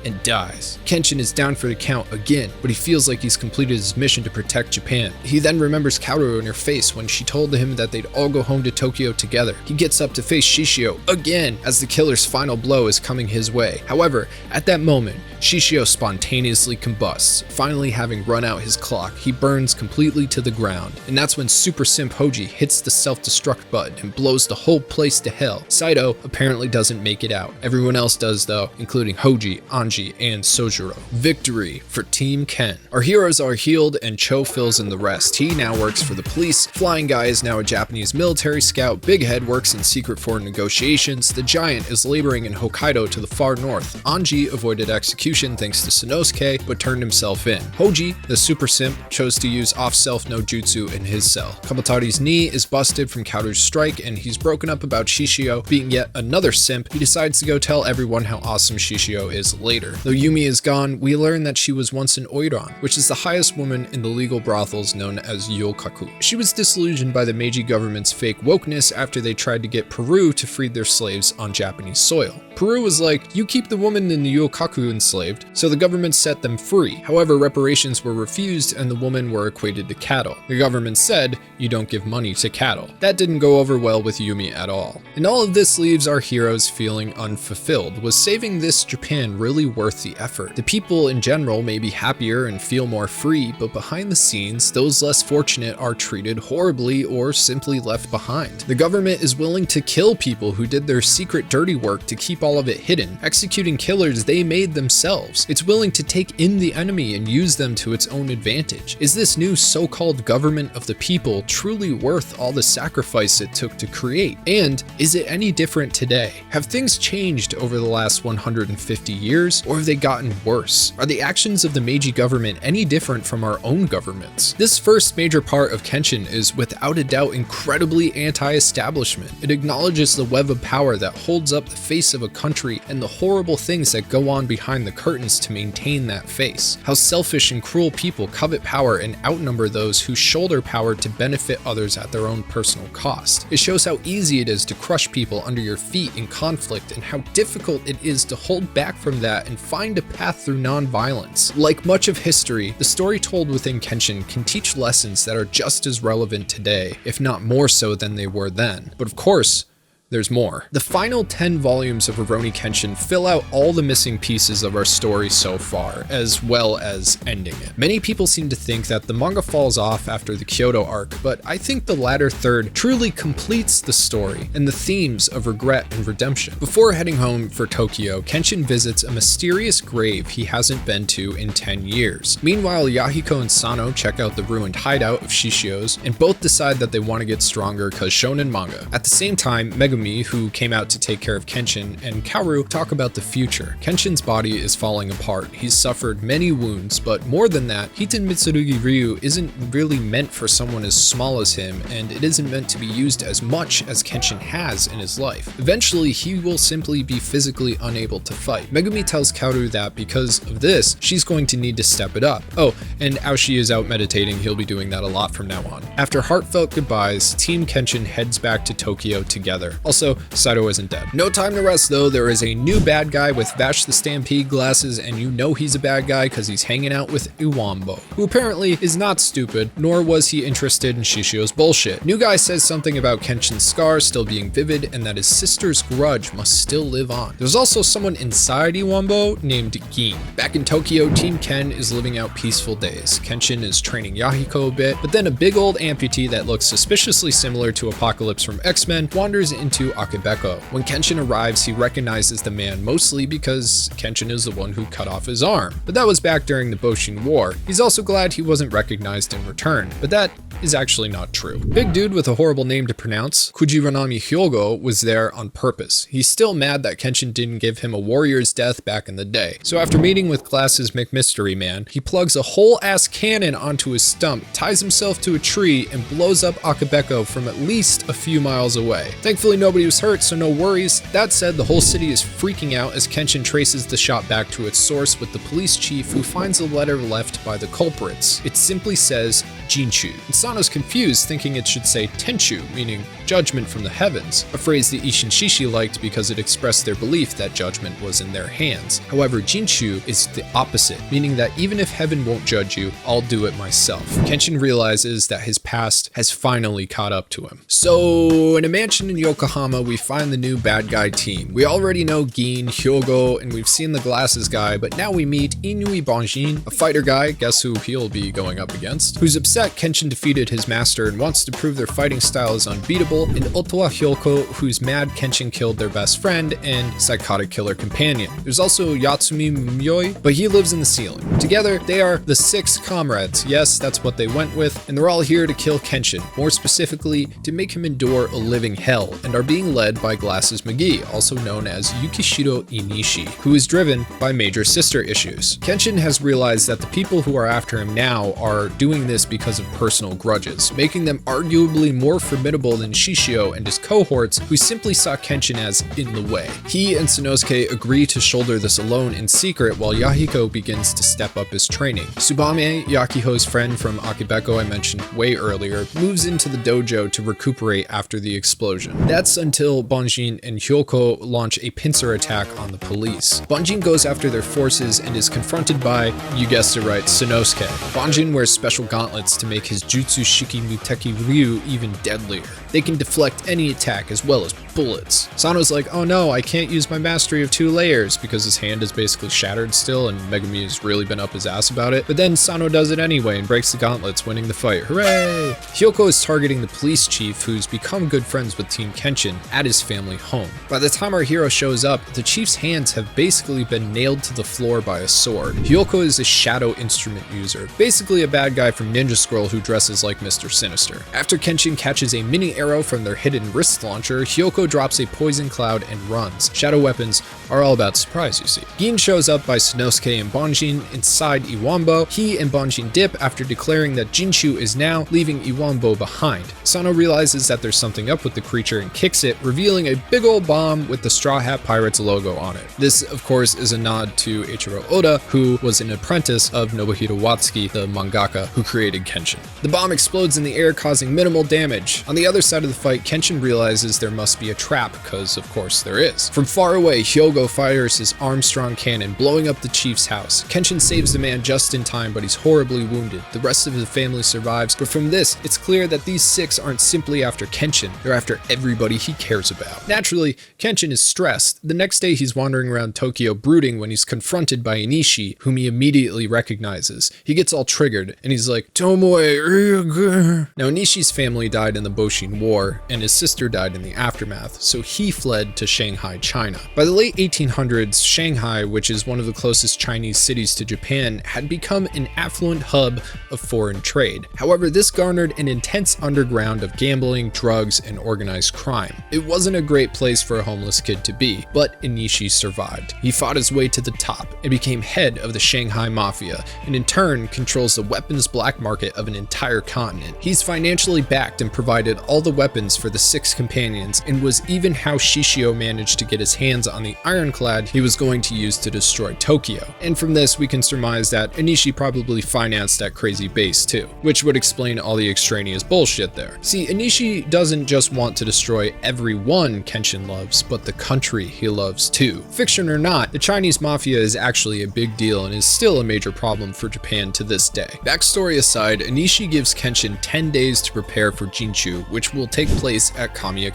And dies. Kenshin is down for the count again, but he feels like he's completed his mission to protect Japan. He then remembers Kaoru in her face when she told him that they'd all go home to Tokyo together. He gets up to face Shishio again as the killer's final blow is coming his way. However, at that moment, Shishio spontaneously combusts. Finally having run out his clock, he burns completely to the ground. And that's when Super Simp Hoji hits the self-destruct button and blows the whole place to hell. Saito apparently doesn't make it out. Everyone else does though, including Hoji, Anji, and Sojiro. Victory for Team Ken. Our heroes are healed and Cho fills in the rest. He now works for the police. Flying Guy is now a Japanese military scout. Big Head works in secret foreign negotiations. The Giant is laboring in Hokkaido to the far north. Anji avoided execution thanks to Sanosuke, but turned himself in. Hoji, the super simp, chose to use off-self no jutsu in his cell. Kamatari's knee is busted from Kaoru's strike, and he's broken up about Shishio being yet another simp. He decides to go tell everyone how awesome Shishio is later. Though Yumi is gone, we learn that she was once an oiran, which is the highest woman in the legal brothels known as yokaku. She was disillusioned by the Meiji government's fake wokeness after they tried to get Peru to free their slaves on Japanese soil. Peru was like, you keep the woman in the yokaku enslaved, so the government set them free. However, reparations were refused and the women were equated to cattle. The government said, you don't give money to cattle. That didn't go over well with Yumi at all. And all of this leaves our heroes feeling unfulfilled. Was saving this Japan really worth the effort? The people in general may be happier and feel more free, but behind the scenes, those less fortunate are treated horribly or simply left behind. The government is willing to kill people who did their secret dirty work to keep all of it hidden, executing killers they made themselves. It's willing to take in the enemy and use them to its own advantage. Is this new so-called government of the people truly worth all the sacrifice it took to create? And is it any different today? Have things changed over the last 150 years, or have they gotten worse? Are the actions of the Meiji government any different from our own governments? This first major part of Kenshin is without a doubt incredibly anti-establishment. It acknowledges the web of power that holds up the face of a country and the horrible things that go on behind the curtains to maintain that face. How selfish and cruel people covet power and outnumber those who shoulder power to benefit others at their own personal cost. It shows how easy it is to crush people under your feet in conflict and how difficult it is to hold back from that and find a path through non-violence. Like much of history, the story told within Kenshin can teach lessons that are just as relevant today, if not more so than they were then. But of course, there's more. The final 10 volumes of Rurouni Kenshin fill out all the missing pieces of our story so far, as well as ending it. Many people seem to think that the manga falls off after the Kyoto arc, but I think the latter third truly completes the story and the themes of regret and redemption. Before heading home for Tokyo, Kenshin visits a mysterious grave he hasn't been to in 10 years. Meanwhile, Yahiko and Sano check out the ruined hideout of Shishio's, and both decide that they want to get stronger cause shonen manga. At the same time, Megumi Megumi, who came out to take care of Kenshin, and Kaoru talk about the future. Kenshin's body is falling apart. He's suffered many wounds, but more than that, Hiten Mitsurugi Ryu isn't really meant for someone as small as him, and it isn't meant to be used as much as Kenshin has in his life. Eventually, he will simply be physically unable to fight. Megumi tells Kaoru that because of this, she's going to need to step it up. Oh, and Aoshi is out meditating. He'll be doing that a lot from now on. After heartfelt goodbyes, Team Kenshin heads back to Tokyo together. Also, Saito isn't dead. No time to rest though. There is a new bad guy with Vash the Stampede glasses, and you know he's a bad guy because he's hanging out with Iwambo, who apparently is not stupid, nor was he interested in Shishio's bullshit. New guy says something about Kenshin's scar still being vivid and that his sister's grudge must still live on. There's also someone inside Iwambo named Gin. Back in Tokyo, Team Ken is living out peaceful days. Kenshin is training Yahiko a bit, but then a big old amputee that looks suspiciously similar to Apocalypse from X-Men wanders into Akebeko. When Kenshin arrives, he recognizes the man mostly because Kenshin is the one who cut off his arm. But that was back during the Boshin War. He's also glad he wasn't recognized in return, but that is actually not true. Big dude with a horrible name to pronounce, Kujiranami Hyogo, was there on purpose. He's still mad that Kenshin didn't give him a warrior's death back in the day. So after meeting with Glass's McMystery Man, he plugs a whole ass cannon onto his stump, ties himself to a tree, and blows up Akebeko from at least a few miles away. Thankfully nobody was hurt, so no worries. That said, the whole city is freaking out as Kenshin traces the shot back to its source with the police chief, who finds a letter left by the culprits. It simply says Jinchu. And Sano's confused, thinking it should say Tenchu, meaning judgment from the heavens, a phrase the Isshin Shishi liked because it expressed their belief that judgment was in their hands. However, Jinchu is the opposite, meaning that even if heaven won't judge you, I'll do it myself. Kenshin realizes that his past has finally caught up to him. So, in a mansion in Yokohama, we find the new bad guy team. We already know Gin, Hyogo, and we've seen the glasses guy, but now we meet Oniwabanshu, a fighter guy, guess who he'll be going up against, who's upset Kenshin defeated his master and wants to prove their fighting style is unbeatable, and Otowa Hyoko, who's mad Kenshin killed their best friend and psychotic killer companion. There's also Yatsumi Mumyoi, but he lives in the ceiling. Together, they are the 6 comrades. Yes, that's what they went with, and they're all here to kill Kenshin, more specifically, to make him endure a living hell, and are being led by Glasses McGee, also known as Yukishiro Inishi, who is driven by major sister issues. Kenshin has realized that the people who are after him now are doing this because of personal grudges, making them arguably more formidable than Shishio and his cohorts, who simply saw Kenshin as in the way. He and Sanosuke agree to shoulder this alone in secret while Yahiko begins to step up his training. Tsubame, Yakiho's friend from Akebeko I mentioned way earlier, moves into the dojo to recuperate after the explosion. That's until Banjin and Hyoko launch a pincer attack on the police. Banjin goes after their forces and is confronted by, you guessed it right, Sanosuke. Banjin wears special gauntlets to make his Jutsu Shiki Muteki Ryu even deadlier. They can deflect any attack as well as bullets. Sano's like, oh no, I can't use my mastery of 2 layers because his hand is basically shattered still and Megumi has really been up his ass about it. But then Sano does it anyway and breaks the gauntlets, winning the fight. Hooray! Hyoko is targeting the police chief, who's become good friends with Team Kenshin, at his family home. By the time our hero shows up, the chief's hands have basically been nailed to the floor by a sword. Hyoko is a shadow instrument user, basically a bad guy from Ninja Scroll who dresses like Mr. Sinister. After Kenshin catches a mini arrow from their hidden wrist launcher, Hyoko drops a poison cloud and runs. Shadow weapons are all about surprise, you see. Gin shows up by Sanosuke and Banjin inside Iwambo. He and Banjin dip after declaring that Jinchu is now leaving Iwambo behind. Sano realizes that there's something up with the creature and kicks it, revealing a big old bomb with the Straw Hat Pirates logo on it. This, of course, is a nod to Eiichiro Oda, who was an apprentice of Nobuhiro Watsuki, the mangaka who created Kenshin. The bomb explodes in the air, causing minimal damage. On the other side of the fight, Kenshin realizes there must be a trap, because of course there is. From far away, Hyogo fires his Armstrong cannon, blowing up the chief's house. Kenshin saves the man just in time, but he's horribly wounded. The rest of the family survives, but from this, it's clear that these 6 aren't simply after Kenshin, they're after everybody he cares about. Naturally, Kenshin is stressed. The next day he's wandering around Tokyo brooding when he's confronted by Inishi, whom he immediately recognizes. He gets all triggered, and he's like, Tomoe. Now Inishi's family died in the Boshin War, and his sister died in the aftermath, so he fled to Shanghai, China. By the late 1800s, Shanghai, which is one of the closest Chinese cities to Japan, had become an affluent hub of foreign trade. However, this garnered an intense underground of gambling, drugs, and organized crime. time. It wasn't a great place for a homeless kid to be, but Onishi survived. He fought his way to the top and became head of the Shanghai Mafia, and in turn controls the weapons black market of an entire continent. He's financially backed and provided all the weapons for the 6 companions, and was even how Shishio managed to get his hands on the ironclad he was going to use to destroy Tokyo. And from this we can surmise that Onishi probably financed that crazy base too, which would explain all the extraneous bullshit there. See, Onishi doesn't just want to destroy everyone Kenshin loves, but the country he loves too. Fiction or not, the Chinese mafia is actually a big deal and is still a major problem for Japan to this day. Backstory aside, Onishi gives Kenshin 10 days to prepare for Jinchu, which will take place at Kamiya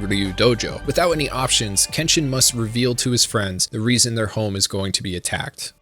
Ryu Dojo. Without any options, Kenshin must reveal to his friends the reason their home is going to be attacked.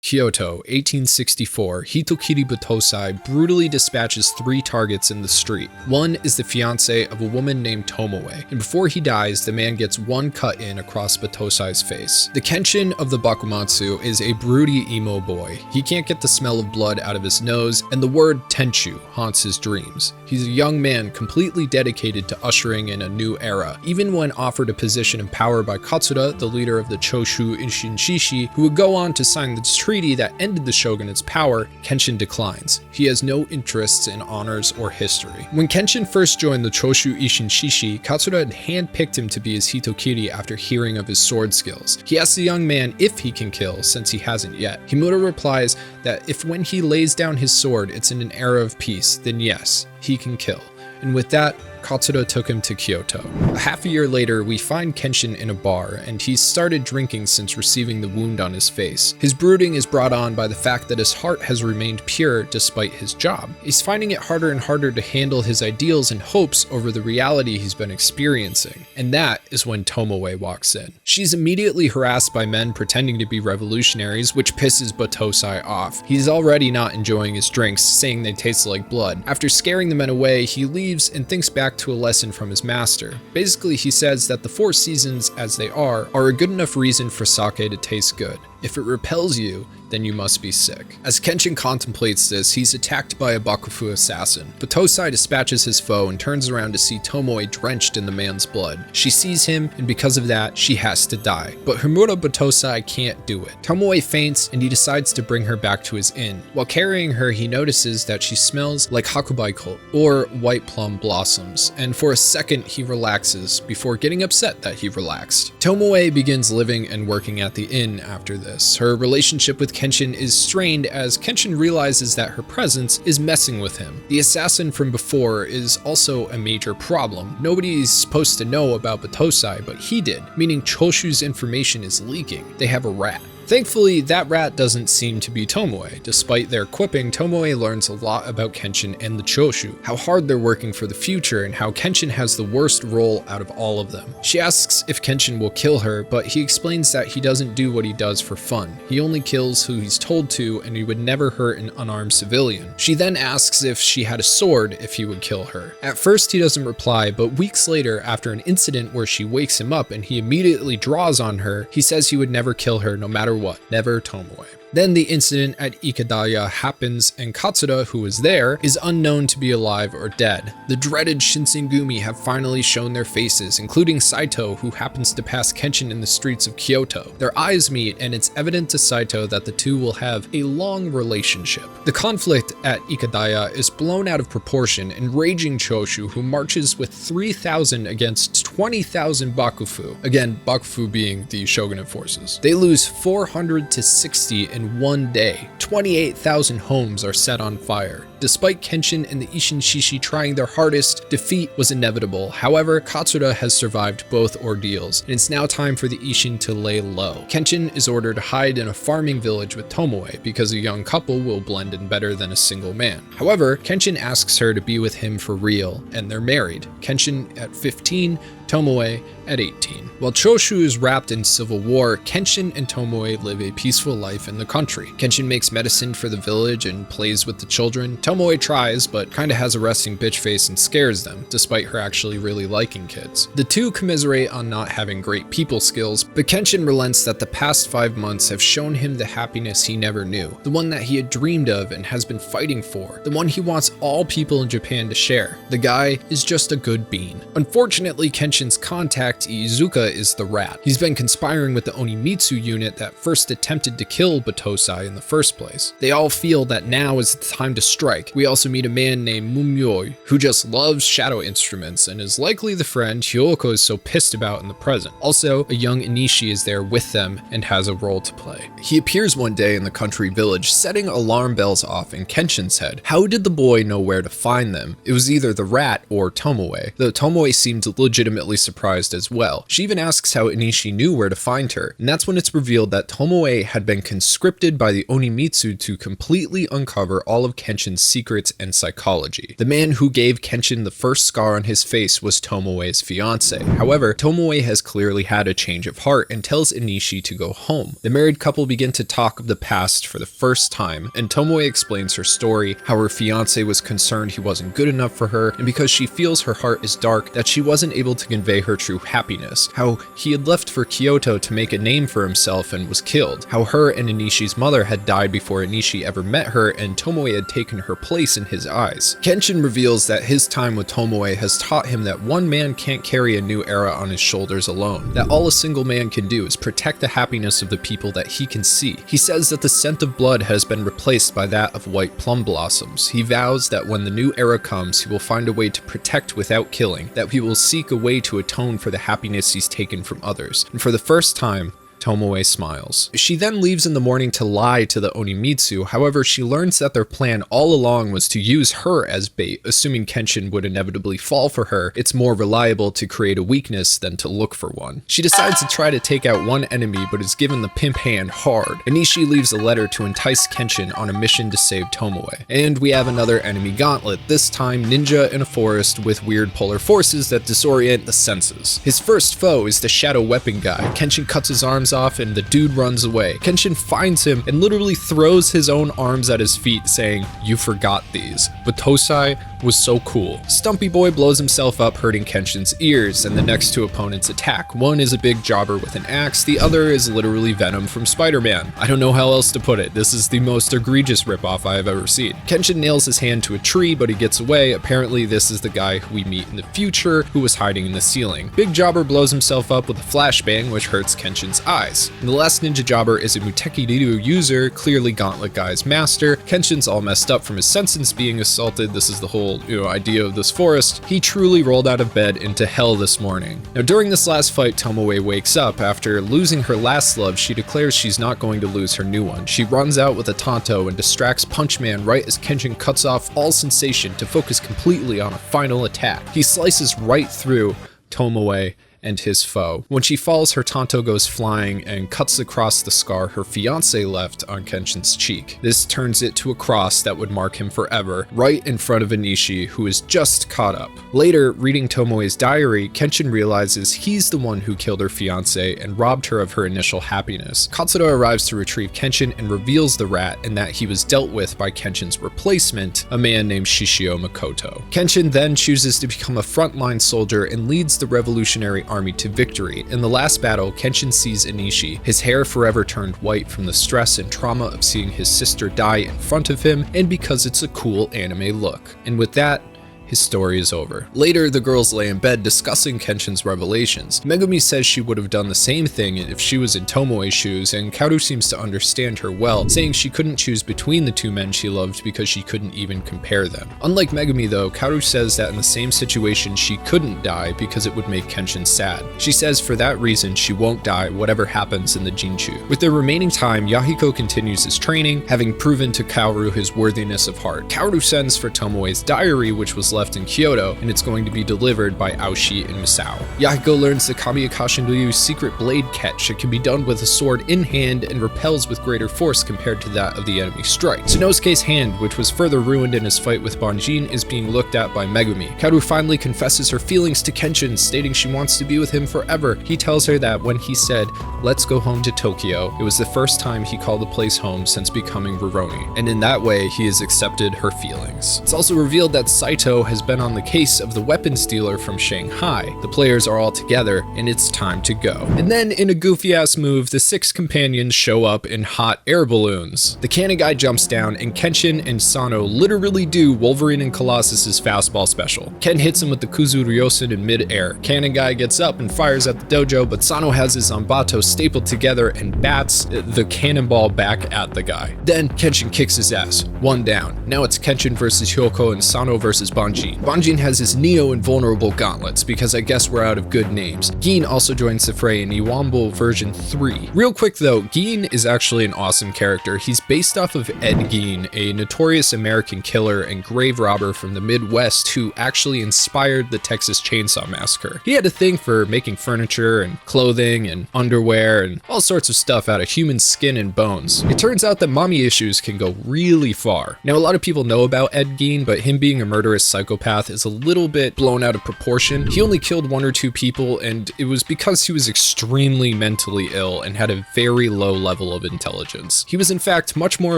Kyoto, 1864, Hitokiri Battousai brutally dispatches 3 targets in the street. One is the fiancé of a woman named Tomoe, and before he dies, the man gets 1 cut in across Battousai's face. The Kenshin of the Bakumatsu is a broody emo boy. He can't get the smell of blood out of his nose, and the word Tenchu haunts his dreams. He's a young man completely dedicated to ushering in a new era. Even when offered a position of power by Katsura, the leader of the Choshu Ishinshishi, who would go on to sign the treaty that ended the shogunate's power, Kenshin declines. He has no interests in honors or history. When Kenshin first joined the Choshu Ishinshishi, Katsura had handpicked him to be his Hitokiri after hearing of his sword skills. He asks the young man if he can kill, since he hasn't yet. Himura replies that if when he lays down his sword it's in an era of peace, then yes, he can kill. And with that, Katsura took him to Kyoto. A half a year later, we find Kenshin in a bar, and he's started drinking since receiving the wound on his face. His brooding is brought on by the fact that his heart has remained pure despite his job. He's finding it harder and harder to handle his ideals and hopes over the reality he's been experiencing. And that is when Tomoe walks in. She's immediately harassed by men pretending to be revolutionaries, which pisses Battousai off. He's already not enjoying his drinks, saying they taste like blood. After scaring the men away, he leaves and thinks back to a lesson from his master. Basically, he says that the 4 seasons as they are a good enough reason for sake to taste good. If it repels you, then you must be sick. As Kenshin contemplates this, he's attacked by a Bakufu assassin. Battousai dispatches his foe and turns around to see Tomoe drenched in the man's blood. She sees him, and because of that, she has to die. But Himura Battousai can't do it. Tomoe faints, and he decides to bring her back to his inn. While carrying her, he notices that she smells like hakubaiko, or white plum blossoms, and for a second he relaxes, before getting upset that he relaxed. Tomoe begins living and working at the inn after this. Her relationship with Kenshin is strained as Kenshin realizes that her presence is messing with him. The assassin from before is also a major problem. Nobody is supposed to know about Battousai, but he did, meaning Choshu's information is leaking. They have a rat. Thankfully, that rat doesn't seem to be Tomoe. Despite their quipping, Tomoe learns a lot about Kenshin and the Choshu, how hard they're working for the future, and how Kenshin has the worst role out of all of them. She asks if Kenshin will kill her, but he explains that he doesn't do what he does for fun. He only kills who he's told to, and he would never hurt an unarmed civilian. She then asks if she had a sword if he would kill her. At first, he doesn't reply, but weeks later, after an incident where she wakes him up and he immediately draws on her, he says he would never kill her no matter what, never Tomoe. Then the incident at Ikadaya happens, and Katsura, who is there, is unknown to be alive or dead. The dreaded Shinsengumi have finally shown their faces, including Saito, who happens to pass Kenshin in the streets of Kyoto. Their eyes meet, and it's evident to Saito that the two will have a long relationship. The conflict at Ikadaya is blown out of proportion, and raging Choshu, who marches with 3,000 against 20,000 Bakufu, again, Bakufu being the shogunate forces. They lose 400 to 60 in one day. 28,000 homes are set on fire. Despite Kenshin and the Ishinshishi trying their hardest, defeat was inevitable. However, Katsura has survived both ordeals, and it's now time for the Ishin to lay low. Kenshin is ordered to hide in a farming village with Tomoe, because a young couple will blend in better than a single man. However, Kenshin asks her to be with him for real, and they're married. Kenshin, at 15, Tomoe at 18. While Choshu is wrapped in civil war, Kenshin and Tomoe live a peaceful life in the country. Kenshin makes medicine for the village and plays with the children. Tomoe tries, but kinda has a resting bitch face and scares them, despite her actually really liking kids. The two commiserate on not having great people skills, but Kenshin relents that the past 5 months have shown him the happiness he never knew, the one that he had dreamed of and has been fighting for, the one he wants all people in Japan to share. The guy is just a good bean. Unfortunately, Kenshin's contact, Iizuka, is the rat. He's been conspiring with the Onimitsu unit that first attempted to kill Battousai in the first place. They all feel that now is the time to strike. We also meet a man named Mumyoi, who just loves shadow instruments and is likely the friend Hyoko is so pissed about in the present. Also, a young Inishi is there with them and has a role to play. He appears one day in the country village, setting alarm bells off in Kenshin's head. How did the boy know where to find them? It was either the rat or Tomoe, though Tomoe seemed legitimately surprised as well. She even asks how Inishi knew where to find her, and that's when it's revealed that Tomoe had been conscripted by the Onimitsu to completely uncover all of Kenshin's secrets and psychology. The man who gave Kenshin the first scar on his face was Tomoe's fiance. However, Tomoe has clearly had a change of heart and tells Inishi to go home. The married couple begin to talk of the past for the first time, and Tomoe explains her story, how her fiance was concerned he wasn't good enough for her, and because she feels her heart is dark, that she wasn't able to convey her true happiness, how he had left for Kyoto to make a name for himself and was killed, how her and Inishi's mother had died before Inishi ever met her and Tomoe had taken her place in his eyes. Kenshin reveals that his time with Tomoe has taught him that one man can't carry a new era on his shoulders alone, that all a single man can do is protect the happiness of the people that he can see. He says that the scent of blood has been replaced by that of white plum blossoms. He vows that when the new era comes, he will find a way to protect without killing, that he will seek a way to atone for the happiness he's taken from others. And for the first time, Tomoe smiles. She then leaves in the morning to lie to the Onimitsu. However, she learns that their plan all along was to use her as bait, assuming Kenshin would inevitably fall for her. It's more reliable to create a weakness than to look for one. She decides to try to take out one enemy, but is given the pimp hand hard. Inishi leaves a letter to entice Kenshin on a mission to save Tomoe. And we have another enemy gauntlet, this time ninja in a forest with weird polar forces that disorient the senses. His first foe is the shadow weapon guy. Kenshin cuts his arms off and the dude runs away. Kenshin finds him and literally throws his own arms at his feet, saying, "You forgot these. Battousai was so cool." Stumpy Boy blows himself up, hurting Kenshin's ears, and the next two opponents attack. One is a big jobber with an axe, the other is literally Venom from Spider-Man. I don't know how else to put it. This is the most egregious ripoff I have ever seen. Kenshin nails his hand to a tree, but he gets away. Apparently this is the guy who we meet in the future who was hiding in the ceiling. Big Jobber blows himself up with a flashbang, which hurts Kenshin's eyes. And the last ninja jobber is a Muteki Ryu user, clearly Gauntlet Guy's master. Kenshin's all messed up from his senses being assaulted. This is the whole, idea of this forest. He truly rolled out of bed into hell this morning. Now during this last fight, Tomoe wakes up. After losing her last love, she declares she's not going to lose her new one. She runs out with a tanto and distracts Punchman right as Kenshin cuts off all sensation to focus completely on a final attack. He slices right through Tomoe and his foe. When she falls, her tanto goes flying and cuts across the scar her fiance left on Kenshin's cheek. This turns it to a cross that would mark him forever, right in front of Inishi, who is just caught up. Later, reading Tomoe's diary, Kenshin realizes he's the one who killed her fiance and robbed her of her initial happiness. Katsura arrives to retrieve Kenshin and reveals the rat and that he was dealt with by Kenshin's replacement, a man named Shishio Makoto. Kenshin then chooses to become a frontline soldier and leads the revolutionary army to victory. In the last battle, Kenshin sees Inishi, his hair forever turned white from the stress and trauma of seeing his sister die in front of him, and because it's a cool anime look. And with that, his story is over. Later, the girls lay in bed discussing Kenshin's revelations. Megumi says she would have done the same thing if she was in Tomoe's shoes, and Kaoru seems to understand her well, saying she couldn't choose between the two men she loved because she couldn't even compare them. Unlike Megumi though, Kaoru says that in the same situation she couldn't die because it would make Kenshin sad. She says for that reason she won't die whatever happens in the Jinchu. With their remaining time, Yahiko continues his training, having proven to Kaoru his worthiness of heart. Kaoru sends for Tomoe's diary, which was left in Kyoto, and it's going to be delivered by Aoshi and Misao. Yahiko learns the Kamiya Ryu's secret blade catch. It can be done with a sword in hand and repels with greater force compared to that of the enemy strike. Sanosuke's hand, which was further ruined in his fight with Banjin, is being looked at by Megumi. Kaoru finally confesses her feelings to Kenshin, stating she wants to be with him forever. He tells her that when he said, "Let's go home to Tokyo," it was the first time he called the place home since becoming Rurouni, and in that way, he has accepted her feelings. It's also revealed that Saito has been on the case of the weapons dealer from Shanghai. The players are all together, and it's time to go. And then, in a goofy-ass move, the 6 companions show up in hot air balloons. The cannon guy jumps down, and Kenshin and Sano literally do Wolverine and Colossus's fastball special. Ken hits him with the Kuzu Ryosen in mid-air. Cannon guy gets up and fires at the dojo, but Sano has his Zanbato stapled together and bats the cannonball back at the guy. Then Kenshin kicks his ass. 1 down. Now it's Kenshin versus Hyoko and Sano versus Banjin. Banjin has his Neo Invulnerable gauntlets, because I guess we're out of good names. Gin also joins the fray in Iwambo version 3. Real quick though, Gin is actually an awesome character. He's based off of Ed Gein, a notorious American killer and grave robber from the Midwest who actually inspired the Texas Chainsaw Massacre. He had a thing for making furniture and clothing and underwear and all sorts of stuff out of human skin and bones. It turns out that mommy issues can go really far. Now, a lot of people know about Ed Gein, but him being a murderous psychopath is a little bit blown out of proportion. He only killed 1 or 2 people, and it was because he was extremely mentally ill and had a very low level of intelligence. He was in fact much more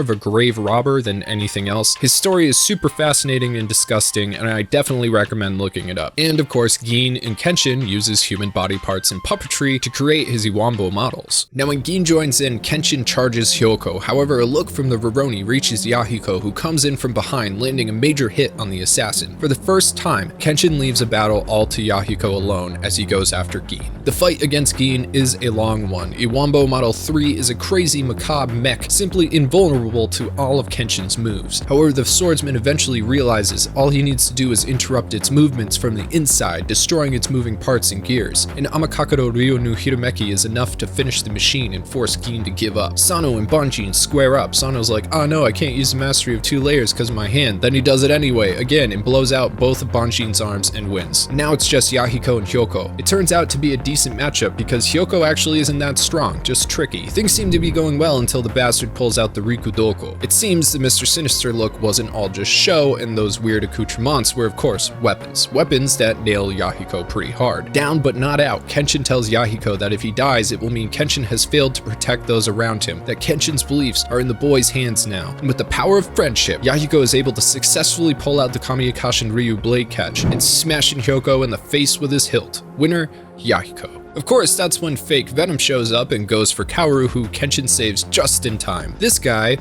of a grave robber than anything else. His story is super fascinating and disgusting, and I definitely recommend looking it up. And of course, Gin and Kenshin uses human body parts and puppetry to create his Iwambo models. Now when Gin joins in, Kenshin charges Hyoko. However, a look from the Rurouni reaches Yahiko, who comes in from behind, landing a major hit on the assassin. For the first time, Kenshin leaves a battle all to Yahiko alone as he goes after Gin. The fight against Gin is a long one. Iwambo Model 3 is a crazy macabre mech, simply invulnerable to all of Kenshin's moves. However, the swordsman eventually realizes all he needs to do is interrupt its movements from the inside, destroying its moving parts and gears. And Amakakado Ryu no Hiromeki is enough to finish the machine and force Gin to give up. Sano and Banjin square up. Sano's like, "Oh no, I can't use the mastery of 2 layers because of my hand." Then he does it anyway, again, and blows out both of Banjin's arms and wins. Now it's just Yahiko and Hyoko. It turns out to be a decent matchup because Hyoko actually isn't that strong, just tricky. Things seem to be going well until the bastard pulls out the Rikudoko. It seems the Mr. Sinister look wasn't all just show, and those weird accoutrements were of course weapons. Weapons that nail Yahiko pretty hard. Down but not out, Kenshin tells Yahiko that if he dies, it will mean Kenshin has failed to protect those around him, that Kenshin's beliefs are in the boy's hands now. And with the power of friendship, Yahiko is able to successfully pull out the Kamiya Ryu blade catch and smashing Hyoko in the face with his hilt. Winner, Yahiko. Of course, that's when fake Venom shows up and goes for Kaoru, who Kenshin saves just in time. This guy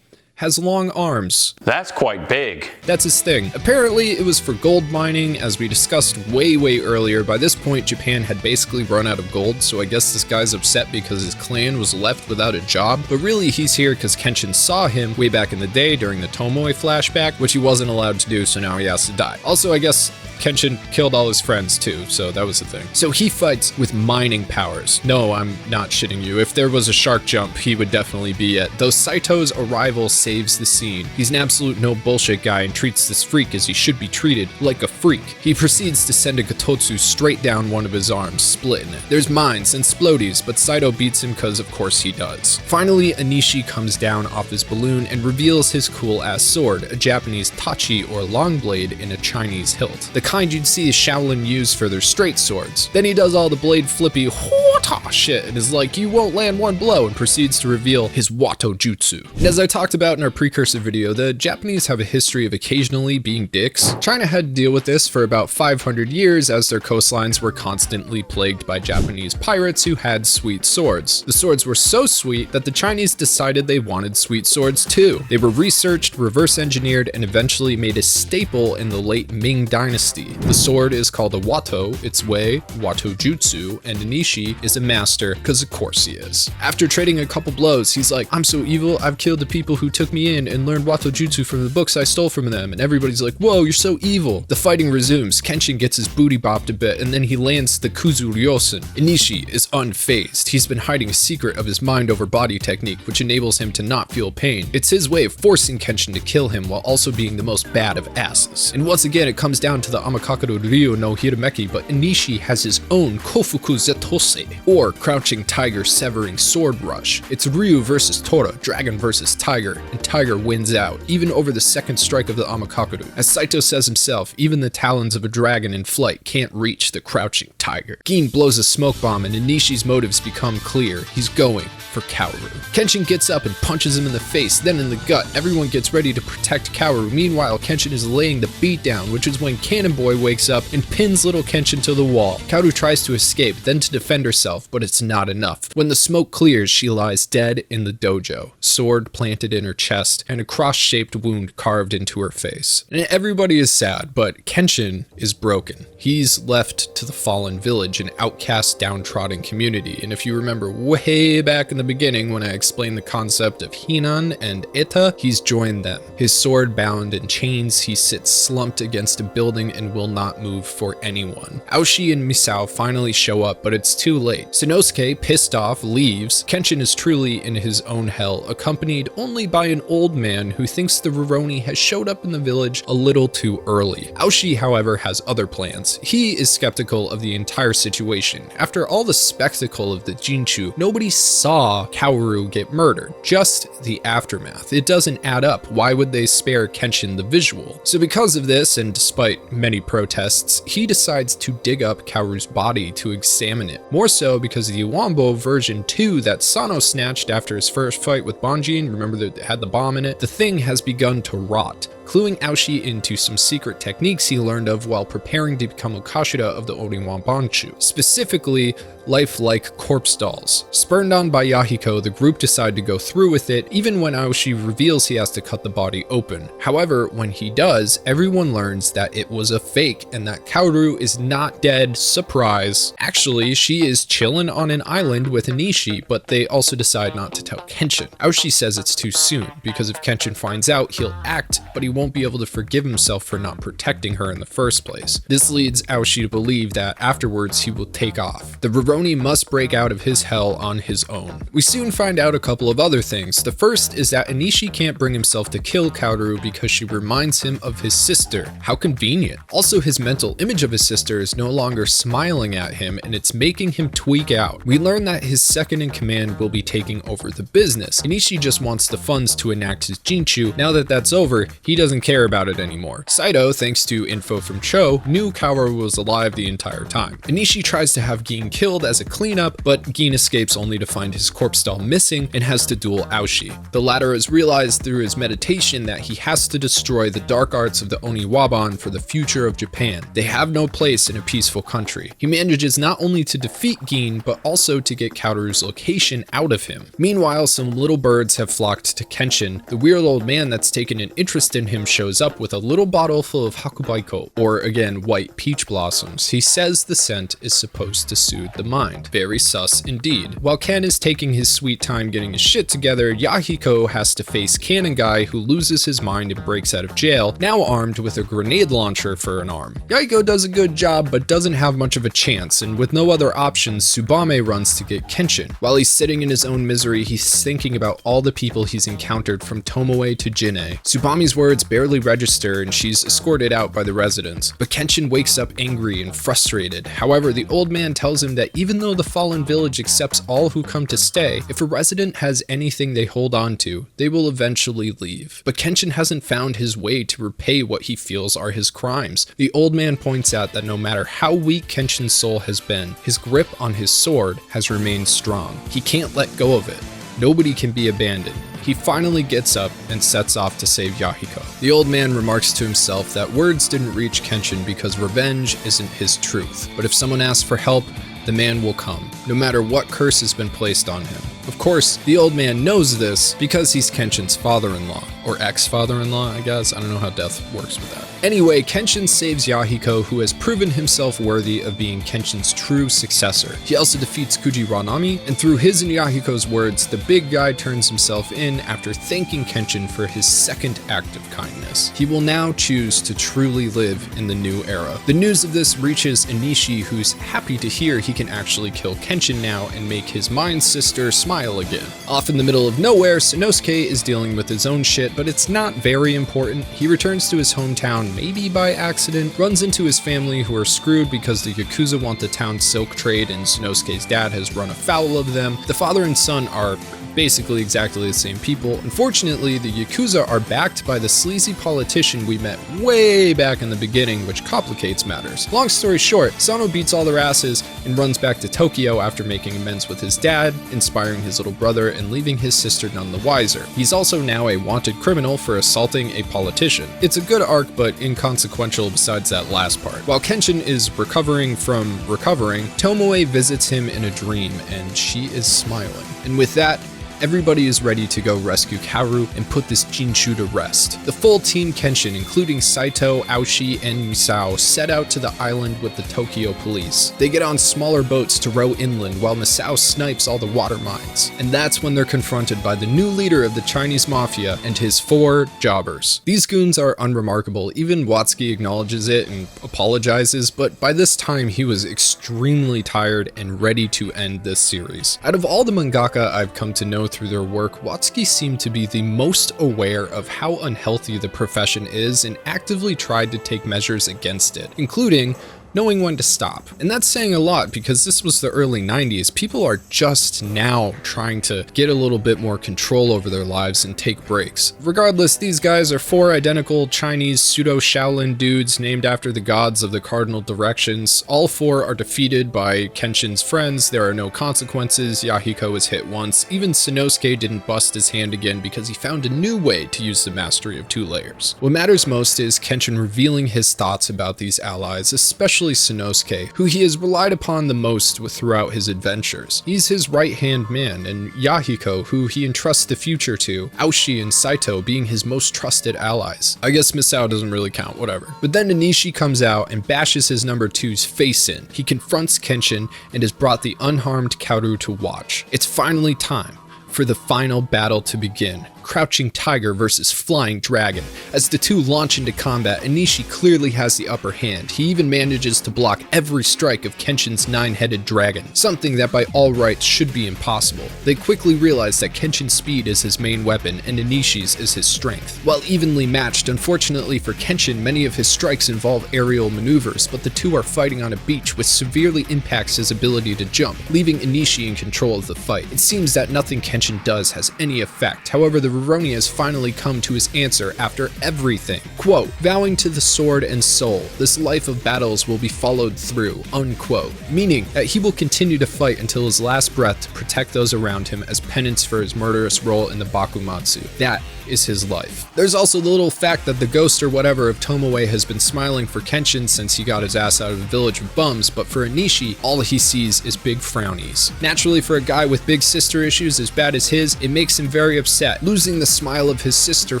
has long arms. That's quite big. That's his thing. Apparently, it was for gold mining, as we discussed way earlier. By this point, Japan had basically run out of gold, so I guess this guy's upset because his clan was left without a job. But really, he's here because Kenshin saw him way back in the day during the Tomoe flashback, which he wasn't allowed to do, so now he has to die. Also, I guess Kenshin killed all his friends too, so that was the thing. So he fights with mining powers. No, I'm not shitting you. If there was a shark jump, he would definitely be it. Though Saito's arrival saves the scene. He's an absolute no bullshit guy and treats this freak as he should be treated, like a freak. He proceeds to send a Katotsu straight down one of his arms, splitting it. There's mines and splodies, but Saito beats him because of course he does. Finally, Anishi comes down off his balloon and reveals his cool ass sword, a Japanese tachi or long blade in a Chinese hilt. The kind you'd see Shaolin use for their straight swords. Then he does all the blade flippy Wata shit and is like, "You won't land one blow," and proceeds to reveal his Wato Jutsu. And as I talked about in our precursor video, the Japanese have a history of occasionally being dicks. China had to deal with this for about 500 years as their coastlines were constantly plagued by Japanese pirates who had sweet swords. The swords were so sweet that the Chinese decided they wanted sweet swords too. They were researched, reverse engineered, and eventually made a staple in the late Ming Dynasty. The sword is called a Wato, its way, Wato Jutsu, and Anishi is is a master, cause of course he is. After trading a couple blows, he's like, I'm so evil, I've killed the people who took me in and learned Wato Jutsu from the books I stole from them, and everybody's like, whoa, you're so evil. The fighting resumes, Kenshin gets his booty bopped a bit, and then he lands the Kuzu Ryosen. Inishi is unfazed. He's been hiding a secret of his mind over body technique, which enables him to not feel pain. It's his way of forcing Kenshin to kill him while also being the most bad of asses. And once again, it comes down to the Amakakado Ryu no Hirameki, but Inishi has his own Kofuku Zetose, or Crouching Tiger Severing Sword Rush. It's Ryu versus Tora, Dragon versus Tiger, and Tiger wins out, even over the second strike of the Amakakado. As Saito says himself, even the talons of a dragon in flight can't reach the Crouching Tiger. Gin blows a smoke bomb and Inishi's motives become clear. He's going for Kaoru. Kenshin gets up and punches him in the face, then in the gut. Everyone gets ready to protect Kaoru. Meanwhile, Kenshin is laying the beat down, which is when Cannon Boy wakes up and pins little Kenshin to the wall. Kaoru tries to escape, then to defend herself, but it's not enough. When the smoke clears, she lies dead in the dojo, sword planted in her chest, and a cross-shaped wound carved into her face. And everybody is sad, but Kenshin is broken. He's left to the fallen village, an outcast, downtrodden community. And if you remember way back in the beginning when I explained the concept of Hinan and Eta, he's joined them. His sword bound in chains, he sits slumped against a building and will not move for anyone. Aoshi and Misao finally show up, but it's too late. Sanosuke, pissed off, leaves. Kenshin is truly in his own hell, accompanied only by an old man who thinks the Rurouni has showed up in the village a little too early. Aoshi, however, has other plans. He is skeptical of the entire situation. After all the spectacle of the Jinchu, nobody saw Kaoru get murdered, just the aftermath. It doesn't add up. Why would they spare Kenshin the visual? So because of this, and despite many protests, he decides to dig up Kaoru's body to examine it. More so because the Iwambo version 2 that Sano snatched after his first fight with Banjin, remember that it had the bomb in it? The thing has begun to rot, cluing Aoshi into some secret techniques he learned of while preparing to become Okashira of the Oniwabanshu, specifically lifelike corpse dolls. Spurned on by Yahiko, the group decide to go through with it, even when Aoshi reveals he has to cut the body open. However, when he does, everyone learns that it was a fake and that Kaoru is not dead. Surprise. Actually, she is chillin' on an island with Inishi, but they also decide not to tell Kenshin. Aoshi says it's too soon, because if Kenshin finds out, he'll act, but he won't be able to forgive himself for not protecting her in the first place. This leads Aoshi to believe that afterwards he will take off. The Rurouni must break out of his hell on his own. We soon find out a couple of other things. The first is that Inishi can't bring himself to kill Kaoru because she reminds him of his sister. How convenient. Also, his mental image of his sister is no longer smiling at him, and it's making him tweak out. We learn that his second in command will be taking over the business. Inishi just wants the funds to enact his Jinchu. Now that that's over, he doesn't care about it anymore. Saito, thanks to info from Cho, knew Kaoru was alive the entire time. Inishi tries to have Gin killed as a cleanup, but Gin escapes only to find his corpse doll missing and has to duel Aoshi. The latter has realized through his meditation that he has to destroy the dark arts of the Oniwaban for the future of Japan. They have no place in a peaceful country. He manages not only to defeat Gin, but also to get Kaoru's location out of him. Meanwhile, some little birds have flocked to Kenshin. The weird old man that's taken an interest in him shows up with a little bottle full of hakubaiko, or again, white peach blossoms. He says the scent is supposed to soothe the mind. Very sus indeed. While Ken is taking his sweet time getting his shit together, Yahiko has to face Cannon Guy, who loses his mind and breaks out of jail, now armed with a grenade launcher for an arm. Yahiko does a good job, but doesn't have much of a chance, and with no other options, Tsubame runs to get Kenshin. While he's sitting in his own misery, he's thinking about all the people he's encountered from Tomoe to Jin-E. Tsubame's words barely register, and she's escorted out by the residents. But Kenshin wakes up angry and frustrated. However, the old man tells him that even though the fallen village accepts all who come to stay, if a resident has anything they hold on to, they will eventually leave. But Kenshin hasn't found his way to repay what he feels are his crimes. The old man points out that no matter how weak Kenshin's soul has been, his grip on his sword has remained strong. He can't let go of it. Nobody can be abandoned. He finally gets up and sets off to save Yahiko. The old man remarks to himself that words didn't reach Kenshin because revenge isn't his truth. But if someone asks for help, the man will come, no matter what curse has been placed on him. Of course, the old man knows this because he's Kenshin's father-in-law, or ex-father-in-law, I guess. I don't know how death works with that. Anyway, Kenshin saves Yahiko, who has proven himself worthy of being Kenshin's true successor. He also defeats Kuji Ranami, and through his and Yahiko's words, the big guy turns himself in after thanking Kenshin for his second act of kindness. He will now choose to truly live in the new era. The news of this reaches Onishi, who's happy to hear he can actually kill Kenshin now and make his mind sister smile again. Off in the middle of nowhere, Sanosuke is dealing with his own shit, but it's not very important. He returns to his hometown maybe by accident, runs into his family who are screwed because the Yakuza want the town's silk trade and Sanosuke's dad has run afoul of them. The father and son are basically exactly the same people. Unfortunately, the Yakuza are backed by the sleazy politician we met way back in the beginning, which complicates matters. Long story short, Sano beats all their asses and runs back to Tokyo after making amends with his dad, inspiring his little brother, and leaving his sister none the wiser. He's also now a wanted criminal for assaulting a politician. It's a good arc, but inconsequential besides that last part. While Kenshin is recovering from recovering, Tomoe visits him in a dream, and she is smiling. And with that, everybody is ready to go rescue Kaoru and put this Jinchu to rest. The full Team Kenshin, including Saito, Aoshi, and Misao, set out to the island with the Tokyo police. They get on smaller boats to row inland while Misao snipes all the water mines. And that's when they're confronted by the new leader of the Chinese mafia and his 4 jobbers. These goons are unremarkable. Even Watsuki acknowledges it and apologizes, but by this time he was extremely tired and ready to end this series. Out of all the mangaka I've come to know through their work, Watsuki seemed to be the most aware of how unhealthy the profession is and actively tried to take measures against it, including knowing when to stop. And that's saying a lot because this was the early 90s. People are just now trying to get a little bit more control over their lives and take breaks. Regardless, these guys are 4 identical Chinese pseudo-Shaolin dudes named after the gods of the cardinal directions. All 4 are defeated by Kenshin's friends. There are no consequences. Yahiko was hit once. Even Sanosuke didn't bust his hand again because he found a new way to use the mastery of 2 layers. What matters most is Kenshin revealing his thoughts about these allies, especially Sanosuke, who he has relied upon the most throughout his adventures. He's his right-hand man, and Yahiko, who he entrusts the future to, Aoshi and Saito being his most trusted allies. I guess Misao doesn't really count, whatever. But then Onishi comes out and bashes his number 2's face in. He confronts Kenshin and has brought the unharmed Kaoru to watch. It's finally time for the final battle to begin. Crouching Tiger versus Flying Dragon. As the two launch into combat, Onishi clearly has the upper hand. He even manages to block every strike of Kenshin's 9-headed dragon, something that by all rights should be impossible. They quickly realize that Kenshin's speed is his main weapon and Onishi's is his strength. While evenly matched, unfortunately for Kenshin, many of his strikes involve aerial maneuvers, but the two are fighting on a beach, which severely impacts his ability to jump, leaving Onishi in control of the fight. It seems that nothing Kenshin does has any effect. However, the Rurouni has finally come to his answer after everything. Quote, vowing to the sword and soul, this life of battles will be followed through, unquote. Meaning that he will continue to fight until his last breath to protect those around him as penance for his murderous role in the Bakumatsu. That is his life. There's also the little fact that the ghost or whatever of Tomoe has been smiling for Kenshin since he got his ass out of the village of bums, but for Onishi, all he sees is big frownies. Naturally, for a guy with big sister issues as bad as his, it makes him very upset. Losing the smile of his sister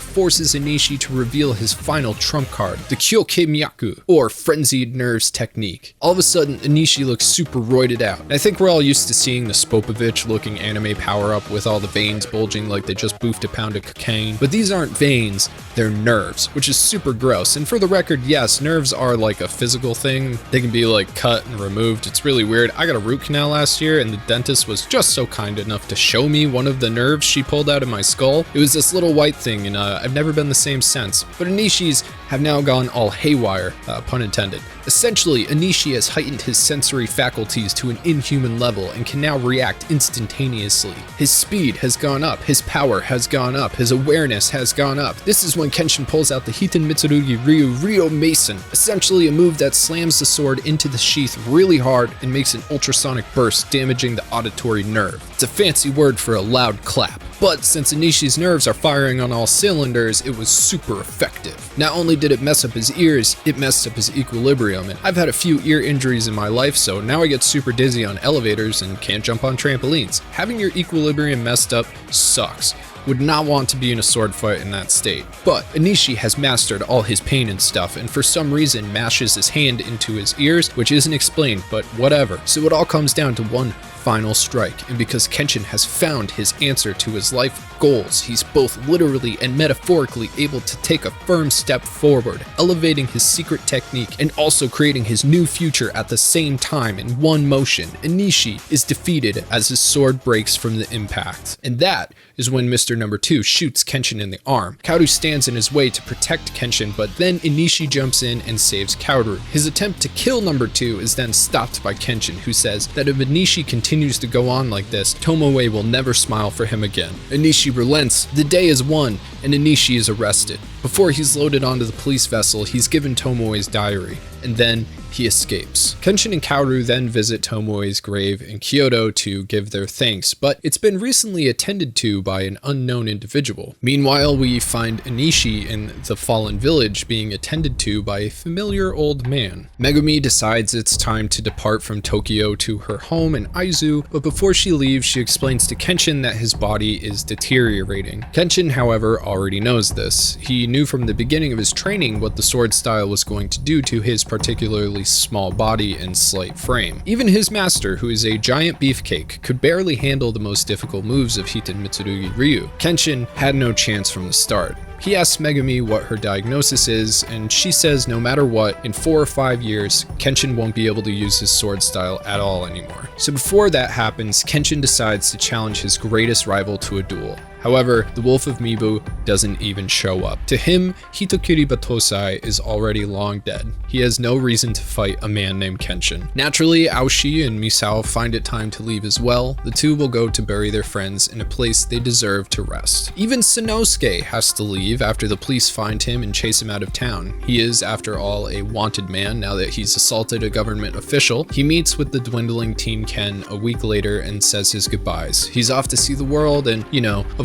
forces Onishi to reveal his final trump card, the Kyoke Myaku, or Frenzied Nerves technique. All of a sudden, Onishi looks super roided out. And I think we're all used to seeing the Spopovich looking anime power-up with all the veins bulging like they just boofed a pound of cocaine. But these aren't veins, they're nerves, which is super gross. And for the record, yes, nerves are like a physical thing. They can be like cut and removed. It's really weird. I got a root canal last year and the dentist was just so kind enough to show me one of the nerves she pulled out of my skull. It was this little white thing, and I've never been the same since. But Onishi's have now gone all haywire, pun intended. Essentially, Onishi has heightened his sensory faculties to an inhuman level and can now react instantaneously. His speed has gone up, his power has gone up, his awareness has gone up. This is when Kenshin pulls out the Hiten Mitsurugi Ryu Ryo Mason, essentially a move that slams the sword into the sheath really hard and makes an ultrasonic burst, damaging the auditory nerve. It's a fancy word for a loud clap. But since Onishi's nerves are firing on all cylinders, it was super effective. Not only did it mess up his ears, it messed up his equilibrium. equilibrium, and I've had a few ear injuries in my life, so now I get super dizzy on elevators and can't jump on trampolines. Having your equilibrium messed up sucks. Would not want to be in a sword fight in that state. But Onishi has mastered all his pain and stuff, and for some reason mashes his hand into his ears, which isn't explained, but whatever. So it all comes down to one final strike, and because Kenshin has found his answer to his life goals, he's both literally and metaphorically able to take a firm step forward, elevating his secret technique and also creating his new future at the same time in one motion. Onishi is defeated as his sword breaks from the impact. And that is when Mr. Number 2 shoots Kenshin in the arm. Kaoru stands in his way to protect Kenshin, but then Onishi jumps in and saves Kaoru. His attempt to kill Number 2 is then stopped by Kenshin, who says that if Onishi continues to go on like this, Tomoe will never smile for him again. Onishi relents, the day is won, and Onishi is arrested. Before he's loaded onto the police vessel, he's given Tomoe's diary, and then he escapes. Kenshin and Kaoru then visit Tomoe's grave in Kyoto to give their thanks, but it's been recently attended to by an unknown individual. Meanwhile, we find Onishi in the fallen village being attended to by a familiar old man. Megumi decides it's time to depart from Tokyo to her home in Aizu, but before she leaves, she explains to Kenshin that his body is deteriorating. Kenshin, however, already knows this. He knew from the beginning of his training what the sword style was going to do to his particularly small body and slight frame. Even his master, who is a giant beefcake, could barely handle the most difficult moves of Hiten Mitsurugi Ryu. Kenshin had no chance from the start. He asks Megumi what her diagnosis is, and she says no matter what, in 4 or 5 years, Kenshin won't be able to use his sword style at all anymore. So before that happens, Kenshin decides to challenge his greatest rival to a duel. However, the Wolf of Mibu doesn't even show up. To him, Hitokiri Battousai is already long dead. He has no reason to fight a man named Kenshin. Naturally, Aoshi and Misao find it time to leave as well. The two will go to bury their friends in a place they deserve to rest. Even Sanosuke has to leave after the police find him and chase him out of town. He is, after all, a wanted man now that he's assaulted a government official. He meets with the dwindling Team Ken a week later and says his goodbyes. He's off to see the world and,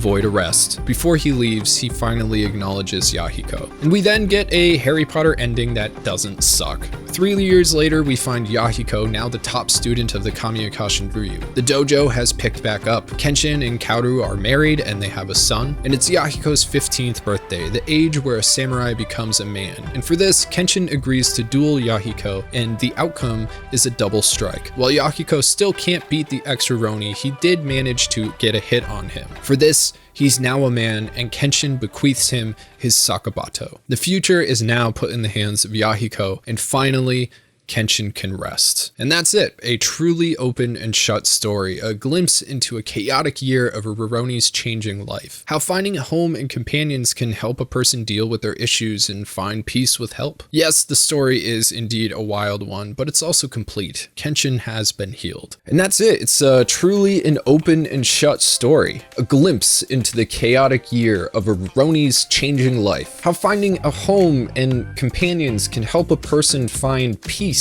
avoid arrest. Before he leaves, he finally acknowledges Yahiko. And we then get a Harry Potter ending that doesn't suck. 3 years later, we find Yahiko, now the top student of the Kamiya Ryu. The dojo has picked back up. Kenshin and Kaoru are married and they have a son. And it's Yahiko's 15th birthday, the age where a samurai becomes a man. And for this, Kenshin agrees to duel Yahiko, and the outcome is a double strike. While Yahiko still can't beat the ex-Rurouni, he did manage to get a hit on him. For this, he's now a man, and Kenshin bequeaths him his Sakabato. The future is now put in the hands of Yahiko, and finally, Kenshin can rest. And that's it, a truly open and shut story, a glimpse into a chaotic year of a Rurouni's changing life. How finding a home and companions can help a person deal with their issues and find peace with help. Yes, the story is indeed a wild one, but it's also complete. Kenshin has been healed. And that's it, it's truly an open and shut story, a glimpse into the chaotic year of a Rurouni's changing life. How finding a home and companions can help a person find peace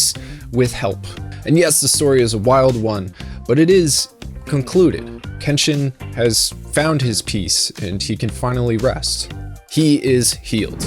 with help. And yes, the story is a wild one, but it is concluded. Kenshin has found his peace and he can finally rest. He is healed.